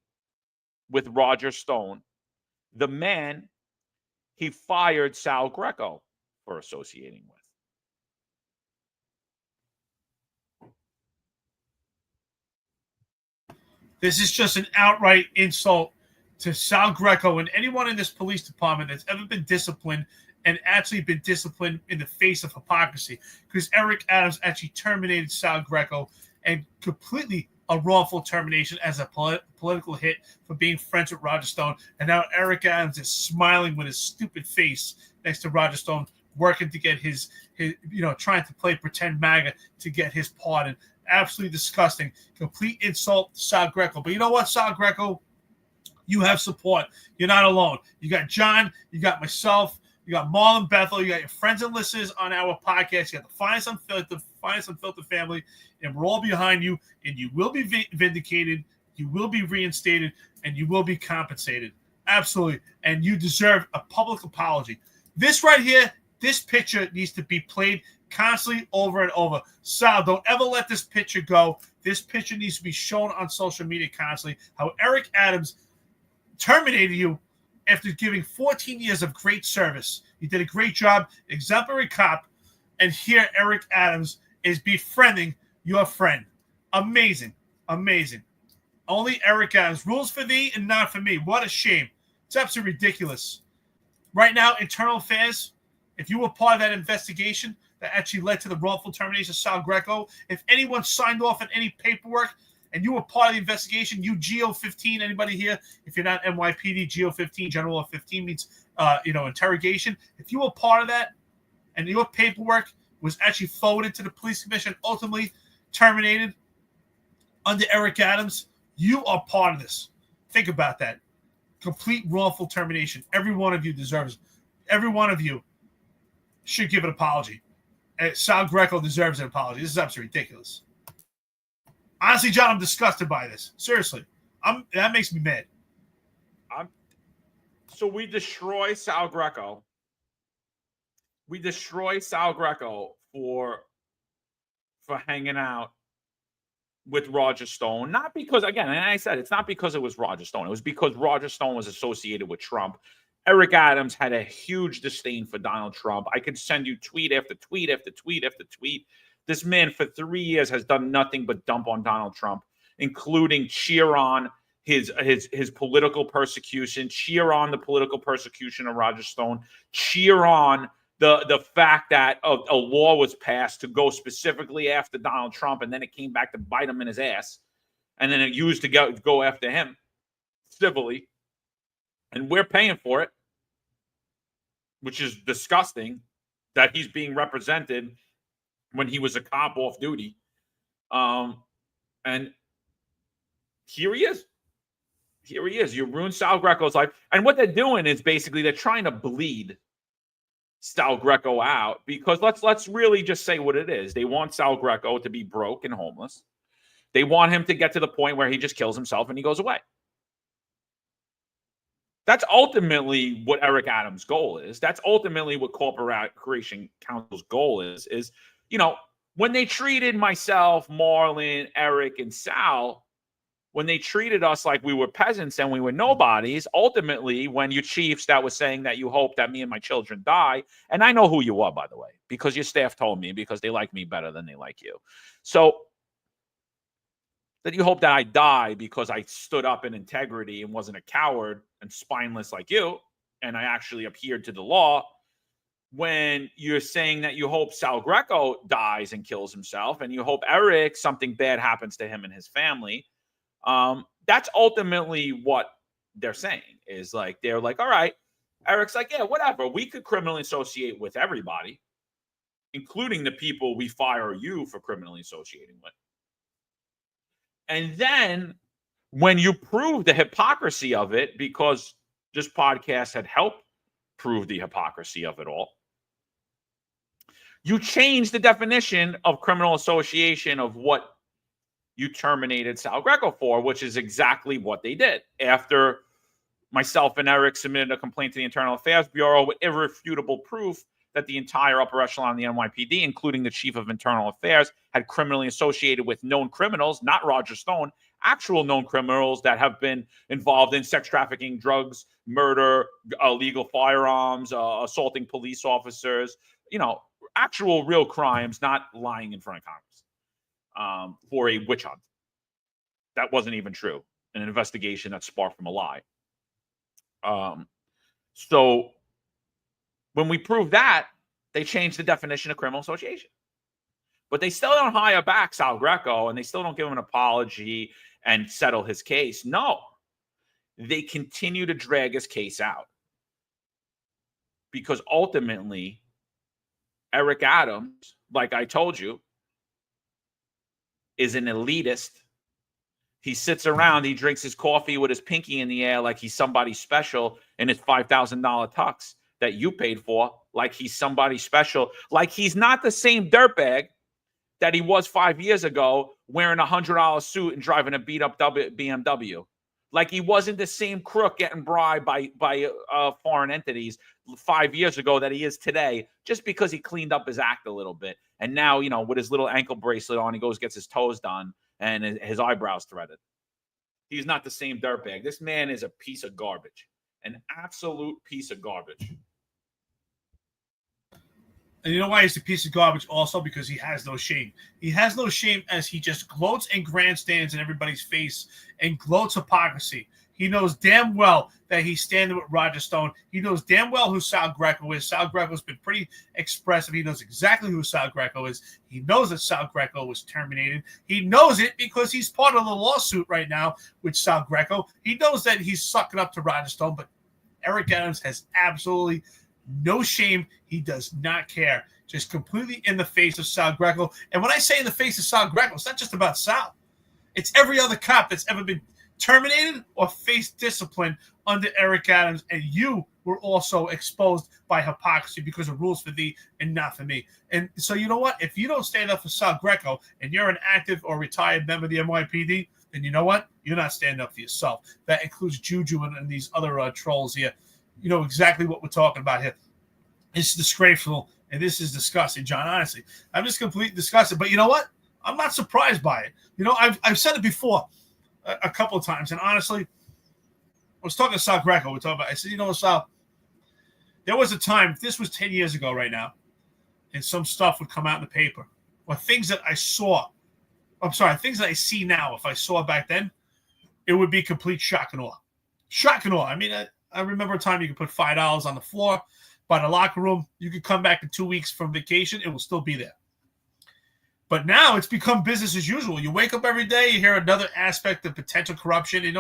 with Roger Stone, the man he fired Sal Greco for associating with. This is just an outright insult to Sal Greco and anyone in this police department that's ever been disciplined and actually been disciplined in the face of hypocrisy. Because Eric Adams actually terminated Sal Greco and completely a wrongful termination as a political hit for being friends with Roger Stone. And now Eric Adams is smiling with his stupid face next to Roger Stone, working to get his trying to play pretend MAGA to get his pardon. Absolutely disgusting. Complete insult to Sal Greco. But you know what, Sal Greco? You have support. You're not alone. You got John. You got myself. You got Marlon Bethel. You got your friends and listeners on our podcast. You got the Finest Unfiltered family. And we're all behind you. And you will be vindicated. You will be reinstated. And you will be compensated. Absolutely. And you deserve a public apology. This right here, this picture needs to be played constantly over and over. Sal, don't ever let this picture go. This picture needs to be shown on social media constantly. How Eric Adams terminated you after giving 14 years of great service. You did a great job, exemplary cop, and here Eric Adams is befriending your friend. Amazing. Amazing. Only Eric Adams. Rules for thee and not for me. What a shame. It's absolutely ridiculous. Right now, internal affairs, if you were part of that investigation that actually led to the wrongful termination of Sal Greco, if anyone signed off on any paperwork and you were part of the investigation, you GO15, anybody here, if you're not NYPD, GO15, General 15 means, interrogation. If you were part of that and your paperwork was actually forwarded to the police commission, ultimately terminated under Eric Adams, you are part of this. Think about that. Complete wrongful termination. Every one of you deserves it. Every one of you should give an apology. And Sal Greco deserves an apology. This is absolutely ridiculous. Honestly, John, I'm disgusted by this. Seriously. That makes me mad. So we destroy Sal Greco. We destroy Sal Greco for hanging out with Roger Stone. Not because, again, and I said, it's not because it was Roger Stone. It was because Roger Stone was associated with Trump. Eric Adams had a huge disdain for Donald Trump. I could send you tweet after tweet after tweet after tweet. This man for 3 years has done nothing but dump on Donald Trump, including cheer on his political persecution, cheer on the political persecution of Roger Stone, cheer on the fact that a law was passed to go specifically after Donald Trump, and then it came back to bite him in his ass, and then it used to go after him civilly, and we're paying for it, which is disgusting that he's being represented when he was a cop off duty. And here he is. Here he is. You ruined Sal Greco's life. And what they're doing is basically they're trying to bleed Sal Greco out, because let's really just say what it is. They want Sal Greco to be broke and homeless. They want him to get to the point where he just kills himself and he goes away. That's ultimately what Eric Adams' goal is. That's ultimately what Corporation Counsel's goal is, when they treated myself, Marlon, Eric, and Sal, when they treated us like we were peasants and we were nobodies, ultimately, when you chiefs that was saying that you hope that me and my children die, and I know who you are, by the way, because your staff told me, because they like me better than they like you. So that you hope that I die because I stood up in integrity and wasn't a coward and spineless like you, and I actually adhered to the law. When you're saying that you hope Sal Greco dies and kills himself, and you hope Eric, something bad happens to him and his family, that's ultimately what they're saying. Is like, they're like, all right, Eric's like, yeah, whatever. We could criminally associate with everybody, including the people we fire you for criminally associating with. And then when you prove the hypocrisy of it, because this podcast had helped prove the hypocrisy of it all, you change the definition of criminal association of what you terminated Sal Greco for, which is exactly what they did. After myself and Eric submitted a complaint to the Internal Affairs Bureau with irrefutable proof that the entire upper echelon of the NYPD, including the chief of internal affairs, had criminally associated with known criminals, not Roger Stone, actual known criminals that have been involved in sex trafficking, drugs, murder, illegal firearms, assaulting police officers, actual real crimes, not lying in front of Congress for a witch hunt. That wasn't even true. An investigation that sparked from a lie. So when we prove that, they changed the definition of criminal association. But they still don't hire back Sal Greco, and they still don't give him an apology and settle his case. No, they continue to drag his case out because ultimately, Eric Adams, like I told you, is an elitist. He sits around, he drinks his coffee with his pinky in the air like he's somebody special in his $5,000 tux that you paid for, like he's somebody special, like he's not the same dirtbag that he was 5 years ago wearing a $100 suit and driving a beat-up BMW. Like he wasn't the same crook getting bribed by foreign entities 5 years ago that he is today, just because he cleaned up his act a little bit. And now, with his little ankle bracelet on, he gets his toes done and his eyebrows threaded. He's not the same dirtbag. This man is a piece of garbage, an absolute piece of garbage. And you know why he's a piece of garbage also? Because he has no shame. He has no shame as he just gloats and grandstands in everybody's face and gloats hypocrisy. He knows damn well that he's standing with Roger Stone. He knows damn well who Sal Greco is. Sal Greco's been pretty expressive. He knows exactly who Sal Greco is. He knows that Sal Greco was terminated. He knows it because he's part of the lawsuit right now with Sal Greco. He knows that he's sucking up to Roger Stone, but Eric Adams has absolutely no shame. He does not care. Just completely in the face of Sal Greco. And when I say in the face of Sal Greco, it's not just about Sal. It's every other cop that's ever been terminated or faced discipline under Eric Adams. And you were also exposed by hypocrisy because of rules for thee and not for me. And so you know what? If you don't stand up for Sal Greco and you're an active or retired member of the NYPD, then you know what? You're not standing up for yourself. That includes Juju and these other trolls here. You know exactly what we're talking about here. It's disgraceful, and this is disgusting, John. Honestly, I'm just completely disgusted. But you know what? I'm not surprised by it. I've said it before a couple of times, and honestly, I was talking to Sal Greco. I said, Sal, there was a time, this was 10 years ago right now, and some stuff would come out in the paper, or things that I saw. Things that I see now, if I saw back then, it would be complete shock and awe. Shock and awe. I mean, I remember a time you could put $5 on the floor by the locker room. You could come back in 2 weeks from vacation. It will still be there. But now it's become business as usual. You wake up every day, you hear another aspect of potential corruption.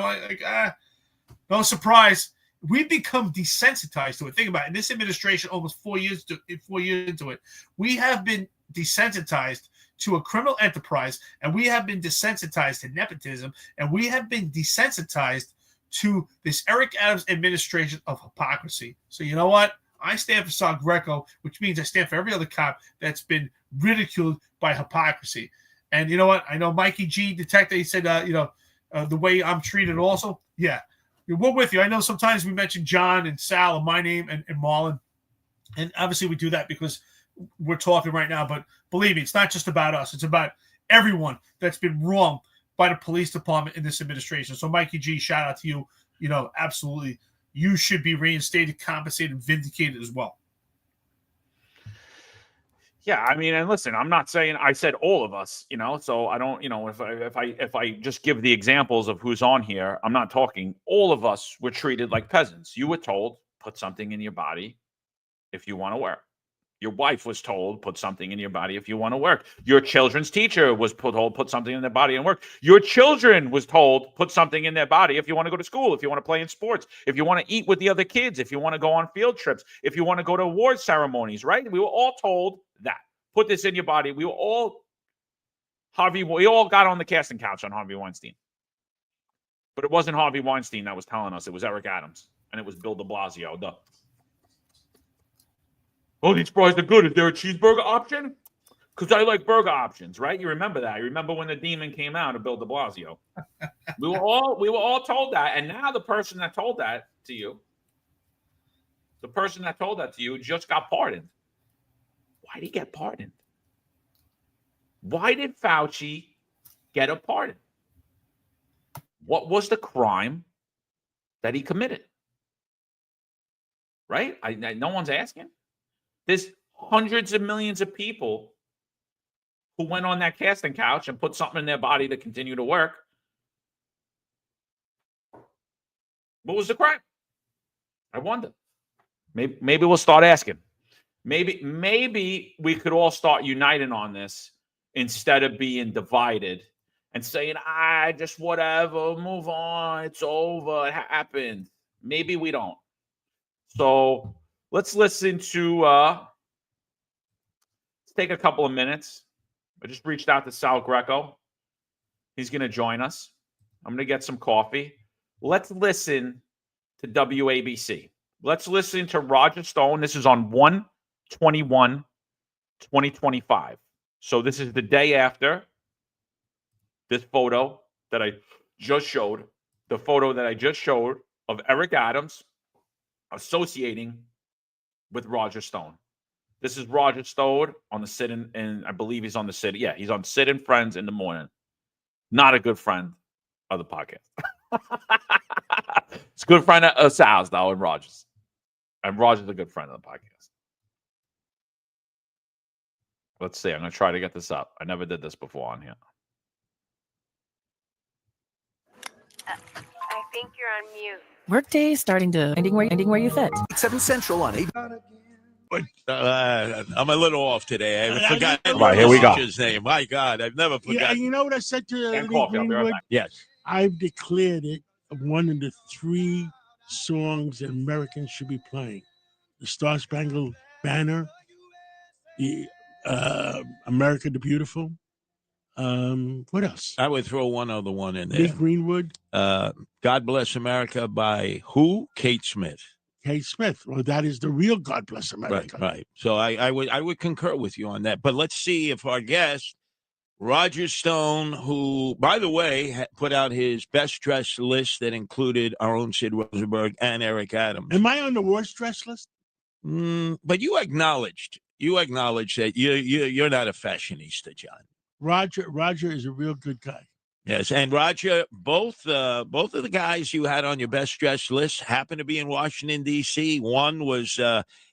No surprise. We've become desensitized to it. Think about it. In this administration, almost 4 years into it, we have been desensitized to a criminal enterprise, and we have been desensitized to nepotism, and we have been desensitized to this Eric Adams administration of hypocrisy. So you know what? I stand for Sal Greco, which means I stand for every other cop that's been ridiculed by hypocrisy. And you know what? I know Mikey G, detective, he said, the way I'm treated also. Yeah, we're with you. I know sometimes we mention John and Sal and my name and Marlon. And obviously we do that because we're talking right now. But believe me, it's not just about us. It's about everyone that's been wrong by the police department in this administration. So Mikey G, shout out to you. Absolutely. You should be reinstated, compensated, and vindicated as well. Yeah, I mean, and listen, I'm not saying I said all of us, so I don't, if I just give the examples of who's on here, I'm not talking all of us were treated like peasants. You were told, put something in your body if you want to work. Your wife was told, put something in your body if you want to work. Your children's teacher was told, put something in their body and work. Your children was told, put something in their body if you want to go to school, if you want to play in sports, if you want to eat with the other kids, if you want to go on field trips, if you want to go to award ceremonies, right? We were all told that. Put this in your body. We all got on the casting couch on Harvey Weinstein. But it wasn't Harvey Weinstein that was telling us. It was Eric Adams. And it was Bill de Blasio. Oh, these fries are good. Is there a cheeseburger option? Because I like burger options, right? You remember that. You remember when the demon came out of Bill de Blasio. We were all told that. And now the person that told that to you just got pardoned. Why did he get pardoned? Why did Fauci get a pardon? What was the crime that he committed? Right? No one's asking. There's hundreds of millions of people who went on that casting couch and put something in their body to continue to work. What was the crime? I wonder. Maybe we'll start asking. Maybe we could all start uniting on this instead of being divided and saying, I just whatever, move on, it's over, it happened. Maybe we don't. So let's listen to let's take a couple of minutes. I just reached out to Sal Greco. He's going to join us. I'm going to get some coffee. Let's listen to WABC. Let's listen to Roger Stone. This is on 1/21/2025. So this is the day after this photo that I just showed, the photo that I just showed of Eric Adams associating with Roger Stone. This is Roger Stone on the sit-in, and I believe he's on the sit. Yeah, he's on Sit-in Friends in the morning. Not a good friend of the podcast. It's a good friend of Sal's, though, and Roger's. And Roger's a good friend of the podcast. Let's see. I'm going to try to get this up. I never did this before on here. I think you're on mute. Workday starting to ending where you fit. 7 Central on 8. But I'm a little off today. I forgot Right, here we go. his name. My God, I've never Yeah, forgotten. and you know what I said to And Lee coffee, I'll be right Greenwood? back. Yes. I've declared it one of the 3 songs that Americans should be playing: the Star Spangled Banner, the America the Beautiful. What else? I would throw one other one in Lee there. Greenwood, God Bless America by who? Kate Smith. Kate Smith. Well, that is the real God Bless America. Right. So I would concur with you on that. But let's see if our guest, Roger Stone, who, by the way, put out his best dressed list that included our own Sid Rosenberg and Eric Adams. Am I on the worst dress list? But you acknowledged that you're not a fashionista, John. Roger is a real good guy. Yes, and Roger, both of the guys you had on your best dressed list happened to be in Washington, D.C. One was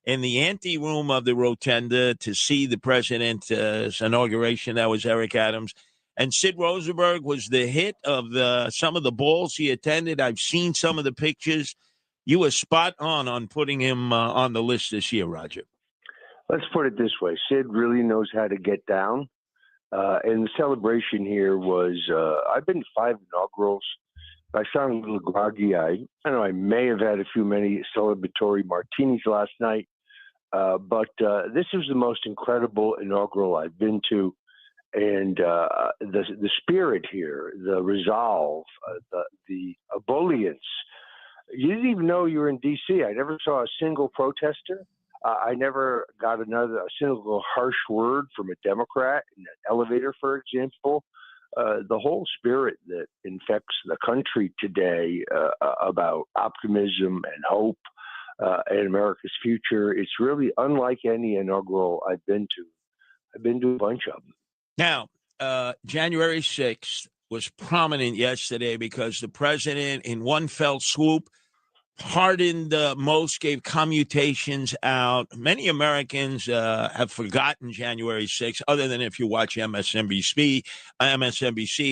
in the ante room of the Rotunda to see the president's inauguration. That was Eric Adams. And Sid Rosenberg was the hit of some of the balls he attended. I've seen some of the pictures. You were spot on putting him on the list this year, Roger. Let's put it this way. Sid really knows how to get down. And the celebration here was, I've been to 5 inaugurals. I sound a little groggy. I know I may have had many celebratory martinis last night, but this was the most incredible inaugural I've been to. And the spirit here, the resolve, the ebullience. You didn't even know you were in D.C. I never saw a single protester. I never got a single harsh word from a Democrat in an elevator, for example. The whole spirit that infects the country today about optimism and hope and America's future, it's really unlike any inaugural I've been to. I've been to a bunch of them. Now, January 6th was prominent yesterday because the president, in one fell swoop, pardoned most, gave commutations out. Many Americans have forgotten January 6th, other than if you watch MSNBC.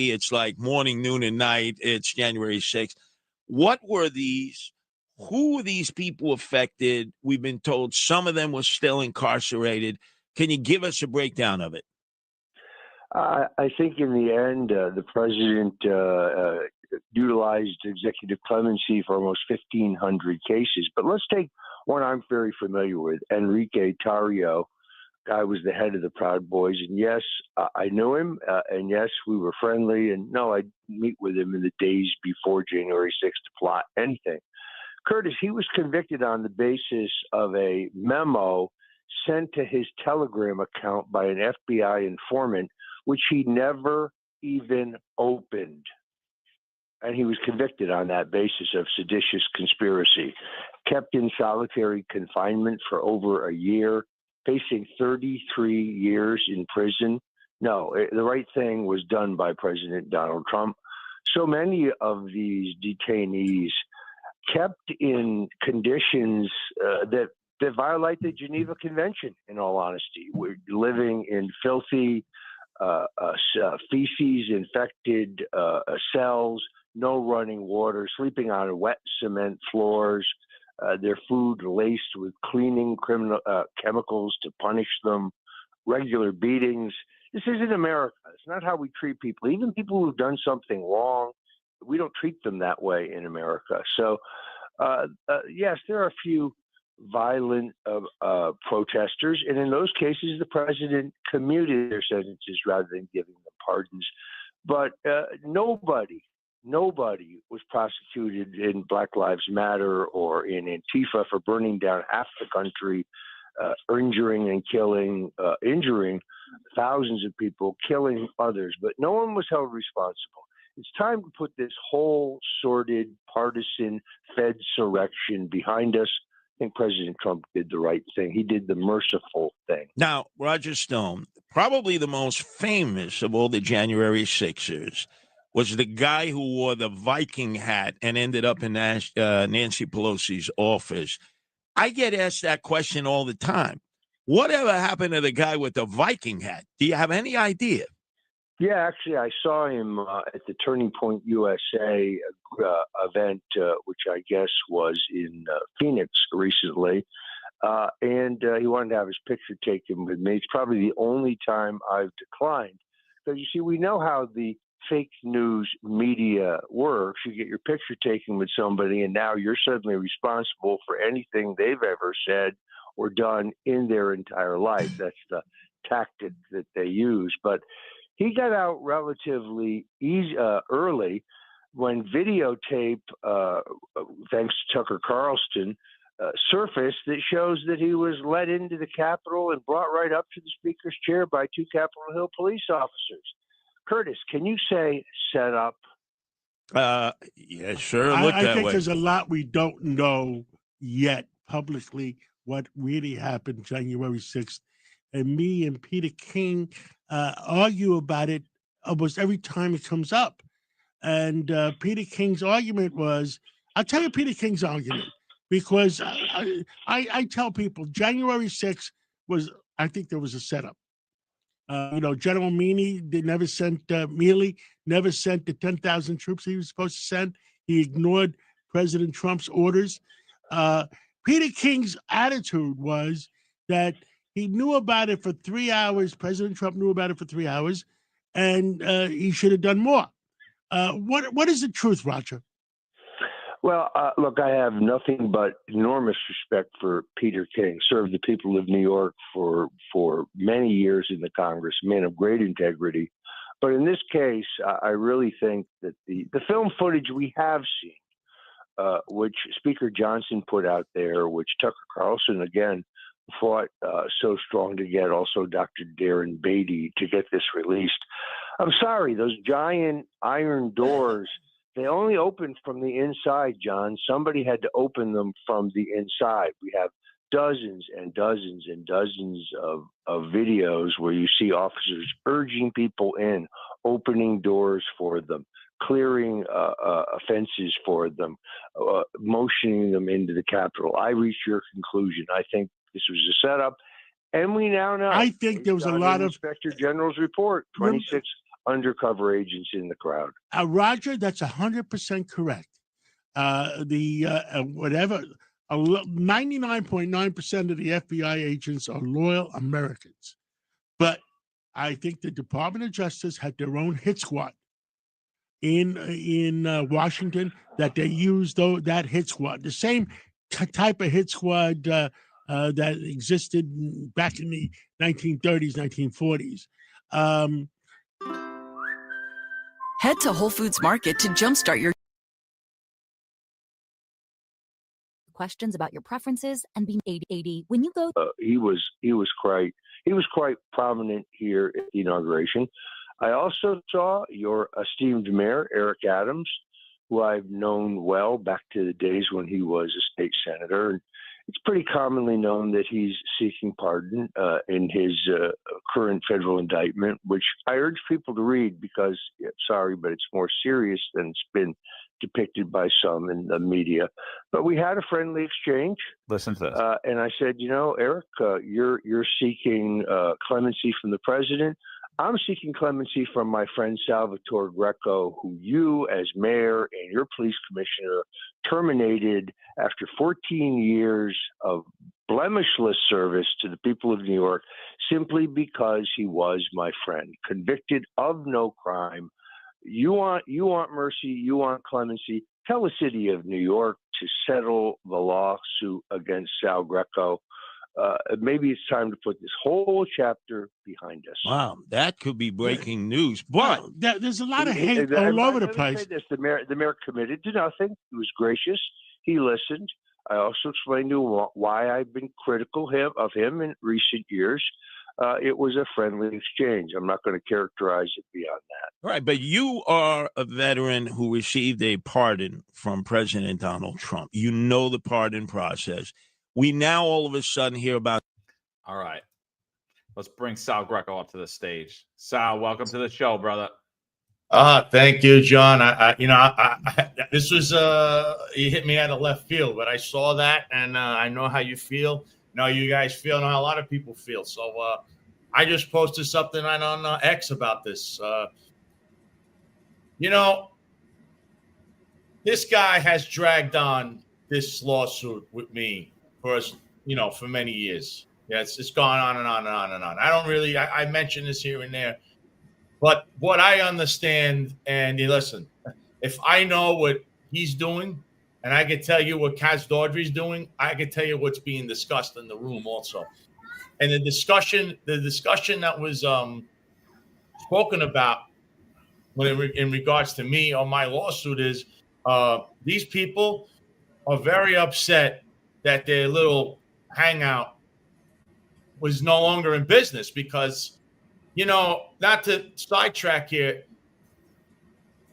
It's like morning, noon, and night. It's January 6th. What were these? Who were these people affected? We've been told some of them were still incarcerated. Can you give us a breakdown of it? I think in the end, the president utilized executive clemency for almost 1,500 cases. But let's take one I'm very familiar with, Enrique Tarrio. Guy was the head of the Proud Boys. And yes, I knew him. And yes, we were friendly. And no, I'd meet with him in the days before January 6th to plot anything. Curtis, he was convicted on the basis of a memo sent to his Telegram account by an FBI informant, which he never even opened. And he was convicted on that basis of seditious conspiracy, kept in solitary confinement for over a year, facing 33 years in prison. No, the right thing was done by President Donald Trump. So many of these detainees kept in conditions that violate the Geneva Convention, in all honesty. We're living in filthy, feces-infected cells, no running water, sleeping on wet cement floors, their food laced with cleaning chemicals to punish them, regular beatings. This isn't America. It's not how we treat people. Even people who've done something wrong, we don't treat them that way in America. So, yes, there are a few violent protesters, and in those cases, the president commuted their sentences rather than giving them pardons. But nobody was prosecuted in Black Lives Matter or in Antifa for burning down half the country, injuring and injuring thousands of people, killing others. But no one was held responsible. It's time to put this whole sordid, partisan Fedsurrection behind us. I think President Trump did the right thing. He did the merciful thing. Now, Roger Stone, probably the most famous of all the January 6ers, was the guy who wore the Viking hat and ended up in Nancy Pelosi's office. I get asked that question all the time. Whatever happened to the guy with the Viking hat? Do you have any idea? Yeah, actually, I saw him at the Turning Point USA event, which I guess was in Phoenix recently. And he wanted to have his picture taken with me. It's probably the only time I've declined. Because, you see, we know how the fake news media works. You get your picture taken with somebody, and now you're suddenly responsible for anything they've ever said or done in their entire life. That's the tactic that they use. But he got out relatively early when videotape, thanks to Tucker Carlson, surfaced that shows that he was led into the Capitol and brought right up to the Speaker's chair by two Capitol Hill police officers. Curtis, can you say set up? Yeah, sure. I think there's a lot we don't know yet publicly what really happened January 6th. And me and Peter King argue about it almost every time it comes up. And Peter King's argument was, I'll tell you Peter King's argument, because I tell people January 6th was, I think there was a setup. General Meany Mealy never sent the 10,000 troops he was supposed to send. He ignored President Trump's orders. Peter King's attitude was that he knew about it for 3 hours. President Trump knew about it for 3 hours, and he should have done more. What is the truth, Roger? Well, look, I have nothing but enormous respect for Peter King. Served the people of New York for many years in the Congress, a man of great integrity. But in this case, I really think that the film footage we have seen, which Speaker Johnson put out there, which Tucker Carlson, again, fought so strong to get, also Dr. Darren Beatty, to get this released. I'm sorry, those giant iron doors, they only opened from the inside, John. Somebody had to open them from the inside. We have dozens and dozens and dozens of videos where you see officers urging people in, opening doors for them, clearing fences for them, motioning them into the Capitol. I reached your conclusion. I think this was a setup, and we now know. I think there was a lot of Inspector General's report, 26 undercover agents in the crowd. Roger, that's 100% correct. 99.9% of the FBI agents are loyal Americans. But I think the Department of Justice had their own hit squad in Washington that they used that hit squad, the same type of hit squad that existed back in the 1930s, 1940s. Head to Whole Foods Market to jumpstart your questions about your preferences and being 80 when you go. He was quite prominent here at the inauguration. I also saw your esteemed mayor, Eric Adams, who I've known well back to the days when he was a state senator. And it's pretty commonly known that he's seeking pardon in his current federal indictment, which I urge people to read because, sorry, but it's more serious than it's been depicted by some in the media. But we had a friendly exchange. Listen to this. And I said, Eric, you're seeking clemency from the president. I'm seeking clemency from my friend Sal Greco, who you, as mayor and your police commissioner, terminated after 14 years of blemishless service to the people of New York simply because he was my friend, convicted of no crime. You want mercy, you want clemency. Tell the city of New York to settle the lawsuit against Sal Greco. Maybe it's time to put this whole chapter behind us. Wow, that could be breaking news. But there's a lot of hate all over the place. Say this, the mayor committed to nothing. He was gracious. He listened. I also explained to him why I've been critical of him in recent years. It was a friendly exchange. I'm not going to characterize it beyond that. All right, but you are a veteran who received a pardon from President Donald Trump. You know the pardon process. We now all of a sudden hear about. All right. Let's bring Sal Greco up to the stage. Sal, welcome to the show, brother. Thank you, John. This was you hit me out of left field, but I saw that, and I know how you feel. I know you guys feel, and how a lot of people feel. So I just posted something on X about this. This guy has dragged on this lawsuit with me for many years. Yeah, it's gone on and on and on and on. I mention this here and there, but what I understand, and listen, if I know what he's doing, and I can tell you what Kaz Dawdry's doing, I can tell you what's being discussed in the room also. And the discussion that was spoken about in regards to me on my lawsuit is these people are very upset that their little hangout was no longer in business because, not to sidetrack here,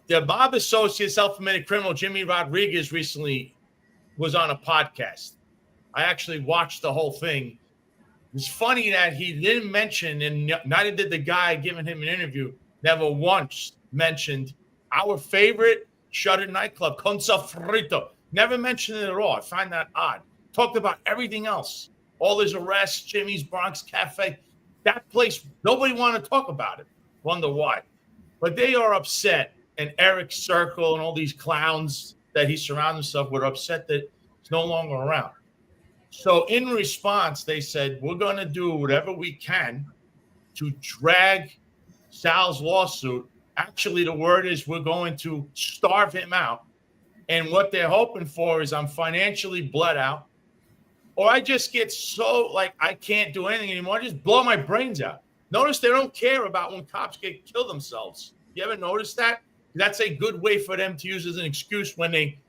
the Bob associate self-admitted criminal Jimmy Rodriguez recently was on a podcast. I actually watched the whole thing. It's funny that he didn't mention, and neither did the guy giving him an interview, never once mentioned our favorite shuttered nightclub, Con Sofrito. Never mentioned it at all. I find that odd. Talked about everything else. All his arrests, Jimmy's Bronx Cafe. That place, nobody wanted to talk about it. Wonder why. But they are upset, and Eric Circle and all these clowns that he surrounded himself with are upset that he's no longer around. So in response, they said, we're going to do whatever we can to drag Sal's lawsuit. Actually, the word is we're going to starve him out. And what they're hoping for is I'm financially bled out, or I just get so I can't do anything anymore. I just blow my brains out. Notice they don't care about when cops kill themselves. You ever notice that? That's a good way for them to use as an excuse when they,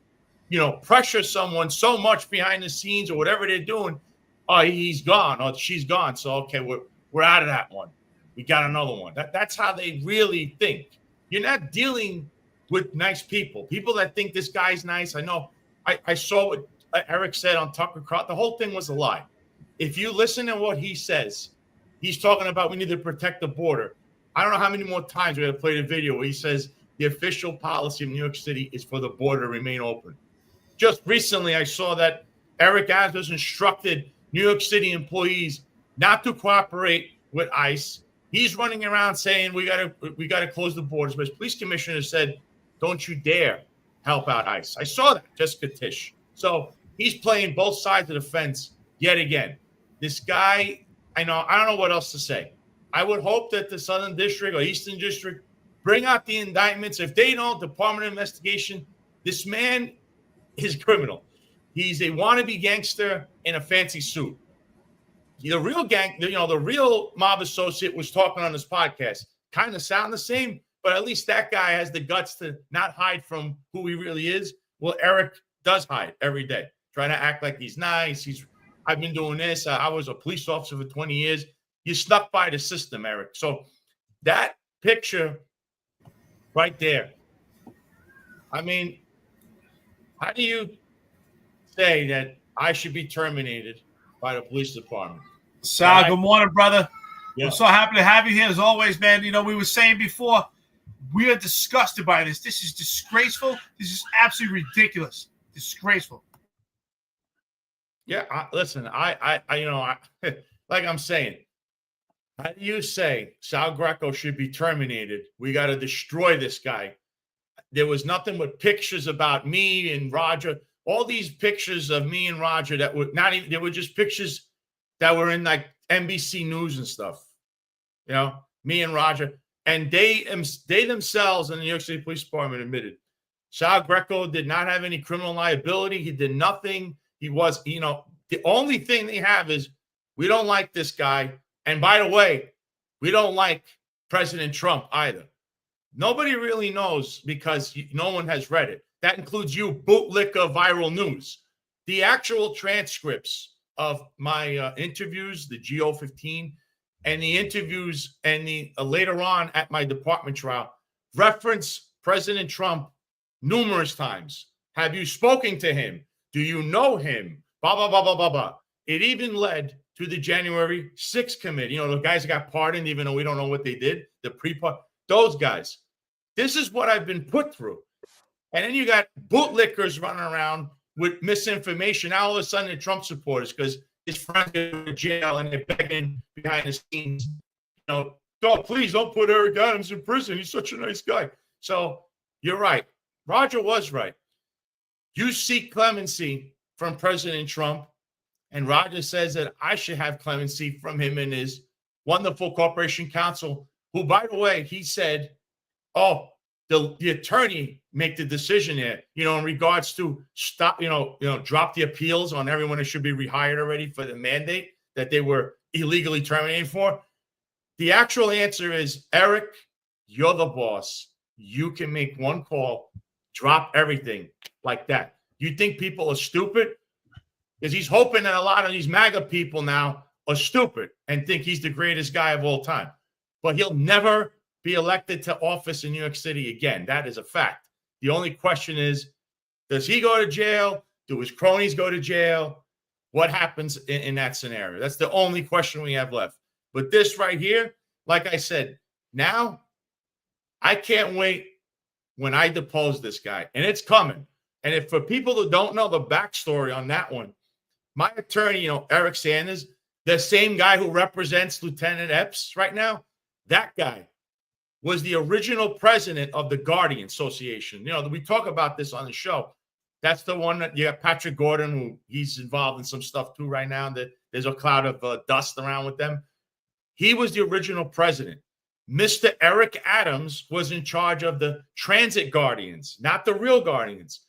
pressure someone so much behind the scenes or whatever they're doing. Oh, he's gone or she's gone. So, okay, we're out of that one. We got another one. That's how they really think. You're not dealing with nice people that think this guy's nice. I know I saw what Eric said on Tucker Carlson. The whole thing was a lie. If you listen to what he says, he's talking about we need to protect the border. I don't know how many more times we're going to play the video where he says the official policy of New York City is for the border to remain open. Just recently, I saw that Eric Adams instructed New York City employees not to cooperate with ICE. He's running around saying we got to close the borders. But his police commissioner said, don't you dare help out ICE. I saw that, Jessica Tisch. So he's playing both sides of the fence yet again. This guy, I don't know what else to say. I would hope that the Southern District or Eastern District bring out the indictments. If they don't, Department of Investigation, this man is criminal. He's a wannabe gangster in a fancy suit. The real mob associate was talking on this podcast. Kind of sound the same, but at least that guy has the guts to not hide from who he really is. Well, Eric does hide every day, trying to act like he's nice. I've been doing this. I was a police officer for 20 years. You snuck by the system, Eric. So that picture right there. I mean, how do you say that I should be terminated by the police department? Sal, good morning, brother. Yeah. I'm so happy to have you here as always, man. We were saying before, we are disgusted by this. This is disgraceful. This is absolutely ridiculous. Disgraceful. Yeah, listen, I like I'm saying, how do you say Sal Greco should be terminated? We got to destroy this guy. There was nothing but pictures about me and Roger. all these pictures of me and Roger that were not even, they were just pictures that were in like NBC News and stuff. You know, me and Roger. And they themselves in the New York City Police Department admitted Sal Greco did not have any criminal liability. He did nothing. He was, you know, the only thing they have is we don't like this guy. And by the way, we don't like President Trump either. Nobody really knows because no one has read it. That includes you, bootlicker viral news. The actual transcripts of my interviews, the GO15, and the interviews and the later on at my department trial reference President Trump numerous times. Have you spoken to him? Do you know him? Blah, blah, blah, blah, blah, blah. It even led to the January 6th committee. You know, the guys that got pardoned, even though we don't know what they did, the pre-part, those guys. This is what I've been put through. And then you got bootlickers running around with misinformation. Now all of a sudden they're Trump supporters because his friends go to jail and they're begging behind the scenes, you know, oh, please don't put Eric Adams in prison. He's such a nice guy. So you're right. Roger was right. You seek clemency from President Trump, and Roger says that I should have clemency from him and his wonderful corporation counsel, who, by the way, he said, oh, the attorney make the decision there, you know, in regards to stop, drop the appeals on everyone that should be rehired already for the mandate that they were illegally terminated for. The actual answer is, Eric, you're the boss. You can make one call, drop everything like that. You think people are stupid? Because he's hoping that a lot of these MAGA people now are stupid and think he's the greatest guy of all time. But he'll never be elected to office in New York City again. That is a fact. The only question is, does he go to jail? Do his cronies go to jail? What happens in that scenario? That's the only question we have left. But this right here, like I said, now I can't wait when I depose this guy. And it's coming. And if for people who don't know the backstory on that one, my attorney, you know, Eric Sanders, the same guy who represents Lieutenant Epps right now, that guy was the original president of the Guardian Association. You know, we talk about this on the show. That's the one that you got Patrick Gordon, who he's involved in some stuff too right now. That there's a cloud of dust around with them. He was the original president. Mr. Eric Adams was in charge of the transit guardians, not the real guardians.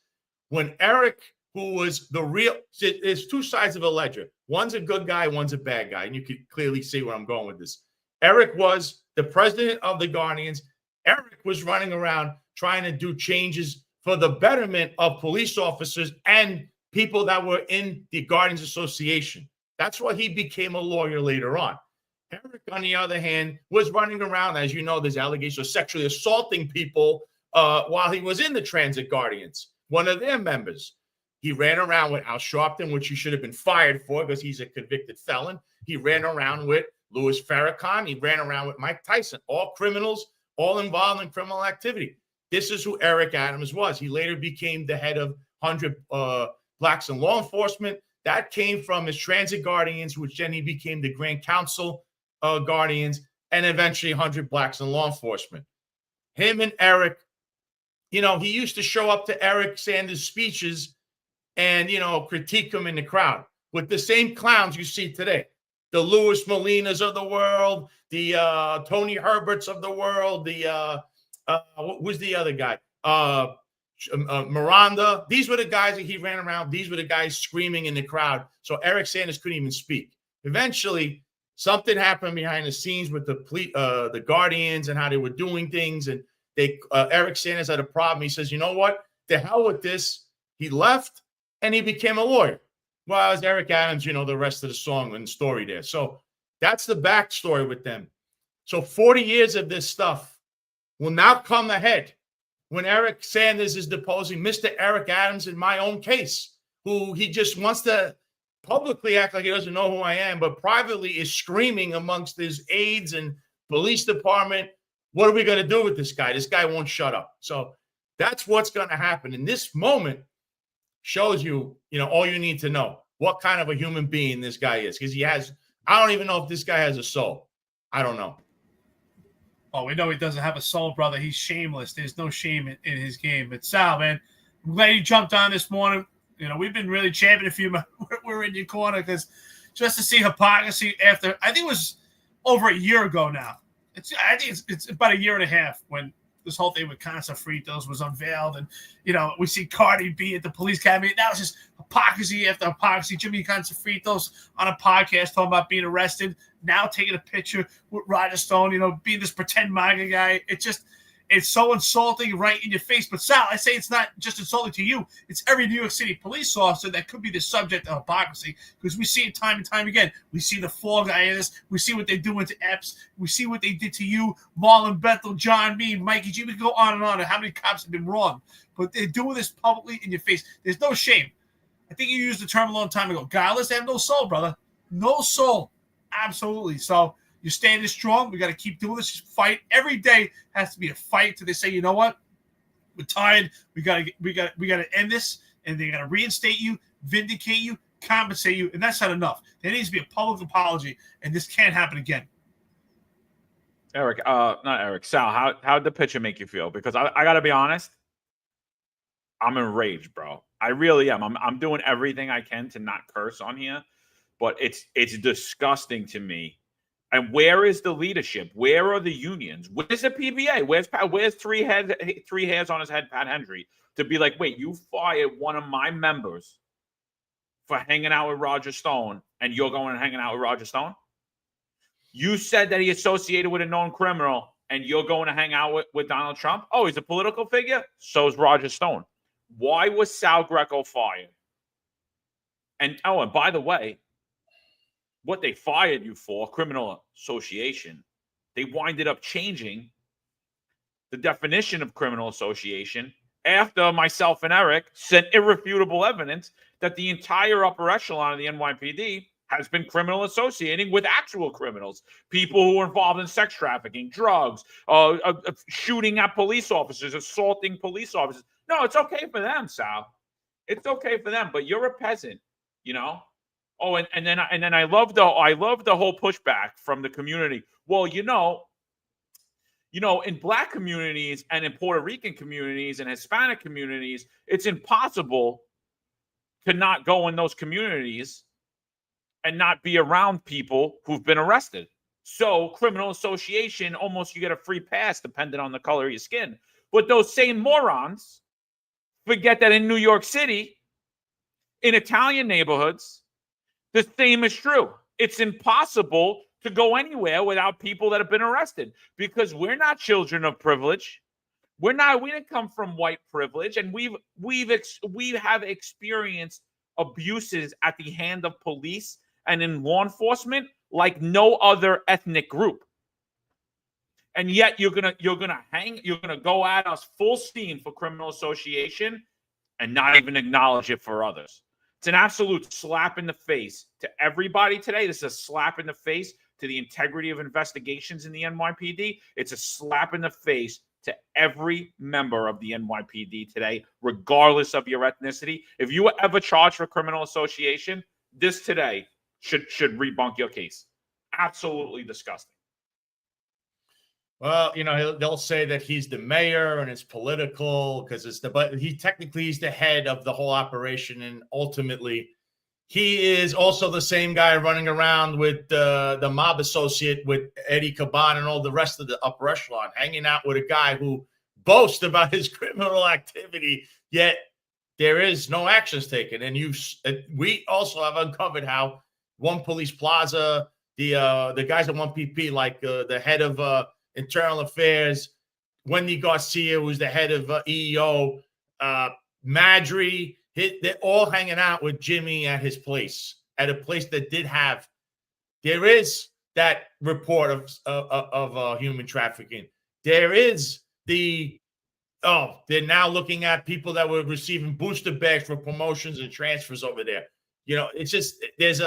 When Eric, who was the real, there's two sides of a ledger. One's a good guy, one's a bad guy. And you can clearly see where I'm going with this. Eric was the president of the Guardians. Eric was running around trying to do changes for the betterment of police officers and people that were in the Guardians Association. That's why he became a lawyer later on. Eric, on the other hand, was running around, as you know, there's allegations of sexually assaulting people while he was in the Transit Guardians, one of their members. He ran around with Al Sharpton, which he should have been fired for because he's a convicted felon. He ran around with Louis Farrakhan. He ran around with Mike Tyson, all criminals, all involved in criminal activity. This is who Eric Adams was. He later became the head of 100 Blacks in Law Enforcement. That came from his Transit Guardians, which then he became the Grand Council Guardians, and eventually 100 Blacks in Law Enforcement. Him and Eric, you know, he used to show up to Eric Sanders' speeches and, you know, critique him in the crowd with the same clowns you see today. The Louis Molinas of the world, the Tony Herberts of the world, the what was the other guy? Miranda. These were the guys that he ran around. These were the guys screaming in the crowd. So Eric Sanders couldn't even speak. Eventually, something happened behind the scenes with the Guardians and how they were doing things. And Eric Sanders had a problem. He says, you know what? The hell with this. He left and he became a lawyer. Well, as Eric Adams, you know, the rest of the song and story there. So that's the backstory with them. So 40 years of this stuff will now come ahead when Eric Sanders is deposing Mr. Eric Adams in my own case, who he just wants to publicly act like he doesn't know who I am, but privately is screaming amongst his aides and police department, what are we going to do with this guy? This guy won't shut up. So that's what's going to happen. In this moment shows you, you know, all you need to know, what kind of a human being this guy is. Because he has, I don't even know if this guy has a soul. I don't know. Oh, we know he doesn't have a soul, brother. He's shameless. There's no shame in his game. But Sal, man, I'm glad you jumped on this morning. You know, we've been really championing for you. We're in your corner because just to see hypocrisy after, I think it was over a year ago now. I think it's about a year and a half when this whole thing with Casa Fritos was unveiled. And, you know, we see Cardi B at the police academy. Now it's just hypocrisy after hypocrisy. Jimmy Casa Fritos on a podcast talking about being arrested, now taking a picture with Roger Stone, you know, being this pretend MAGA guy. It's so insulting right in your face. But Sal, I say it's not just insulting to you. It's every New York City police officer that could be the subject of hypocrisy, because we see it time and time again. We see the fall guy in this. We see what they're doing to Epps. We see what they did to you, Marlon Bethel, John Me, Mikey G. We can go on and how many cops have been wrong. But they're doing this publicly in your face. There's no shame. I think you used the term a long time ago. Guileless, they have no soul, brother. No soul. Absolutely. So you're standing strong. We got to keep doing this fight. Every day has to be a fight till they say, you know what? We're tired. We got to end this, and they're going to reinstate you, vindicate you, compensate you, and that's not enough. There needs to be a public apology, and this can't happen again. Sal, how'd the picture make you feel? Because I got to be honest, I'm enraged, bro. I really am. I'm doing everything I can to not curse on here, but it's disgusting to me. And where is the leadership? Where are the unions? Where's the PBA? Where's three hairs on his head, Pat Hendry, to be like, wait, you fired one of my members for hanging out with Roger Stone, and you're going and hanging out with Roger Stone? You said that he associated with a known criminal, and you're going to hang out with Donald Trump? Oh, he's a political figure? So is Roger Stone. Why was Sal Greco fired? And by the way, what they fired you for, criminal association, they winded up changing the definition of criminal association after myself and Eric sent irrefutable evidence that the entire upper echelon of the NYPD has been criminal associating with actual criminals, people who are involved in sex trafficking, drugs, shooting at police officers, assaulting police officers. No, it's okay for them, Sal. It's okay for them, but you're a peasant, you know? Oh, and then I love the whole pushback from the community. Well, you know, in Black communities and in Puerto Rican communities and Hispanic communities, it's impossible to not go in those communities and not be around people who've been arrested. So criminal association, almost you get a free pass depending on the color of your skin. But those same morons forget that in New York City, in Italian neighborhoods, the same is true. It's impossible to go anywhere without people that have been arrested, because we're not children of privilege. We didn't come from white privilege, and we have experienced abuses at the hand of police and in law enforcement like no other ethnic group. And yet you're gonna go at us full steam for criminal association and not even acknowledge it for others. It's an absolute slap in the face to everybody today. This is a slap in the face to the integrity of investigations in the NYPD. It's a slap in the face to every member of the NYPD today, regardless of your ethnicity. If you were ever charged for criminal association, this today should rebunk your case. Absolutely disgusting. Well, you know, they'll say that he's the mayor and it's political because but he's the head of the whole operation, and ultimately he is also the same guy running around with the mob associate with Eddie Caban and all the rest of the upper echelon, hanging out with a guy who boasts about his criminal activity, yet there is no actions taken. And we also have uncovered how One Police Plaza, the guys at 1PP, like the head of Internal Affairs, Wendy Garcia, who's the head of EEO, Madry, they're all hanging out with Jimmy at his place, at a place that did have. There is that report of human trafficking. There is they're now looking at people that were receiving booster bags for promotions and transfers over there. You know, it's just there's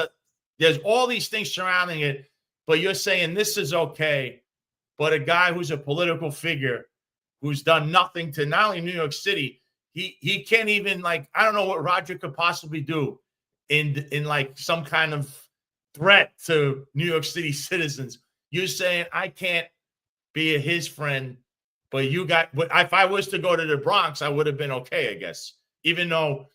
all these things surrounding it, but you're saying this is okay. But a guy who's a political figure who's done nothing to not only New York City, he can't even, like, I don't know what Roger could possibly do in like some kind of threat to New York City citizens. You're saying I can't be his friend, but if I was to go to the Bronx, I would have been okay, I guess. Even though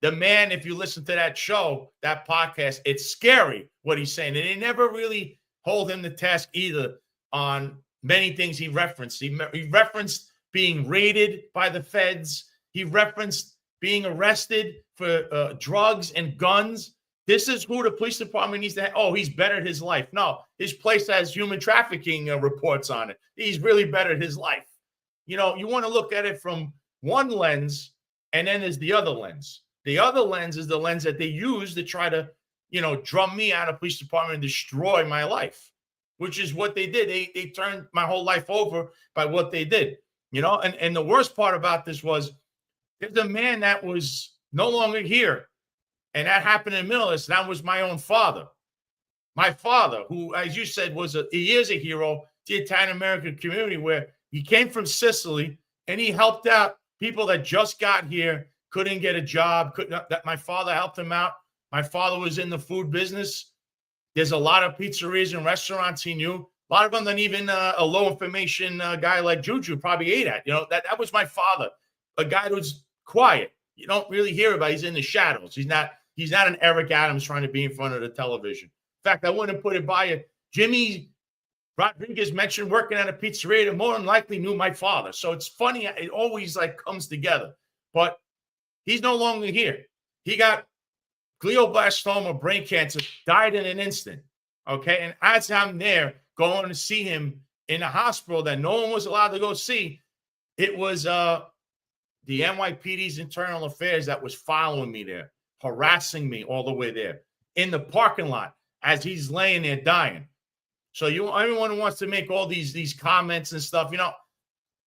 The man, if you listen to that show, that podcast, it's scary what he's saying. And they never really hold him to task either on many things he referenced. He referenced being raided by the feds. He referenced being arrested for drugs and guns. This is who the police department needs to have. Oh, he's bettered his life. No, his place has human trafficking reports on it. He's really bettered his life. You know, you want to look at it from one lens, and then there's the other lens. The other lens is the lens that they use to try to, drum me out of police department and destroy my life, which is what they did. They turned my whole life over by what they did, and the worst part about this was there's a man that was no longer here. And that happened in the middle of this. That was my own father. My father, who, as you said, he is a hero to the Italian American community, where he came from Sicily and he helped out people that just got here, couldn't get a job. That my father helped him out. My father was in the food business. There's a lot of pizzerias and restaurants he knew. A lot of them, than even a low information guy like Juju probably ate at. That was my father, a guy who's quiet. You don't really hear about. He's in the shadows. He's not an Eric Adams trying to be in front of the television. In fact, I wouldn't put it by you. Jimmy Rodriguez mentioned working at a pizzeria that more than likely knew my father. So it's funny. It always comes together. But he's no longer here. He got glioblastoma, brain cancer, died in an instant. Okay. And as I'm there going to see him in a hospital that no one was allowed to go see, it was the NYPD's internal affairs that was following me there, harassing me all the way there in the parking lot as he's laying there dying. So everyone who wants to make all these comments and stuff,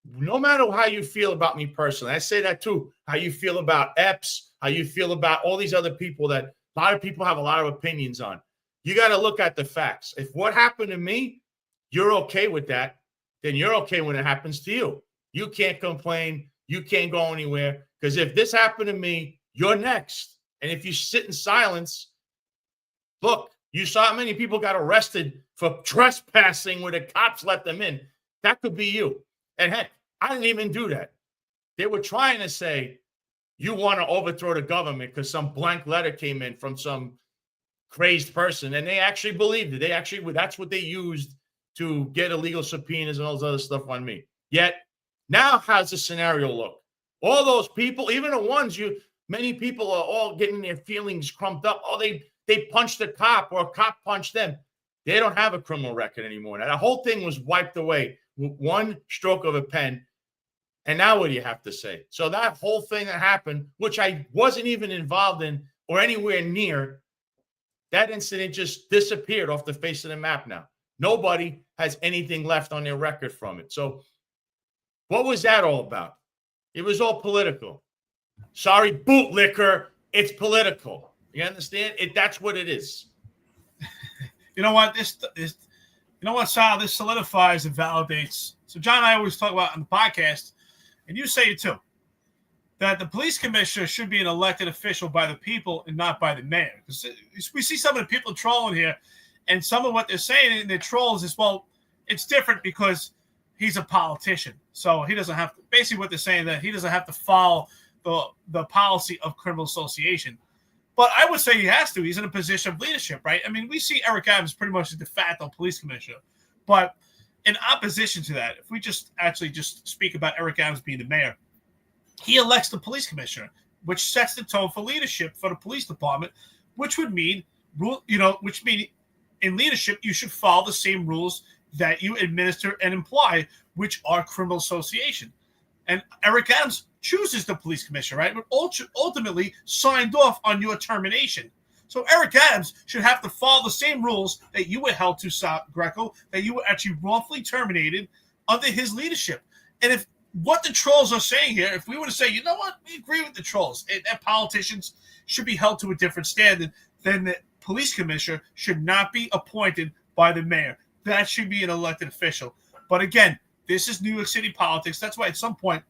no matter how you feel about me personally, I say that too, how you feel about Epps, how you feel about all these other people that a lot of people have a lot of opinions on. You got to look at the facts. If what happened to me, you're okay with that, then you're okay when it happens to you. You can't complain. You can't go anywhere, because if this happened to me, you're next. And if you sit in silence, look, you saw how many people got arrested for trespassing where the cops let them in. That could be you. And heck, I didn't even do that. They were trying to say, you want to overthrow the government because some blank letter came in from some crazed person. And they actually believed it. That's what they used to get illegal subpoenas and all this other stuff on me. Yet, now how's the scenario look? All those people, even the ones many people are all getting their feelings crumped up. Oh, they punched a cop or a cop punched them. They don't have a criminal record anymore. Now, the whole thing was wiped away with one stroke of a pen. And now what do you have to say? So that whole thing that happened, which I wasn't even involved in or anywhere near, that incident just disappeared off the face of the map now. Nobody has anything left on their record from it. So what was that all about? It was all political. Sorry, bootlicker. It's political. You understand? That's what it is. You know what? Sal? This solidifies and validates. So John and I always talk about on the podcast, and you say it too, that the police commissioner should be an elected official by the people and not by the mayor. Because we see some of the people trolling here, and some of what they're saying in their trolls is, well, it's different because he's a politician. So he doesn't have to, basically what they're saying, that he doesn't have to follow the policy of criminal association. But I would say he has to. He's in a position of leadership, right? I mean, we see Eric Adams pretty much the de facto police commissioner. But in opposition to that, if we just speak about Eric Adams being the mayor, he elects the police commissioner, which sets the tone for leadership for the police department, which would mean, in leadership, you should follow the same rules that you administer and imply, which are criminal association. And Eric Adams chooses the police commissioner, right? But ultimately signed off on your termination. So Eric Adams should have to follow the same rules that you were held to, Sal Greco, that you were actually wrongfully terminated under his leadership. And if what the trolls are saying here, if we were to say, you know what, we agree with the trolls, and politicians should be held to a different standard, then the police commissioner should not be appointed by the mayor. That should be an elected official. But again, this is New York City politics. That's why at some point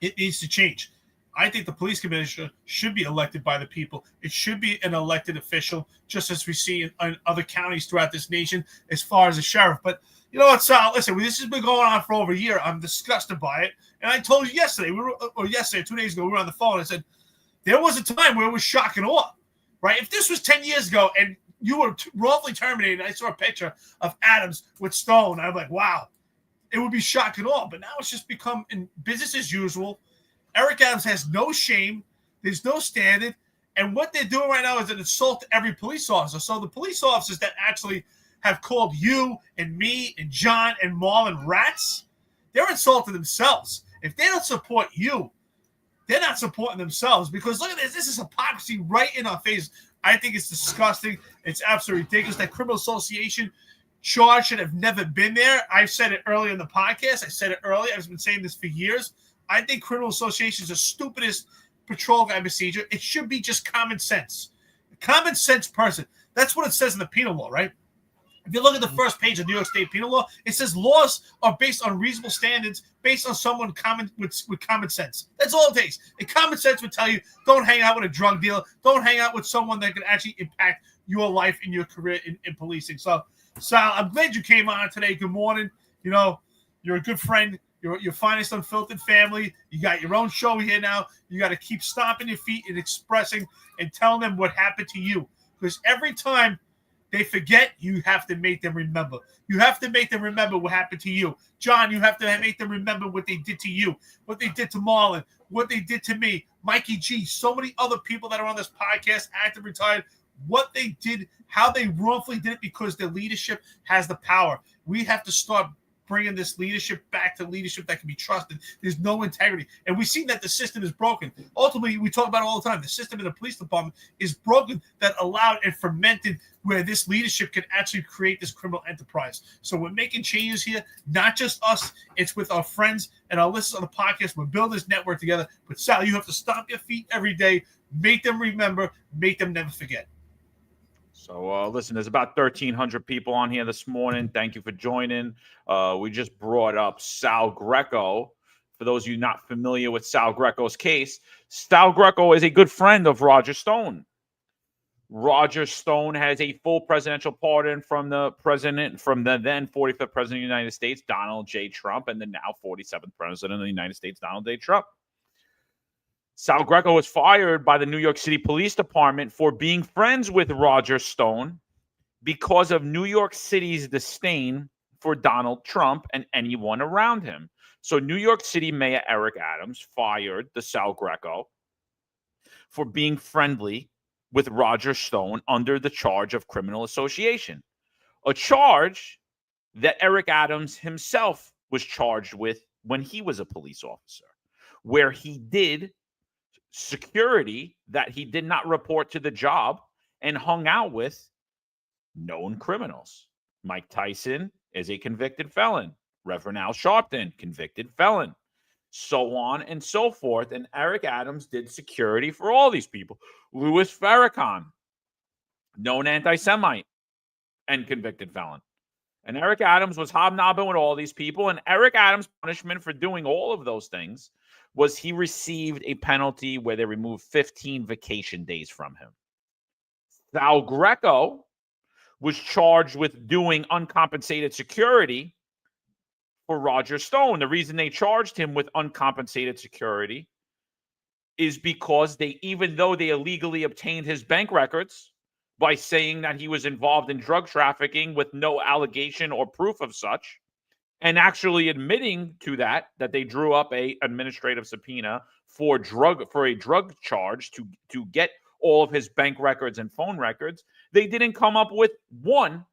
it needs to change. I think the police commissioner should be elected by the people. It should be an elected official, just as we see in other counties throughout this nation as far as the sheriff. But you know what, Sal? Listen, this has been going on for over a year. I'm disgusted by it. And I told you yesterday, 2 days ago, we were on the phone. I said, There was a time where it was shock and awe, right? If this was 10 years ago and you were wrongfully terminated, I saw a picture of Adams with Stone, I'm like, wow, it would be shock and awe. But now it's just become in business as usual. Eric Adams has no shame. There's no standard. And what they're doing right now is an insult to every police officer. So the police officers that actually have called you and me and John and Marlon rats, they're insulting themselves. If they don't support you, they're not supporting themselves, because look at this. This is hypocrisy right in our face. I think it's disgusting. It's absolutely ridiculous. That criminal association charge should have never been there. I've said it earlier in the podcast. I said it earlier. I've been saying this for years. I think criminal association is the stupidest patrol guy procedure. It should be just common sense. A common sense person. That's what it says in the penal law, right? If you look at the first page of New York State penal law, it says laws are based on reasonable standards, based on someone with common sense. That's all it takes. And common sense would tell you, don't hang out with a drug dealer. Don't hang out with someone that can actually impact your life and your career in policing. So, Sal, I'm glad you came on today. Good morning. You know, you're a good friend. You're your finest Unfiltered family. You got your own show here now. You got to keep stomping your feet and expressing and telling them what happened to you. Because every time they forget, you have to make them remember. You have to make them remember what happened to you. John, you have to make them remember what they did to you, what they did to Marlon, what they did to me, Mikey G, so many other people that are on this podcast, active, retired, what they did, how they wrongfully did it, because their leadership has the power. We have to start bringing this leadership back to leadership that can be trusted. There's no integrity. And we've seen that the system is broken. Ultimately, we talk about it all the time. The system in the police department is broken, that allowed and fermented where this leadership can actually create this criminal enterprise. So we're making changes here, not just us. It's with our friends and our listeners on the podcast. We're building this network together. But Sal, you have to stomp your feet every day, make them remember, make them never forget. So, listen, there's about 1,300 people on here this morning. Thank you for joining. We just brought up Sal Greco. For those of you not familiar with Sal Greco's case, Sal Greco is a good friend of Roger Stone. Roger Stone has a full presidential pardon from the then 45th president of the United States, Donald J. Trump, and the now 47th president of the United States, Donald J. Trump. Sal Greco was fired by the New York City Police Department for being friends with Roger Stone because of New York City's disdain for Donald Trump and anyone around him. So New York City Mayor Eric Adams fired the Sal Greco for being friendly with Roger Stone under the charge of criminal association, a charge that Eric Adams himself was charged with when he was a police officer, where he did security that he did not report to the job and hung out with known criminals. Mike Tyson is a convicted felon. Reverend Al Sharpton, convicted felon. So on and so forth. And Eric Adams did security for all these people. Louis Farrakhan, known anti-Semite and convicted felon. And Eric Adams was hobnobbing with all these people. And Eric Adams' punishment for doing all of those things was he received a penalty where they removed 15 vacation days from him. Sal Greco was charged with doing uncompensated security for Roger Stone. The reason they charged him with uncompensated security is because even though they illegally obtained his bank records by saying that he was involved in drug trafficking with no allegation or proof of such, and actually admitting to that they drew up a administrative subpoena for a drug charge to get all of his bank records and phone records, they didn't come up with one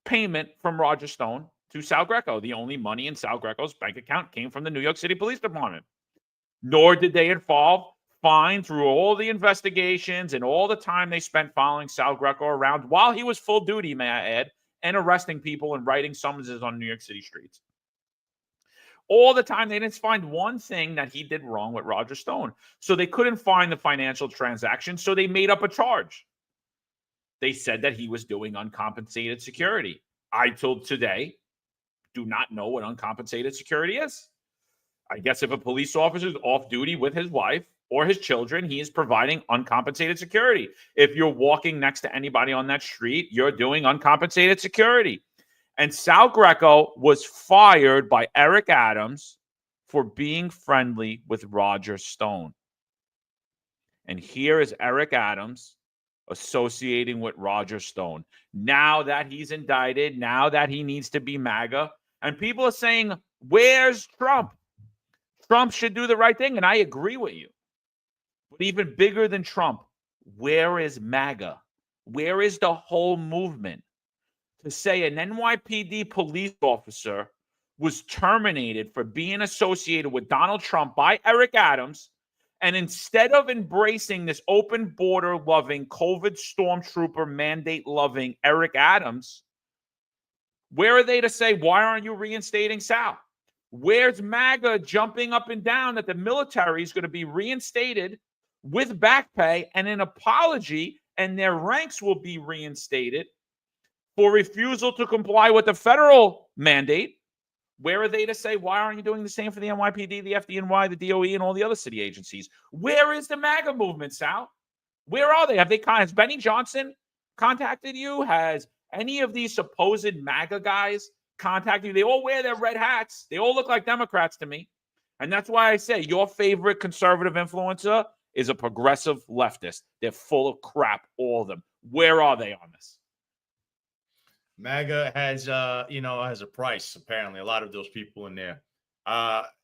payment from Roger Stone to Sal Greco. The only money in Sal Greco's bank account came from the New York City Police Department. Nor did they involve fine through all the investigations and all the time they spent following Sal Greco around while he was full duty, may I add, and arresting people and writing summonses on New York City streets. All the time, they didn't find one thing that he did wrong with Roger Stone. So they couldn't find the financial transaction, so they made up a charge. They said that he was doing uncompensated security. I till today do not know what uncompensated security is. I guess if a police officer is off duty with his wife or his children, he is providing uncompensated security. If you're walking next to anybody on that street, you're doing uncompensated security. And Sal Greco was fired by Eric Adams for being friendly with Roger Stone. And here is Eric Adams associating with Roger Stone. Now that he's indicted, now that he needs to be MAGA, and people are saying, where's Trump? Trump should do the right thing, and I agree with you. But even bigger than Trump, where is MAGA? Where is the whole movement? To say an NYPD police officer was terminated for being associated with Donald Trump by Eric Adams, and instead of embracing this open border loving, COVID stormtrooper mandate loving Eric Adams, where are they to say, why aren't you reinstating Sal? Where's MAGA jumping up and down that the military is going to be reinstated with back pay and an apology, and their ranks will be reinstated for refusal to comply with the federal mandate? Where are they to say, why aren't you doing the same for the NYPD, the FDNY, the DOE, and all the other city agencies? Where is the MAGA movement, Sal? Where are they? Has Benny Johnson contacted you? Has any of these supposed MAGA guys contacted you? They all wear their red hats. They all look like Democrats to me. And that's why I say your favorite conservative influencer is a progressive leftist. They're full of crap, all of them. Where are they on this? MAGA has, has a price, apparently, a lot of those people in there.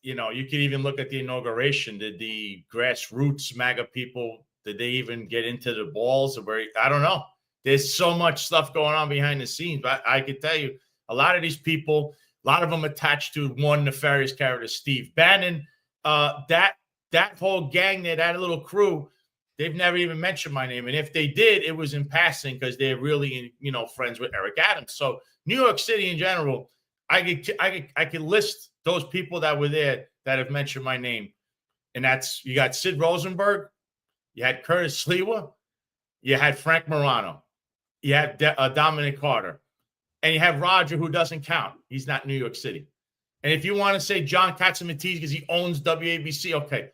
You can even look at the inauguration. Did the grassroots MAGA people, did they even get into the balls? I don't know. There's so much stuff going on behind the scenes. But I could tell you, a lot of these people, a lot of them attached to one nefarious character, Steve Bannon. That whole gang there, that little crew, they've never even mentioned my name. And if they did, it was in passing because they're really, friends with Eric Adams. So New York City in general, I could list those people that were there that have mentioned my name. And that's, you got Sid Rosenberg, you had Curtis Sliwa, you had Frank Morano, you had Dominic Carter, and you have Roger, who doesn't count. He's not New York City. And if you want to say John Katzimatidis because he owns WABC, okay.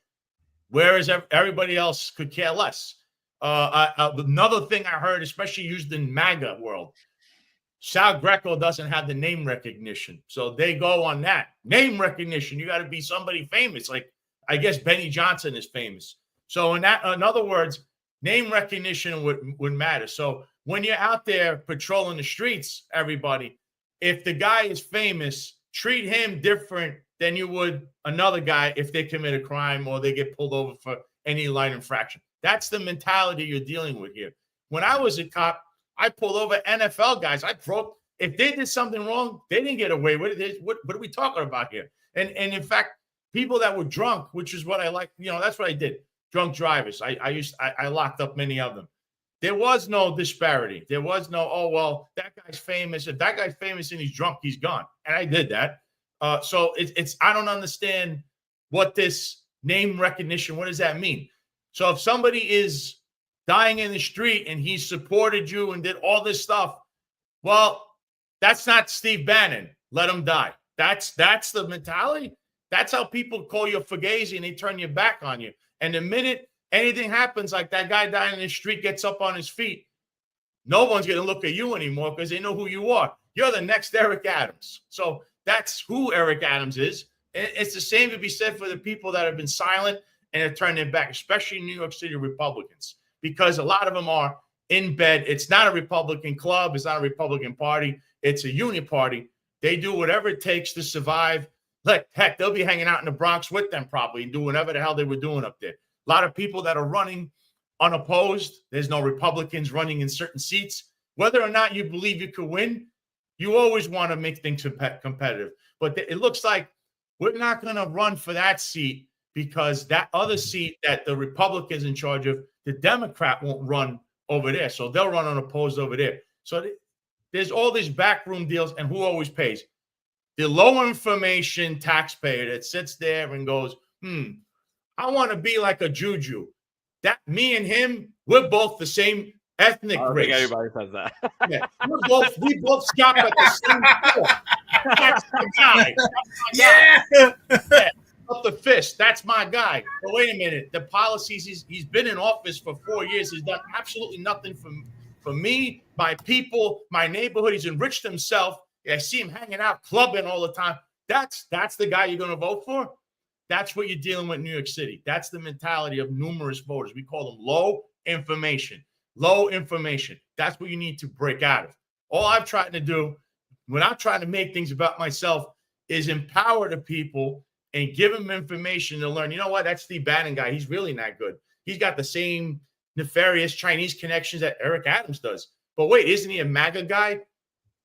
Whereas everybody else could care less. Another thing I heard, especially used in MAGA world, Sal Greco doesn't have the name recognition. So they go on that. Name recognition. You got to be somebody famous. Like, I guess Benny Johnson is famous. So in other words, name recognition would matter. So when you're out there patrolling the streets, everybody, if the guy is famous, treat him different than you would another guy if they commit a crime or they get pulled over for any light infraction. That's the mentality you're dealing with here. When I was a cop, I pulled over NFL guys. If they did something wrong, they didn't get away with it. What are we talking about here? And in fact, people that were drunk, which is what I like, that's what I did. Drunk drivers. I locked up many of them. There was no disparity. There was no, oh, well, that guy's famous. If that guy's famous and he's drunk, he's gone. And I did that. So it's I don't understand what this name recognition, what does that mean? So if somebody is dying in the street and he supported you and did all this stuff, well, that's not Steve Bannon. Let him die. That's the mentality. That's how people call you a fugazi and they turn your back on you. And the minute anything happens, like that guy dying in the street gets up on his feet, no one's going to look at you anymore because they know who you are. You're the next Eric Adams. So that's who Eric Adams is. It's the same to be said for the people that have been silent and have turned their back, especially New York City Republicans, because a lot of them are in bed. It's not a Republican club. It's not a Republican party. It's a union party. They do whatever it takes to survive. Heck, they'll be hanging out in the Bronx with them probably and do whatever the hell they were doing up there. A lot of people that are running unopposed. There's no Republicans running in certain seats. Whether or not you believe you could win, you always want to make things competitive. But it looks like we're not going to run for that seat because that other seat that the Republicans in charge of, the Democrat won't run over there. So they'll run unopposed over there. So there's all these backroom deals. And who always pays? The low information taxpayer that sits there and goes, I want to be like a Juju. That me and him, we're both the same ethnic race. I think everybody says that. Yeah, we both stop at the same store. That's the guy. Yeah. Up the fist. That's my guy. But wait a minute. The policies, he's been in office for 4 years. He's done absolutely nothing for me, my people, my neighborhood. He's enriched himself. I see him hanging out, clubbing all the time. That's the guy you're going to vote for? That's what you're dealing with in New York City. That's the mentality of numerous voters. We call them low information. Low information. That's what you need to break out of. All I've tried to do when I'm trying to make things about myself is empower the people and give them information to learn. You know what? That Steve Bannon guy, he's really not good. He's got the same nefarious Chinese connections that Eric Adams does. But wait, isn't he a MAGA guy?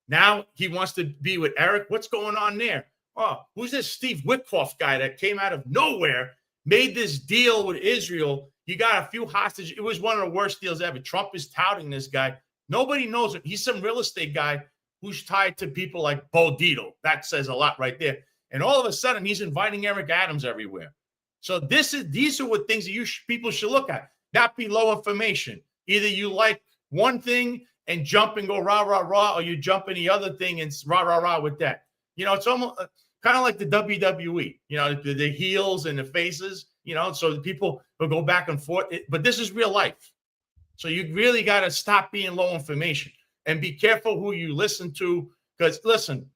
Now he wants to be with Eric. What's going on there? Oh, who's this Steve Witkoff guy that came out of nowhere, made this deal with Israel? You got a few hostages. It was one of the worst deals ever. Trump is touting this guy. Nobody knows him. He's some real estate guy who's tied to people like Bo Dietl. That says a lot right there. And all of a sudden, he's inviting Eric Adams everywhere. So these are what things that people should look at. Not be low information. Either you like one thing and jump and go rah, rah, rah, or you jump in the other thing and rah, rah, rah with that. You know, it's almost kind of like the WWE, you know, the heels and the faces, you know, so the people will go back and forth. But this is real life. So you really got to stop being low information and be careful who you listen to. Because listen,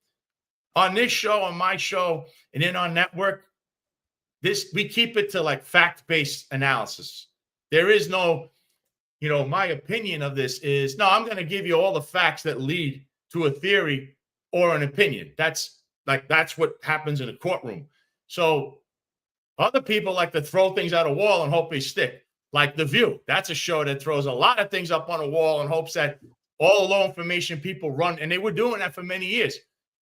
on this show, on my show, and in our network, we keep it to like fact-based analysis. There is no, you know, my opinion of this is, no, I'm going to give you all the facts that lead to a theory or an opinion. That's what happens in a courtroom. So other people like to throw things at a wall and hope they stick, like The View. That's a show that throws a lot of things up on a wall and hopes that all the low information people run. And they were doing that for many years.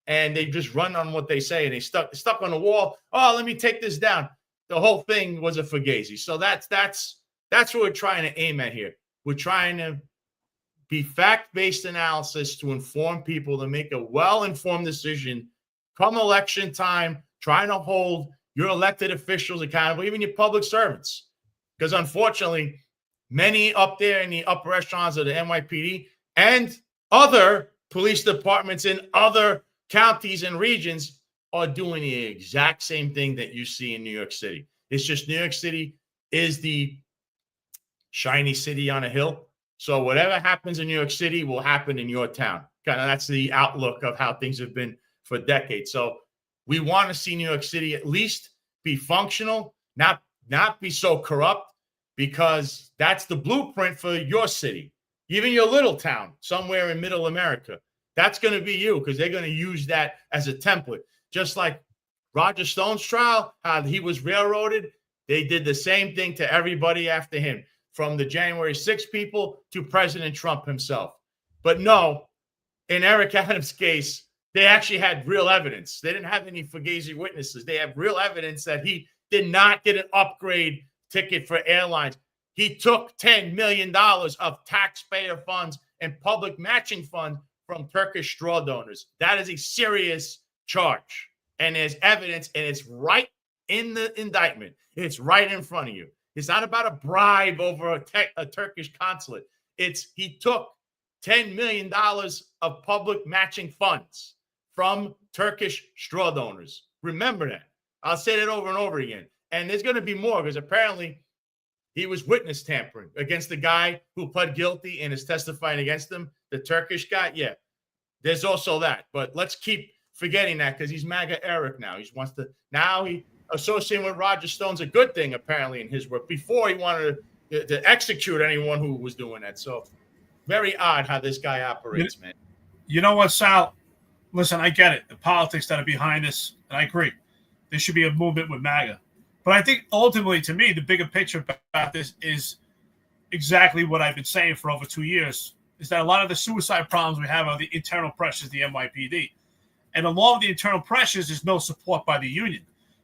And they just run on what they say. And they stuck on the wall. Oh, let me take this down. The whole thing was a fugazi. So that's what we're trying to aim at here. We're trying to be fact-based analysis to inform people to make a well-informed decision come election time, trying to hold your elected officials accountable, even your public servants. Because unfortunately, many up there in the upper echelons of the NYPD and other police departments in other counties and regions are doing the exact same thing that you see in New York City. It's just New York City is the shiny city on a hill. So whatever happens in New York City will happen in your town. Kind of that's the outlook of how things have been for decades. So we want to see New York City at least be functional, not be so corrupt, because that's the blueprint for your city, even your little town somewhere in middle America. That's going to be you, because they're going to use that as a template. Just like Roger Stone's trial, how he was railroaded, they did the same thing to everybody after him, from the January 6th people to President Trump himself. But no, in Eric Adams' case, they actually had real evidence. They didn't have any fugazi witnesses. They have real evidence that he did not get an upgrade ticket for airlines. He took $10 million of taxpayer funds and public matching funds from Turkish straw donors. That is a serious charge. And there's evidence, and it's right in the indictment. It's right in front of you. It's not about a bribe over a Turkish consulate. It's he took $10 million of public matching funds from Turkish straw donors. Remember that. I'll say that over and over again. And there's going to be more, because apparently he was witness tampering against the guy who pled guilty and is testifying against him, the Turkish guy. Yeah, there's also that. But let's keep forgetting that, because he's MAGA Eric now. He associating with Roger Stone's a good thing, apparently, in his work. Before, he wanted to execute anyone who was doing that. So very odd how this guy operates, man. You know what, Sal? Listen, I get it. The politics that are behind this, and I agree. There should be a movement with MAGA. But I think ultimately, to me, the bigger picture about this is exactly what I've been saying for over 2 years, is that a lot of the suicide problems we have are the internal pressures of the NYPD. And along with the internal pressures is no support by the union.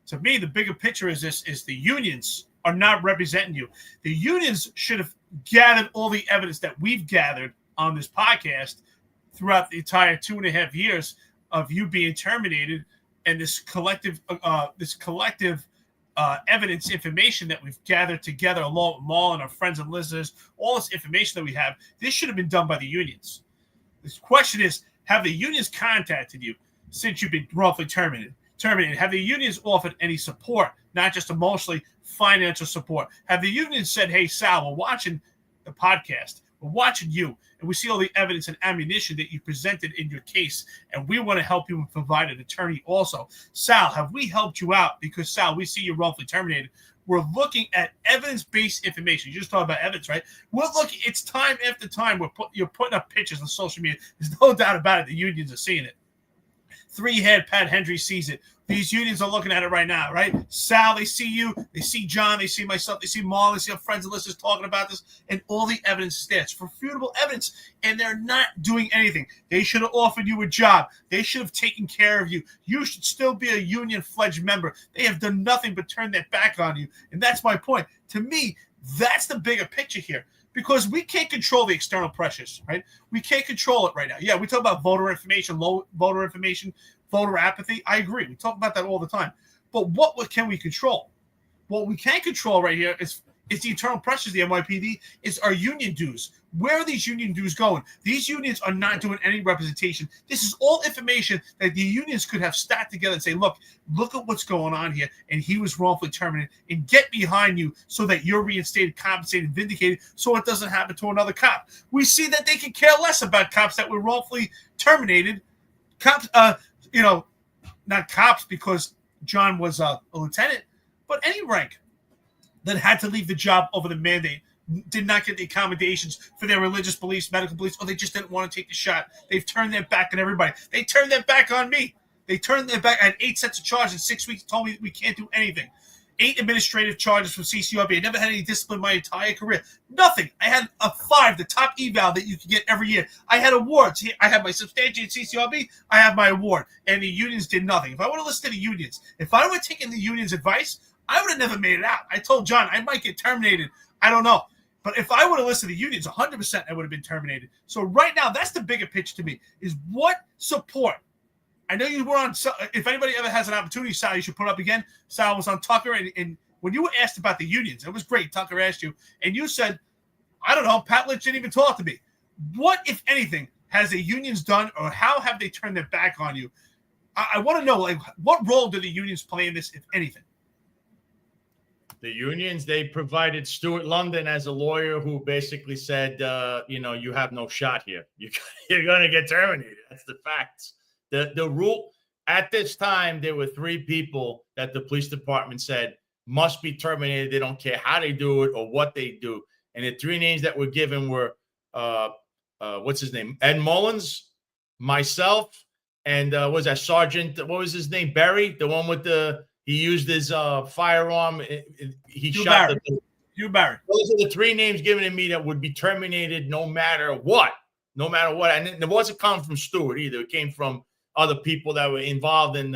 To me, the bigger picture is the unions are not representing you. The unions should have gathered all the evidence that we've gathered on this podcast throughout the entire 2.5 years of you being terminated, and this collective evidence information that we've gathered together along with Maul and our friends and listeners, all this information that we have. This should have been done by the unions. This question is, have the unions contacted you since you've been wrongfully terminated? Have the unions offered any support, not just emotionally, financial support? Have the unions said, hey, Sal, we're watching the podcast. We're watching you, and we see all the evidence and ammunition that you presented in your case, and we want to help you and provide an attorney also. Sal, have we helped you out? Because, Sal, we see you're wrongfully terminated. We're looking at evidence-based information. You just talked about evidence, right? We're looking. It's time after time. You're putting up pictures on social media. There's no doubt about it. The unions are seeing it. Three-head Pat Hendry sees it. These unions are looking at it right now, right? Sal, they see you. They see John. They see myself. They see Marlon. They see our friends and listeners talking about this. And all the evidence is there. It's refutable evidence. And they're not doing anything. They should have offered you a job. They should have taken care of you. You should still be a union-fledged member. They have done nothing but turn their back on you. And that's my point. To me, that's the bigger picture here. Because we can't control the external pressures, right? We can't control it right now. Yeah, we talk about voter information, low voter information, voter apathy. I agree. We talk about that all the time. But what can we control? What we can control right here is the internal pressures of the NYPD, is our union dues. Where are these union dues going? These unions are not doing any representation. This is all information that the unions could have stacked together and say, look at what's going on here, and he was wrongfully terminated, and get behind you so that you're reinstated, compensated, vindicated, so it doesn't happen to another cop. We see that they can care less about cops that were wrongfully terminated. Cops, not cops because John was a lieutenant, but any rank that had to leave the job over the mandate, did not get the accommodations for their religious beliefs, medical beliefs, or they just didn't want to take the shot. They've turned their back on everybody. They turned their back on me. They turned their back. I had 8 sets of charges in 6 weeks, told me we can't do anything. 8 administrative charges from CCRB. I never had any discipline my entire career. Nothing. I had a 5, the top eval that you can get every year. I had awards. I had my substantiated CCRB. I have my award. And the unions did nothing. If I would have listened to the unions, if I would have taken the unions' advice, I would have never made it out. I told John I might get terminated. I don't know. But if I would have listened to the unions, 100% I would have been terminated. So right now, that's the bigger pitch to me, is what support. I know you were on, if anybody ever has an opportunity, Sal, you should put it up again. Sal was on Tucker, and when you were asked about the unions, it was great. Tucker asked you, and you said, I don't know, Pat Lynch didn't even talk to me. What, if anything, has the unions done, or how have they turned their back on you? I want to know, like, what role do the unions play in this, if anything? The unions, they provided Stuart London as a lawyer who basically said, you have no shot here. You're going to get terminated. That's the facts. The rule at this time, there were 3 people that the police department said must be terminated. They don't care how they do it or what they do. And the 3 names that were given were, what's his name? Ed Mullins, myself, and was that Sergeant? What was his name? Barry, the one with he used his firearm. He shot Hugh Barry. Those are the 3 names given to me that would be terminated no matter what. No matter what. And it wasn't coming from Stewart either. It came from other people that were involved in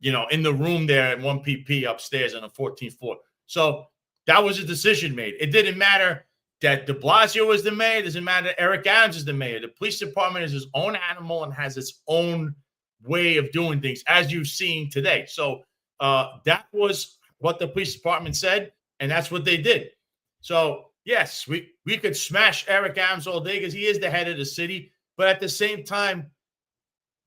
in the room there at 1PP upstairs on the 14th floor. So that was a decision made. It didn't matter that de Blasio was the mayor. It doesn't matter that Eric Adams is the mayor. The police department is his own animal and has its own way of doing things, as you've seen today. So that was what the police department said, and that's what they did. So yes, we could smash Eric Adams all day because he is the head of the city, but at the same time,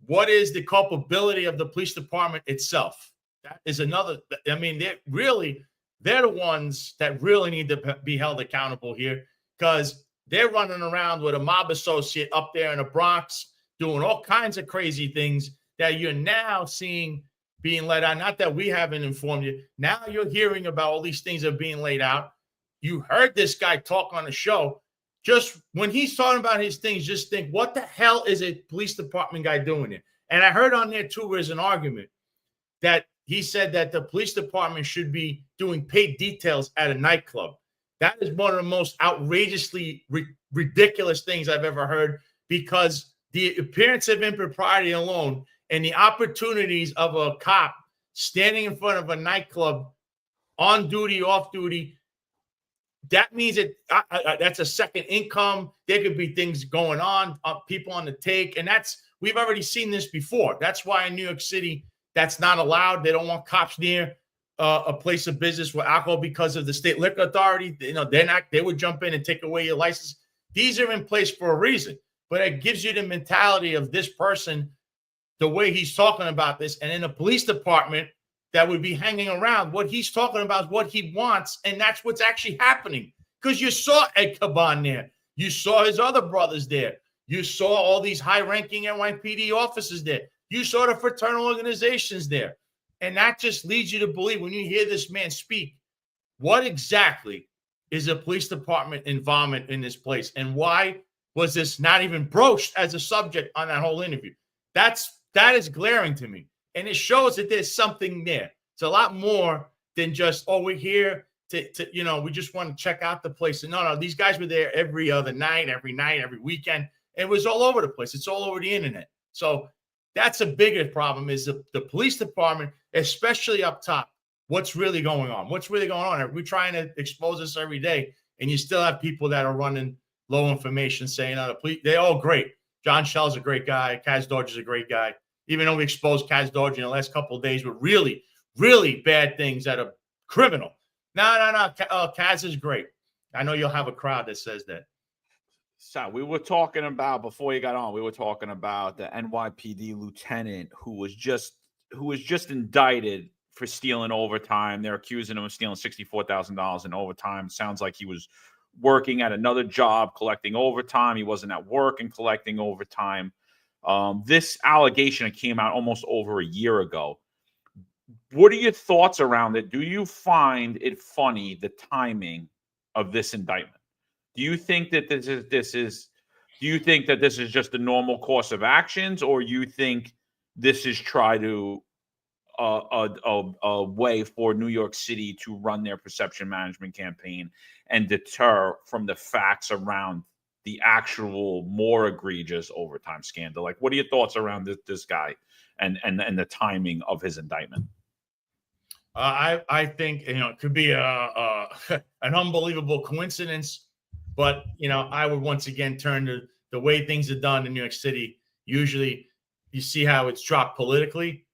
what is the culpability of the police department itself? That is another. I mean, they're the ones that really need to be held accountable here, because they're running around with a mob associate up there in the Bronx doing all kinds of crazy things that you're now seeing being laid out. Not that we haven't informed you. Now you're hearing about all these things that are being laid out. You heard this guy talk on the show. Just when he's talking about his things, just think, what the hell is a police department guy doing here? And I heard on there, too, there's an argument that he said that the police department should be doing paid details at a nightclub. That is one of the most outrageously ridiculous things I've ever heard, because the appearance of impropriety alone and the opportunities of a cop standing in front of a nightclub on duty, off duty, that means that's a second income. There could be things going on, people on the take, and we've already seen this before. That's why in New York City, that's not allowed. They don't want cops near a place of business with alcohol because of the state liquor authority. They would jump in and take away your license. These are in place for a reason, but it gives you the mentality of this person, the way he's talking about this. And in the police department that would be hanging around, what he's talking about is what he wants, and that's what's actually happening. Because you saw Ed Caban there. You saw his other brothers there. You saw all these high-ranking NYPD officers there. You saw the fraternal organizations there. And that just leads you to believe, when you hear this man speak, what exactly is a police department involvement in this place? And why was this not even broached as a subject on that whole interview? That is glaring to me. And it shows that there's something there. It's a lot more than just, oh, we're here to we just want to check out the place. And no, these guys were there every other night, every weekend. It was all over the place. It's all over the internet. So that's a bigger problem, is the police department, especially up top. What's really going on? What's really going on? We're trying to expose this every day, and you still have people that are running low information saying, oh, the police, they're all great. John Schell's a great guy. Kaz Dodge is a great guy. Even though we exposed Kaz Dodge in the last couple of days with really, really bad things that are criminal. No. Kaz is great. I know you'll have a crowd that says that. So we were talking about, before you got on, we were talking about the NYPD lieutenant who was just indicted for stealing overtime. They're accusing him of stealing $64,000 in overtime. Sounds like he was working at another job collecting overtime. He wasn't at work and collecting overtime. This allegation came out almost over a year ago. What are your thoughts around it? Do you find it funny, the timing of this indictment? Do you think that this is just a normal course of actions, or you think this is a way for New York City to run their perception management campaign and deter from the facts around the actual more egregious overtime scandal? Like, what are your thoughts around this guy and the timing of his indictment? I think it could be an unbelievable coincidence, but I would once again turn to the way things are done in New York City. Usually, you see how it's dropped politically.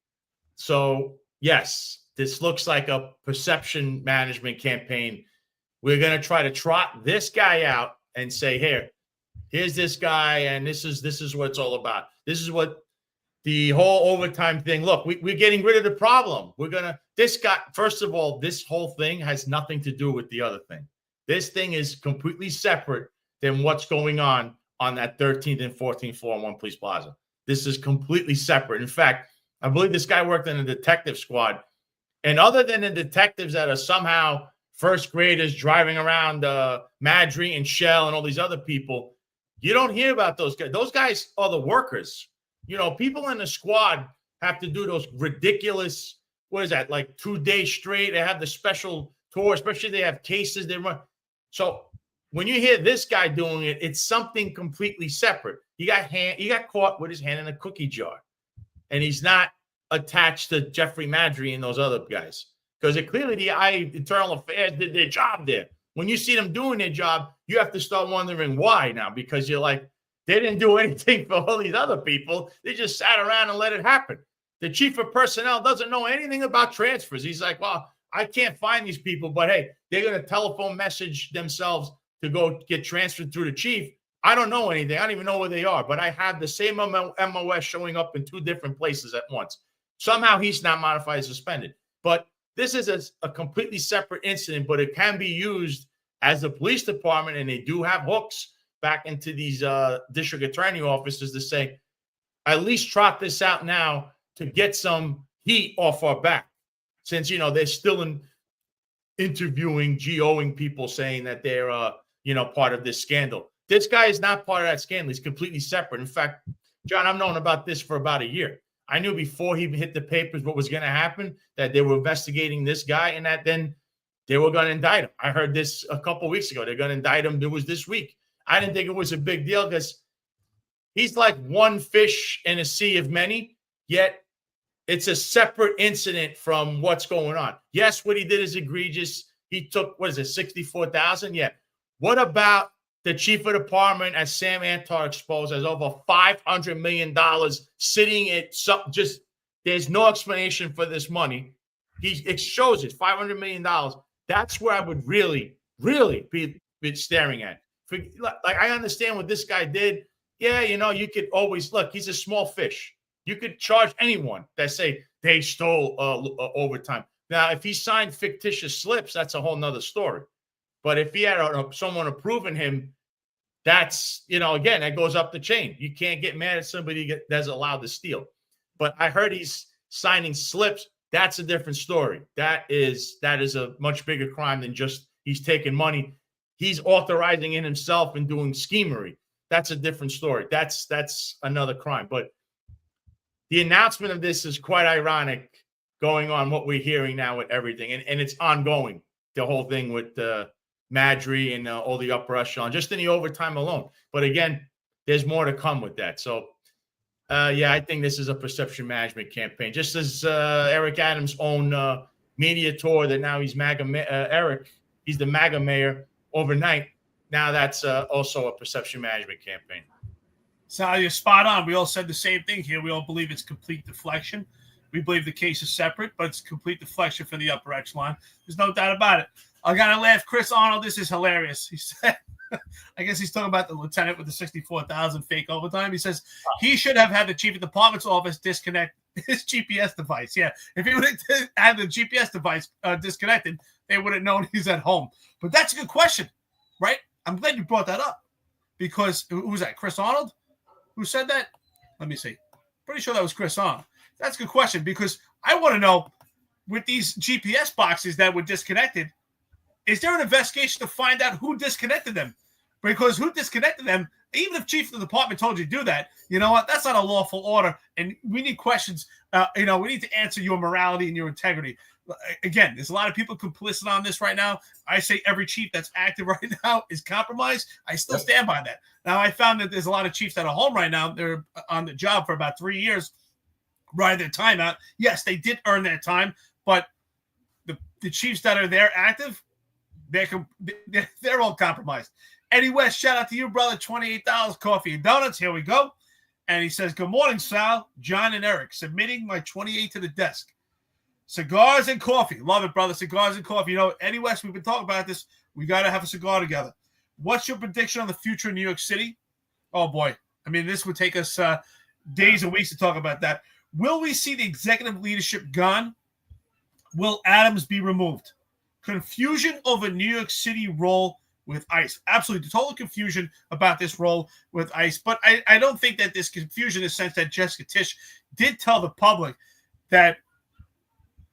So yes, this looks like a perception management campaign. We're going to try to trot this guy out and say, here's this guy, and this is what it's all about. This is what the whole overtime thing. Look, we're getting rid of the problem. This guy, first of all, this whole thing has nothing to do with the other thing. This thing is completely separate than what's going on that 13th and 14th floor on One Police Plaza. This is completely separate. In fact, I believe this guy worked in a detective squad. And other than the detectives that are somehow first graders driving around Madry and Shell and all these other people, you don't hear about those guys. Those guys are the workers. People in the squad have to do those ridiculous, what is that, like 2 days straight. They have the special tour, especially they have cases they run. So when you hear this guy doing it, it's something completely separate. He got caught with his hand in a cookie jar. And he's not attached to Jeffrey Madry and those other guys. Because clearly the Internal Affairs did their job there. When you see them doing their job, you have to start wondering why now. Because you're like, they didn't do anything for all these other people. They just sat around and let it happen. The chief of personnel doesn't know anything about transfers. He's like, well, I can't find these people. But, hey, they're going to telephone message themselves to go get transferred through the chief. I don't know anything. I don't even know where they are, but I have the same MOS showing up in 2 different places at once. Somehow he's not modified and suspended. But this is a completely separate incident, but it can be used as the police department, and they do have hooks back into these district attorney offices to say, at least trot this out now to get some heat off our back. Since, they're still interviewing, GOing people saying that they're, part of this scandal. This guy is not part of that scandal. He's completely separate. In fact, John, I've known about this for about a year. I knew before he hit the papers what was going to happen, that they were investigating this guy and that then they were going to indict him. I heard this a couple of weeks ago. They're going to indict him. It was this week. I didn't think it was a big deal because he's like one fish in a sea of many, yet it's a separate incident from what's going on. Yes, what he did is egregious. He took, $64,000? Yeah. What about the chief of department, as Sam Antar exposed, has over $500 million sitting at there's no explanation for this money. It shows it, $500 million. That's where I would really, really be staring at. Like, I understand what this guy did. Yeah, you could always, look, he's a small fish. You could charge anyone that say they stole overtime. Now, if he signed fictitious slips, that's a whole nother story. But if he had someone approving him That's, again, that goes up the chain. You can't get mad at somebody that's allowed to steal. But I heard he's signing slips. That's a different story. That is a much bigger crime than just he's taking money. He's authorizing it himself and doing schemery. That's a different story. That's another crime. But the announcement of this is quite ironic, going on what we're hearing now with everything. And it's ongoing, the whole thing with Madry and all the upper echelon, just in the overtime alone. But again, there's more to come with that. So, I think this is a perception management campaign. Just as Eric Adams' own media tour that now he's Eric, he's the MAGA mayor overnight. Now that's also a perception management campaign. Sal, you're spot on. We all said the same thing here. We all believe it's complete deflection. We believe the case is separate, but it's complete deflection from the upper echelon. There's no doubt about it. I got to laugh. Chris Arnold, this is hilarious. He said, I guess he's talking about the lieutenant with the 64,000 fake overtime. He says he should have had the chief of department's office disconnect his GPS device. Yeah, if he would have had the GPS device disconnected, they would have known he's at home. But that's a good question, right? I'm glad you brought that up, because who was that? Chris Arnold? Who said that? Let me see. Pretty sure that was Chris Arnold. That's a good question, because I want to know, with these GPS boxes that were disconnected, is there an investigation to find out who disconnected them? Because who disconnected them, even if chief of the department told you to do that, you know what? That's not a lawful order. And we need questions. We need to answer your morality and your integrity. Again, there's a lot of people complicit on this right now. I say every chief that's active right now is compromised. I still stand by that. Now, I found that there's a lot of chiefs that are home right now. They're on the job for about 3 years, riding their time out. Yes, they did earn their time, but the chiefs that are there active, they're all compromised. Eddie West, shout out to you, brother. $28 coffee and donuts. Here we go. And he says, good morning, Sal, John, and Eric. Submitting my 28 to the desk. Cigars and coffee. Love it, brother. Cigars and coffee. Eddie West, we've been talking about this. We got to have a cigar together. What's your prediction on the future of New York City? Oh, boy. I mean, this would take us days and weeks to talk about that. Will we see the executive leadership gone? Will Adams be removed? Confusion over New York City role with ICE. Absolutely total confusion about this role with ICE. But I don't think that this confusion in the sense that Jessica Tisch did tell the public that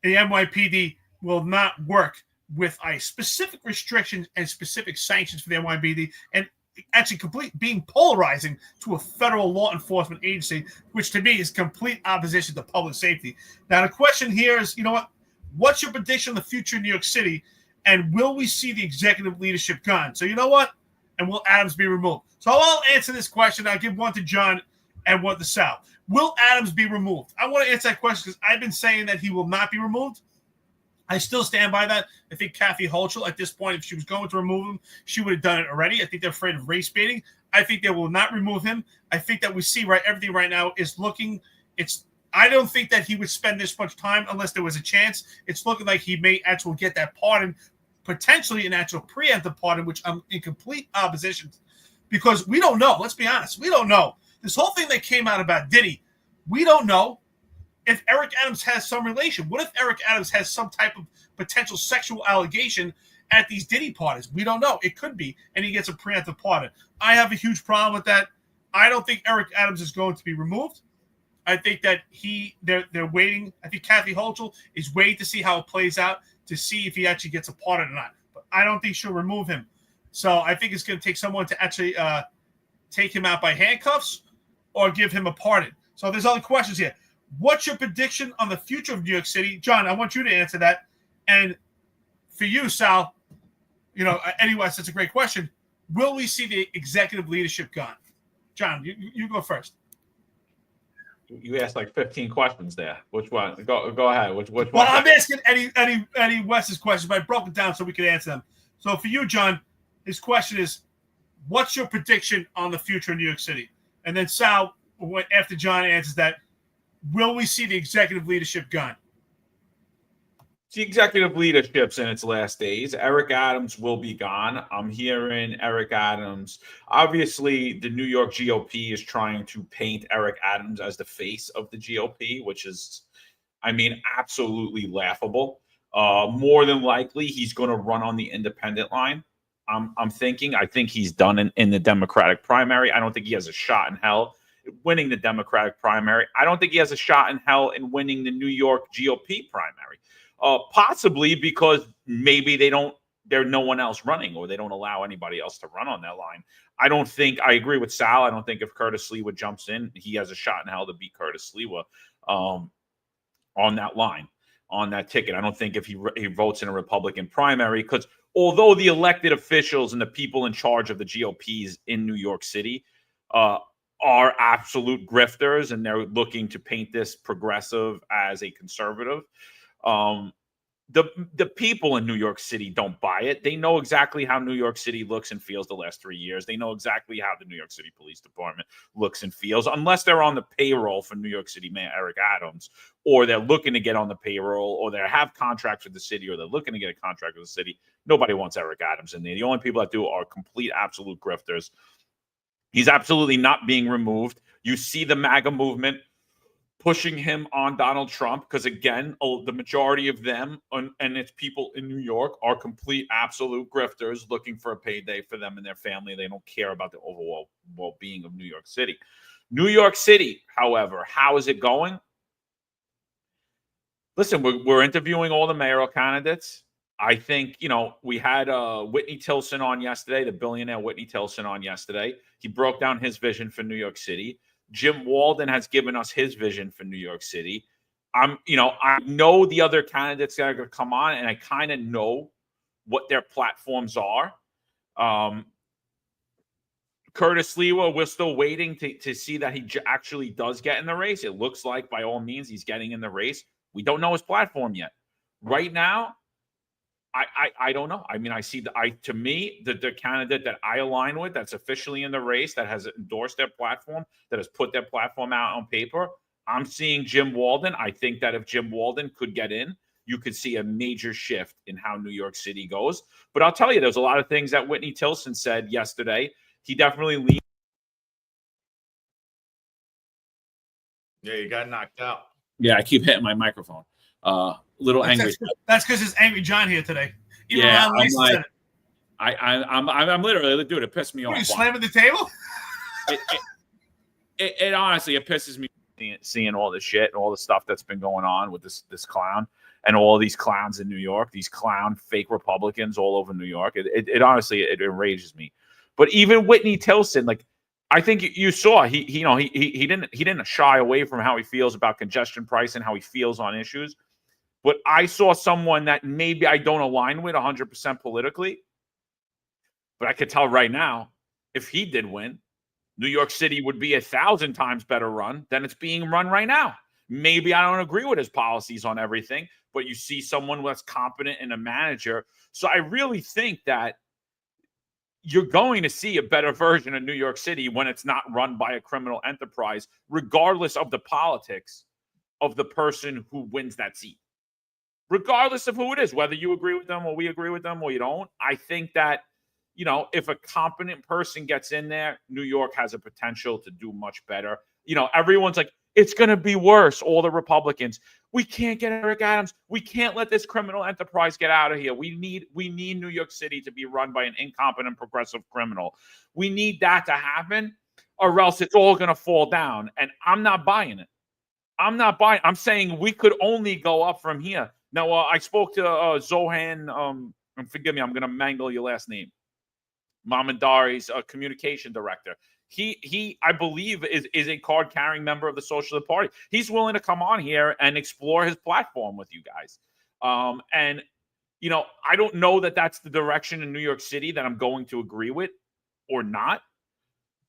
the NYPD will not work with ICE. Specific restrictions and specific sanctions for the NYPD, and actually being polarizing to a federal law enforcement agency, which to me is complete opposition to public safety. Now, the question here is, what's your prediction of the future of New York City? And will we see the executive leadership gone? So you know what? And will Adams be removed? So I'll answer this question. I'll give one to John and one to Sal. Will Adams be removed? I want to answer that question because I've been saying that he will not be removed. I still stand by that. I think Kathy Hochul, at this point, if she was going to remove him, she would have done it already. I think they're afraid of race baiting. I think they will not remove him. I think that we see everything right now is looking. I don't think that he would spend this much time unless there was a chance. It's looking like he may actually get that pardon, potentially an actual preemptive pardon, which I'm in complete opposition to, because we don't know. Let's be honest. We don't know. This whole thing that came out about Diddy, we don't know if Eric Adams has some relation. What if Eric Adams has some type of potential sexual allegation at these Diddy parties? We don't know. It could be, and he gets a preemptive pardon. I have a huge problem with that. I don't think Eric Adams is going to be removed. I think that they're waiting. I think Kathy Hochul is waiting to see how it plays out to see if he actually gets a pardon or not. But I don't think she'll remove him. So I think it's going to take someone to actually take him out by handcuffs or give him a pardon. So there's other questions here. What's your prediction on the future of New York City? John, I want you to answer that. And for you, Sal, anyway, that's a great question. Will we see the executive leadership gone? John, you go first. You asked like 15 questions there. Which one? Go ahead. Which one? Well, I'm asking Eddie West's questions, but I broke it down so we could answer them. So for you, John, his question is, what's your prediction on the future of New York City? And then Sal, after John answers that, will we see the executive leadership gone? The executive leadership's in its last days. Eric Adams will be gone. I'm hearing Eric Adams. Obviously, the New York GOP is trying to paint Eric Adams as the face of the GOP, which is, absolutely laughable. More than likely, he's going to run on the independent line. I'm thinking. I think he's done in the Democratic primary. I don't think he has a shot in hell winning the Democratic primary. I don't think he has a shot in hell in winning the New York GOP primary. Possibly because maybe there's no one else running, or they don't allow anybody else to run on that line. I agree with Sal. I don't think if Curtis Sliwa jumps in, he has a shot in hell to beat Curtis Sliwa on that line, on that ticket. I don't think if he votes in a Republican primary, because although the elected officials and the people in charge of the GOPs in New York City are absolute grifters, and they're looking to paint this progressive as a conservative, the people in New York City don't buy it. They know exactly how New York City looks and feels the last 3 years. They know exactly how the New York City Police Department looks and feels, unless they're on the payroll for New York City Mayor Eric Adams, or they're looking to get on the payroll, or they have contracts with the city, or they're looking to get a contract with the city. Nobody wants Eric Adams in there. The only people that do are complete, absolute grifters. He's absolutely not being removed. You see the MAGA movement pushing him on Donald Trump because, again, the majority of them and its people in New York are complete, absolute grifters looking for a payday for them and their family. They don't care about the overall well-being of New York City. New York City, however, how is it going? Listen, we're interviewing all the mayoral candidates. I think, we had Whitney Tilson on yesterday, the billionaire Whitney Tilson on yesterday. He broke down his vision for New York City. Jim Walden has given us his vision for New York City. I know the other candidates that are going to come on, and I kind of know what their platforms are. Curtis Sliwa, we're still waiting to see that he actually does get in the race. It looks like, by all means, he's getting in the race. We don't know his platform yet. Right now, I don't know. I mean, to me, the candidate that I align with, that's officially in the race, that has endorsed their platform, that has put their platform out on paper, I'm seeing Jim Walden. I think that if Jim Walden could get in, you could see a major shift in how New York City goes. But I'll tell you, there's a lot of things that Whitney Tilson said yesterday. He definitely leaned. Yeah, you got knocked out. Yeah, I keep hitting my microphone. Little angry. That's because it's Angry John here today. Even Yeah, Ron Weiss said it. I'm literally, dude, it pissed me off. Are you slamming the table? It honestly, it pisses me seeing all this shit and all the stuff that's been going on with this clown and all these clowns in New York, these clown fake Republicans all over New York. It honestly, it enrages me. But even Whitney Tilson, like, I think you saw he didn't shy away from how he feels about congestion pricing, how he feels on issues. But I saw someone that maybe I don't align with 100% politically. But I could tell right now, if he did win, New York City would be 1,000 times better run than it's being run right now. Maybe I don't agree with his policies on everything, but you see someone that's competent and a manager. So I really think that you're going to see a better version of New York City when it's not run by a criminal enterprise, regardless of the politics of the person who wins that seat. Regardless of who it is, whether you agree with them or we agree with them or you don't, I think that, if a competent person gets in there, New York has a potential to do much better. Everyone's like, it's going to be worse. All the Republicans, we can't get Eric Adams. We can't let this criminal enterprise get out of here. We need New York City to be run by an incompetent progressive criminal. We need that to happen, or else it's all going to fall down. And I'm not buying it. I'm saying we could only go up from here. Now, I spoke to Zohan, and forgive me, I'm going to mangle your last name, Mamandari's communication director. He I believe, is a card-carrying member of the Socialist Party. He's willing to come on here and explore his platform with you guys. And I don't know that that's the direction in New York City that I'm going to agree with or not.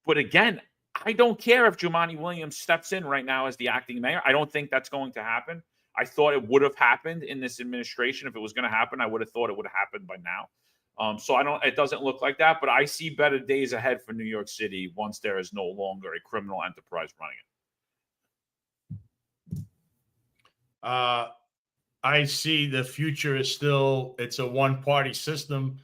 But again, I don't care if Jumaane Williams steps in right now as the acting mayor. I don't think that's going to happen. I thought it would have happened in this administration. If it was going to happen, I would have thought it would have happened by now. So it doesn't look like that, but I see better days ahead for New York City once there is no longer a criminal enterprise running it. I see the future is it's a one-party system.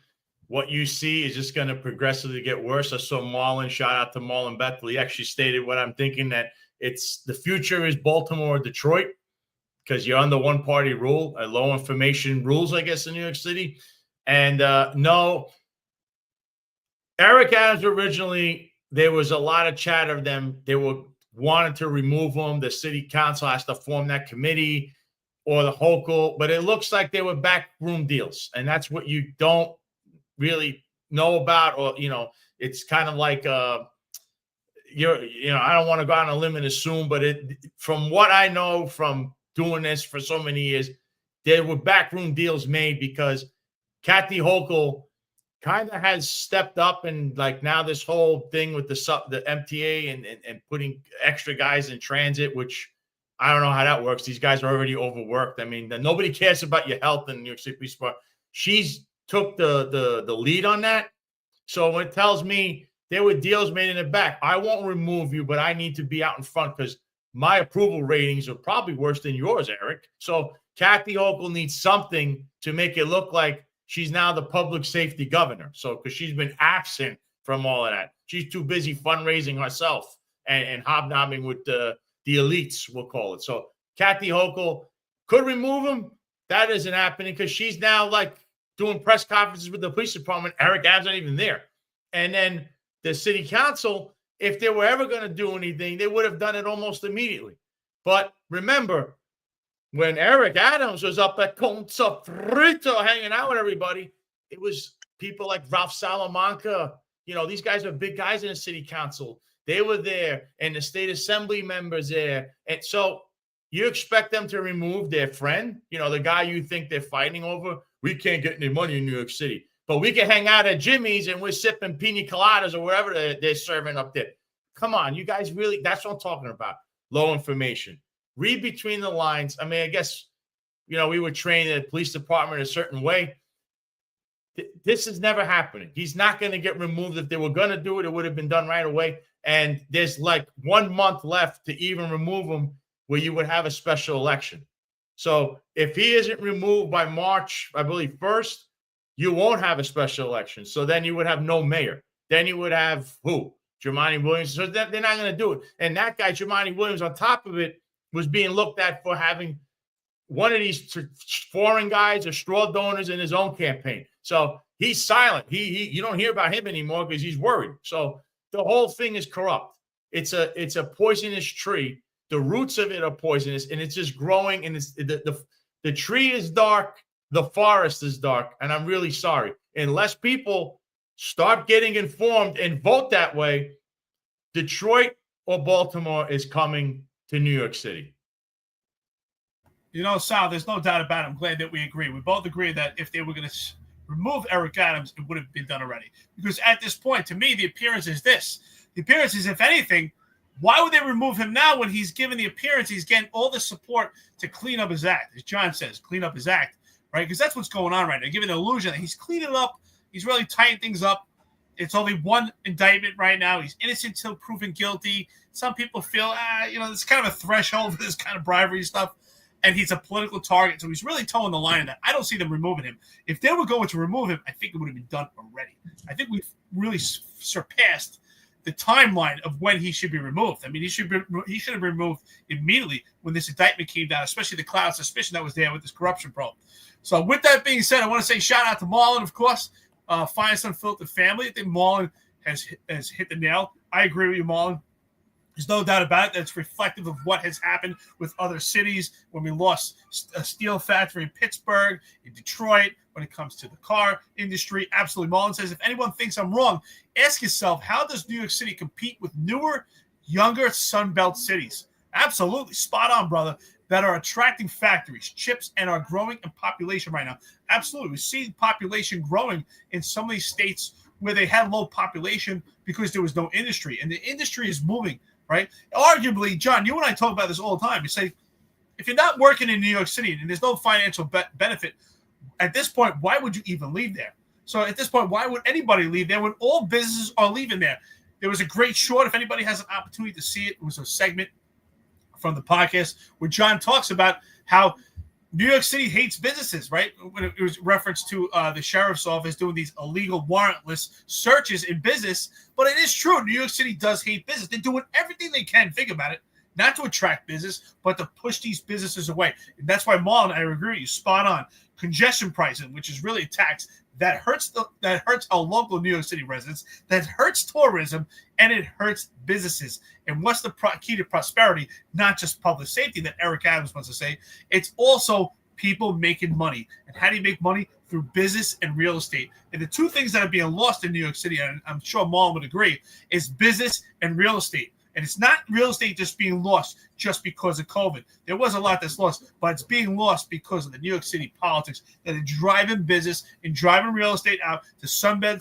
What you see is just going to progressively get worse. I saw Marlon, shout out to Marlon Bethel. He actually stated what I'm thinking, that the future is Baltimore or Detroit, because you're under one-party rule, low information rules, I guess, in New York City. And no, Eric Adams originally, there was a lot of chatter of them. They were wanted to remove him. The city council has to form that committee or the Hochul, but it looks like they were backroom deals. And that's what you don't really know about, or, it's kind of like, I don't want to go out on a limb and assume, but from what I know from doing this for so many years, there were backroom deals made because Kathy Hochul kind of has stepped up, and like now this whole thing with the MTA and putting extra guys in transit, which I don't know how that works. These guys are already overworked. I mean, nobody cares about your health in New York City Police Department. She's took the lead on that. So it tells me there were deals made in the back. I won't remove you, but I need to be out in front because my approval ratings are probably worse than yours, Eric. So Kathy Hochul needs something to make it look like she's now the public safety governor. So, because she's been absent from all of that. She's too busy fundraising herself and hobnobbing with the elites, we'll call it. So Kathy Hochul could remove him. That isn't happening because she's now like doing press conferences with the police department. Eric Adams not even there. And then the city council, if they were ever going to do anything, they would have done it almost immediately. But remember, when Eric Adams was up at Conza Frito hanging out with everybody, it was people like Ralph Salamanca. These guys are big guys in the city council. They were there, and the state assembly members there. And so you expect them to remove their friend, the guy you think they're fighting over. We can't get any money in New York City, but we can hang out at Jimmy's and we're sipping pina coladas or wherever they're serving up there. Come on, you guys really, that's what I'm talking about. Low information. Read between the lines. I mean, I guess, we were trained in the police department a certain way. This is never happening. He's not going to get removed. If they were going to do it, it would have been done right away. And there's like 1 month left to even remove him where you would have a special election. So if he isn't removed by March, I believe 1st, you won't have a special election. So then you would have no mayor. Then you would have who? Jumaane Williams. So they're not going to do it. And that guy, Jumaane Williams, on top of it, was being looked at for having one of these foreign guys or straw donors in his own campaign. So he's silent. You don't hear about him anymore because he's worried. So the whole thing is corrupt. It's a poisonous tree. The roots of it are poisonous, and it's just growing. And it's the tree is dark, the forest is dark, and I'm really sorry. Unless people start getting informed and vote that way, Detroit or Baltimore is coming to New York City. Sal, there's no doubt about it. I'm glad that we agree. We both agree that if they were going to remove Eric Adams, it would have been done already. Because at this point, to me, the appearance is this. The appearance is, if anything, why would they remove him now when he's given the appearance, he's getting all the support to clean up his act, as John says, clean up his act, right? Because that's what's going on right now. Giving the illusion that he's cleaning it up. He's really tightening things up. It's only one indictment right now. He's innocent until proven guilty. Some people feel, there's kind of a threshold for this kind of bribery stuff. And he's a political target. So he's really towing the line in that. I don't see them removing him. If they were going to remove him, I think it would have been done already. I think we've really surpassed the timeline of when he should be removed. I mean, he should have been removed immediately when this indictment came down, especially the cloud of suspicion that was there with this corruption probe. So with that being said, I want to say shout out to Marlon, of course, Finest Unfiltered family. I think Marlon has hit the nail. I agree with you, Marlon. There's no doubt about it. That's reflective of what has happened with other cities when we lost a steel factory in Pittsburgh, in Detroit, when it comes to the car industry. Absolutely. Marlon says, if anyone thinks I'm wrong, ask yourself, how does New York City compete with newer, younger Sunbelt cities? Absolutely. Spot on, brother. That are attracting factories, chips, and are growing in population right now. Absolutely. We see population growing in some of these states where they had low population because there was no industry. And the industry is moving. Right? Arguably, John, you and I talk about this all the time. You say, if you're not working in New York City and there's no financial benefit, at this point, why would you even leave there? So at this point, why would anybody leave there when all businesses are leaving there? There was a great short. If anybody has an opportunity to see it, it was a segment from the podcast where John talks about how New York City hates businesses, right? When it was reference to the sheriff's office doing these illegal warrantless searches in business. But it is true. New York City does hate business. They're doing everything they can, think about it, not to attract business, but to push these businesses away. And that's why, Marlon, I agree with you, spot on. congestion pricing, which is really a tax that hurts our local New York City residents, that hurts tourism, and it hurts businesses. And what's the key to prosperity? Not just public safety that Eric Adams wants to say. It's also people making money. And how do you make money? Through business and real estate. And the two things that are being lost in New York City, and I'm sure Marlon would agree, is business and real estate. And it's not real estate just being lost just because of COVID. There was a lot that's lost, but it's being lost because of the New York City politics that are driving business and driving real estate out to Sunbelt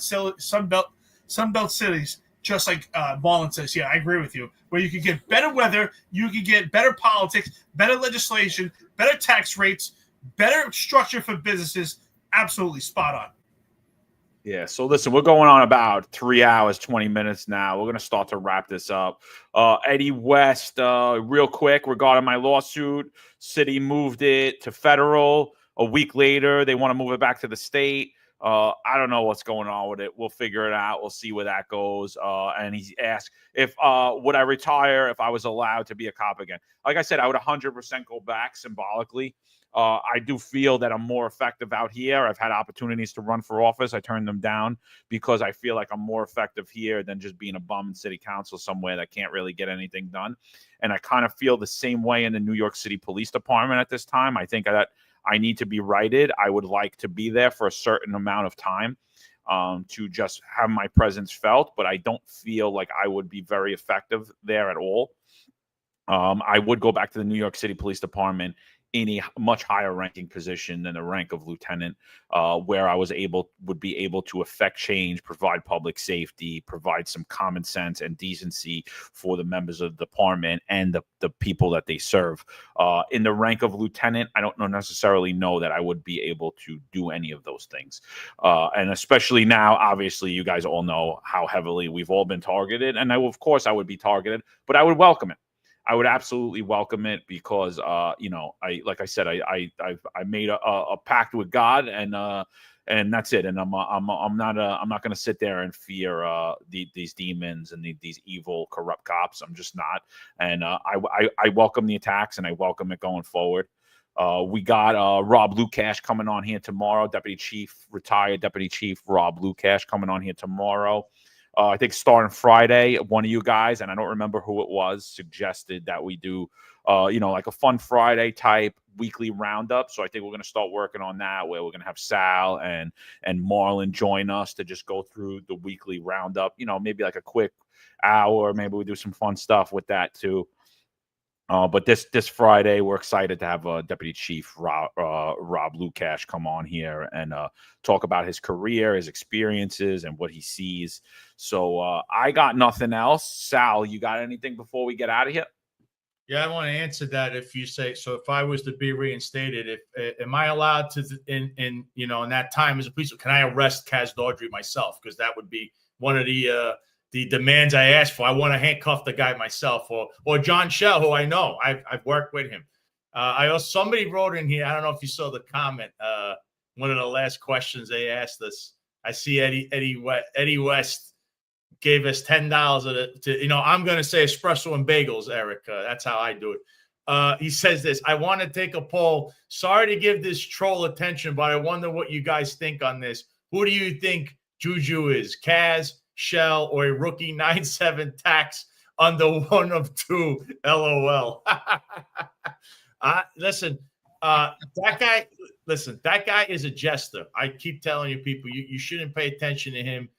cities, just like Marlon says. Yeah, I agree with you. Where you can get better weather, you can get better politics, better legislation, better tax rates, better structure for businesses. Absolutely spot on. Yeah, so listen, we're going on about 3 hours, 20 minutes now. We're going to start to wrap this up. Eddie West, real quick, regarding my lawsuit, city moved it to federal. A week later, they want to move it back to the state. I don't know what's going on with it. We'll figure it out. We'll see where that goes. And he asked if would I retire if I was allowed to be a cop again. Like I said, I would 100% go back symbolically. I do feel that I'm more effective out here. I've had opportunities to run for office. I turned them down because I feel like I'm more effective here than just being a bum in city council somewhere that can't really get anything done. And I kind of feel the same way in the New York City Police Department at this time. I think that I need to be righted. I would like to be there for a certain amount of time to just have my presence felt, but I don't feel like I would be very effective there at all. I would go back to the New York City Police Department in a much higher ranking position than the rank of lieutenant, where I would be able to affect change, provide public safety, provide some common sense and decency for the members of the department and the people that they serve. In the rank of lieutenant, I don't necessarily know that I would be able to do any of those things. And especially now, obviously, you guys all know how heavily we've all been targeted. And of course I would be targeted, but I would welcome it. I would absolutely welcome it because, I made a pact with God, and that's it. And I'm not going to sit there and fear these demons and these evil, corrupt cops. I'm just not. And I welcome the attacks, and I welcome it going forward. We got Rob Lukash coming on here tomorrow. Retired Deputy Chief Rob Lukash coming on here tomorrow. I think starting Friday, one of you guys, and I don't remember who it was, suggested that we do, like a fun Friday type weekly roundup. So I think we're going to start working on that, where we're going to have Sal and Marlon join us to just go through the weekly roundup. Maybe like a quick hour. Maybe we do some fun stuff with that too. But this Friday, we're excited to have Deputy Chief Rob Lukash come on here and talk about his career, his experiences, and what he sees. So I got nothing else. Sal, you got anything before we get out of here? Yeah, I want to answer that. If you say so, if I was to be reinstated, am I allowed to in that time as a police? Can I arrest Kaz Daughtry myself? Because that would be one of the demands I asked for. I want to handcuff the guy myself, or John Shell, who I know. I've worked with him. Somebody wrote in here. I don't know if you saw the comment. One of the last questions they asked us. I see Eddie West gave us $10 to I'm going to say espresso and bagels, Eric. That's how I do it. He says this. I want to take a poll. Sorry to give this troll attention, but I wonder what you guys think on this. Who do you think Juju is? Kaz, Shell, or a rookie 9-7 tax under one of two? LOL. Listen, that guy is a jester. I keep telling you, people, you shouldn't pay attention to him.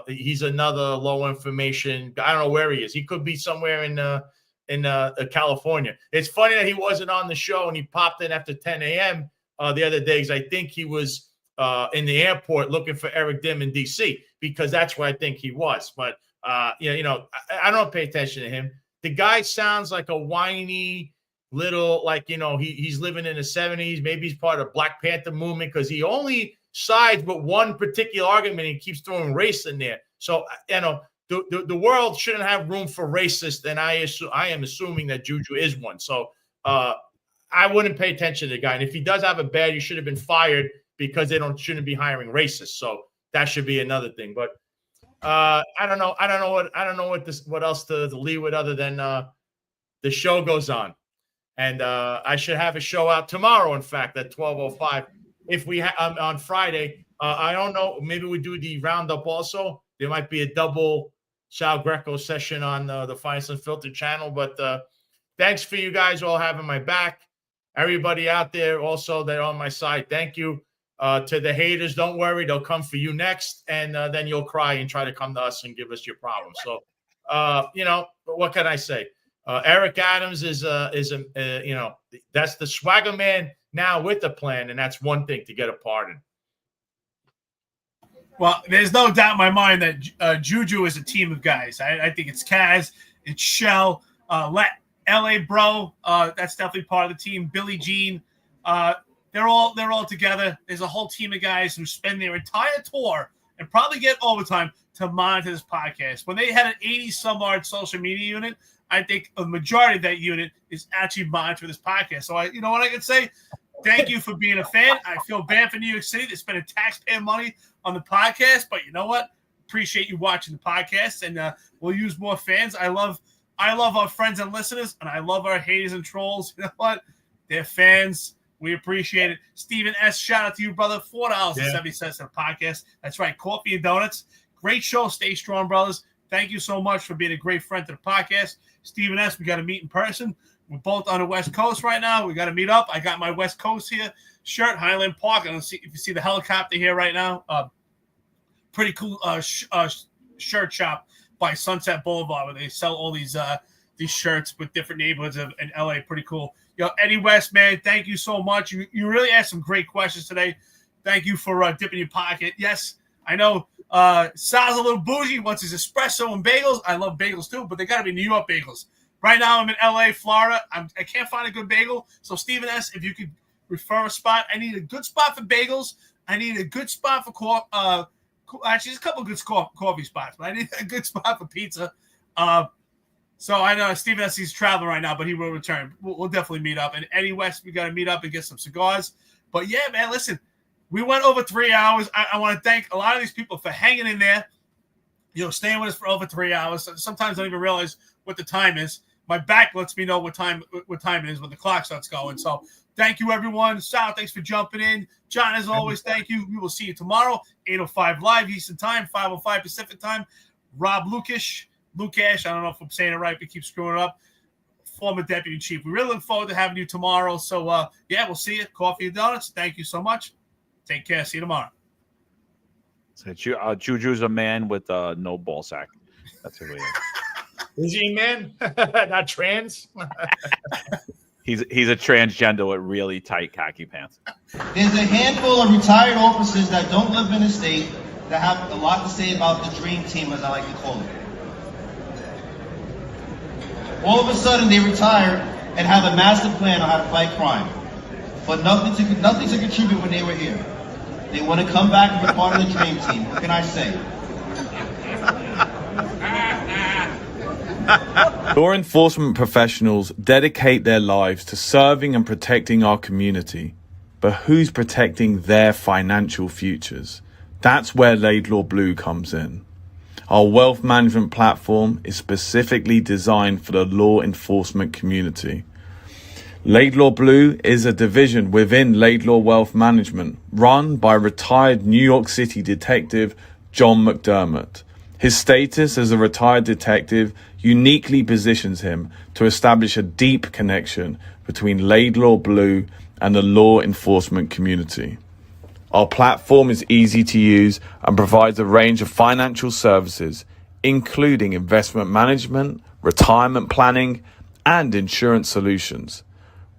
He's another low information. I don't know where he is. He could be somewhere in California. It's funny that he wasn't on the show and he popped in after 10 a.m. The other day, because I think he was in the airport looking for Eric Dim in D.C. because that's where I think he was. But I don't pay attention to him. The guy sounds like a whiny little, he's living in the 70s. Maybe he's part of Black Panther movement because he only sides with one particular argument. He keeps throwing race in there. So, the world shouldn't have room for racists, and I am assuming that Juju is one. So I wouldn't pay attention to the guy. And if he does have a bad, you should have been fired because they shouldn't be hiring racists. So that should be another thing. But I don't know what else to leave with other than the show goes on. And I should have a show out tomorrow, in fact, at 12:05. If we on Friday, I don't know. Maybe we do the roundup also. There might be a double Sal Greco session on the Finest Unfiltered channel. But thanks for you guys all having my back. Everybody out there also that are on my side, thank you. To the haters, don't worry. They'll come for you next. And then you'll cry and try to come to us and give us your problems. So, what can I say? Eric Adams is that's the swagger man now with the plan, and that's one thing to get a pardon. Well, there's no doubt in my mind that Juju is a team of guys. I think it's Kaz, it's Shell, LA Bro. That's definitely part of the team. Billie Jean. They're all together. There's a whole team of guys who spend their entire tour and probably get overtime to monitor this podcast. When they had an 80-some-odd social media unit, I think a majority of that unit is actually monitoring this podcast. So, you know what I can say? Thank you for being a fan. I feel bad for New York City. They're spending taxpayer money on the podcast, but you know what? Appreciate you watching the podcast, and we'll use more fans. I love our friends and listeners, and I love our haters and trolls. You know what? They're fans. We appreciate it. Stephen S., shout out to you, brother. $4.70 to the podcast. That's right. Coffee and donuts. Great show. Stay strong, brothers. Thank you so much for being a great friend to the podcast. Stephen S., we got to meet in person. We're both on the West Coast right now. We got to meet up. I got my West Coast here shirt, Highland Park. I don't see if you see the helicopter here right now. Pretty cool shirt shop by Sunset Boulevard where they sell all these shirts with different neighborhoods in LA. Pretty cool. Yo, Eddie West, man, thank you so much. You really asked some great questions today. Thank you for dipping your pocket. Yes, I know Sal's a little bougie, wants his espresso and bagels. I love bagels too, but they got to be New York bagels. Right now I'm in LA, Florida. I can't find a good bagel. So Stephen S., if you could refer a spot. I need a good spot for bagels. I need a good spot for actually, there's a couple of good coffee spots, but I need a good spot for pizza. So I know Stephen S. He's traveling right now, but he will return. We'll definitely meet up. And Eddie West, we got to meet up and get some cigars. But yeah, man, listen, we went over 3 hours. I want to thank a lot of these people for hanging in there, staying with us for over 3 hours. Sometimes I don't even realize what the time is. My back lets me know what time it is when the clock starts going. So thank you, everyone. Sal, thanks for jumping in. John, as always, thank you. We will see you tomorrow, 8:05 live Eastern Time, 5:05 Pacific Time. Rob Lukash, I don't know if I'm saying it right, but keep screwing it up. Former deputy chief. We really look forward to having you tomorrow. So, we'll see you. Coffee and donuts. Thank you so much. Take care. See you tomorrow. So Juju's a man with no ball sack. That's who he is. Is he a man? Not trans? He's a transgender with really tight khaki pants. There's a handful of retired officers that don't live in the state that have a lot to say about the dream team, as I like to call it. All of a sudden, they retire and have a master plan on how to fight crime, but nothing to contribute when they were here. They want to come back and be part of the dream team. What can I say? Law enforcement professionals dedicate their lives to serving and protecting our community, but who's protecting their financial futures? That's where Laidlaw Blue comes in. Our wealth management platform is specifically designed for the law enforcement community. Laidlaw Blue is a division within Laidlaw Wealth Management, run by retired New York City detective John McDermott. His status as a retired detective uniquely positions him to establish a deep connection between Laidlaw Blue and the law enforcement community. Our platform is easy to use and provides a range of financial services, including investment management, retirement planning, and insurance solutions.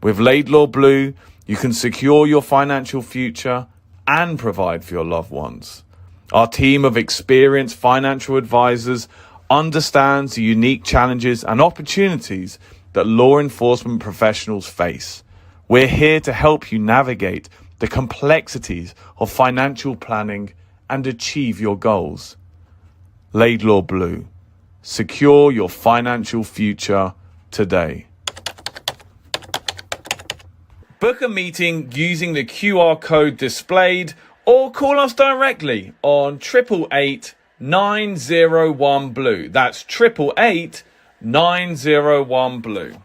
With Laidlaw Blue, you can secure your financial future and provide for your loved ones. Our team of experienced financial advisors understands the unique challenges and opportunities that law enforcement professionals face. We're here to help you navigate the complexities of financial planning and achieve your goals. Laidlaw Blue. Secure your financial future today. Book a meeting using the QR code displayed or call us directly on 888-901-BLUE. That's 888-901-BLUE.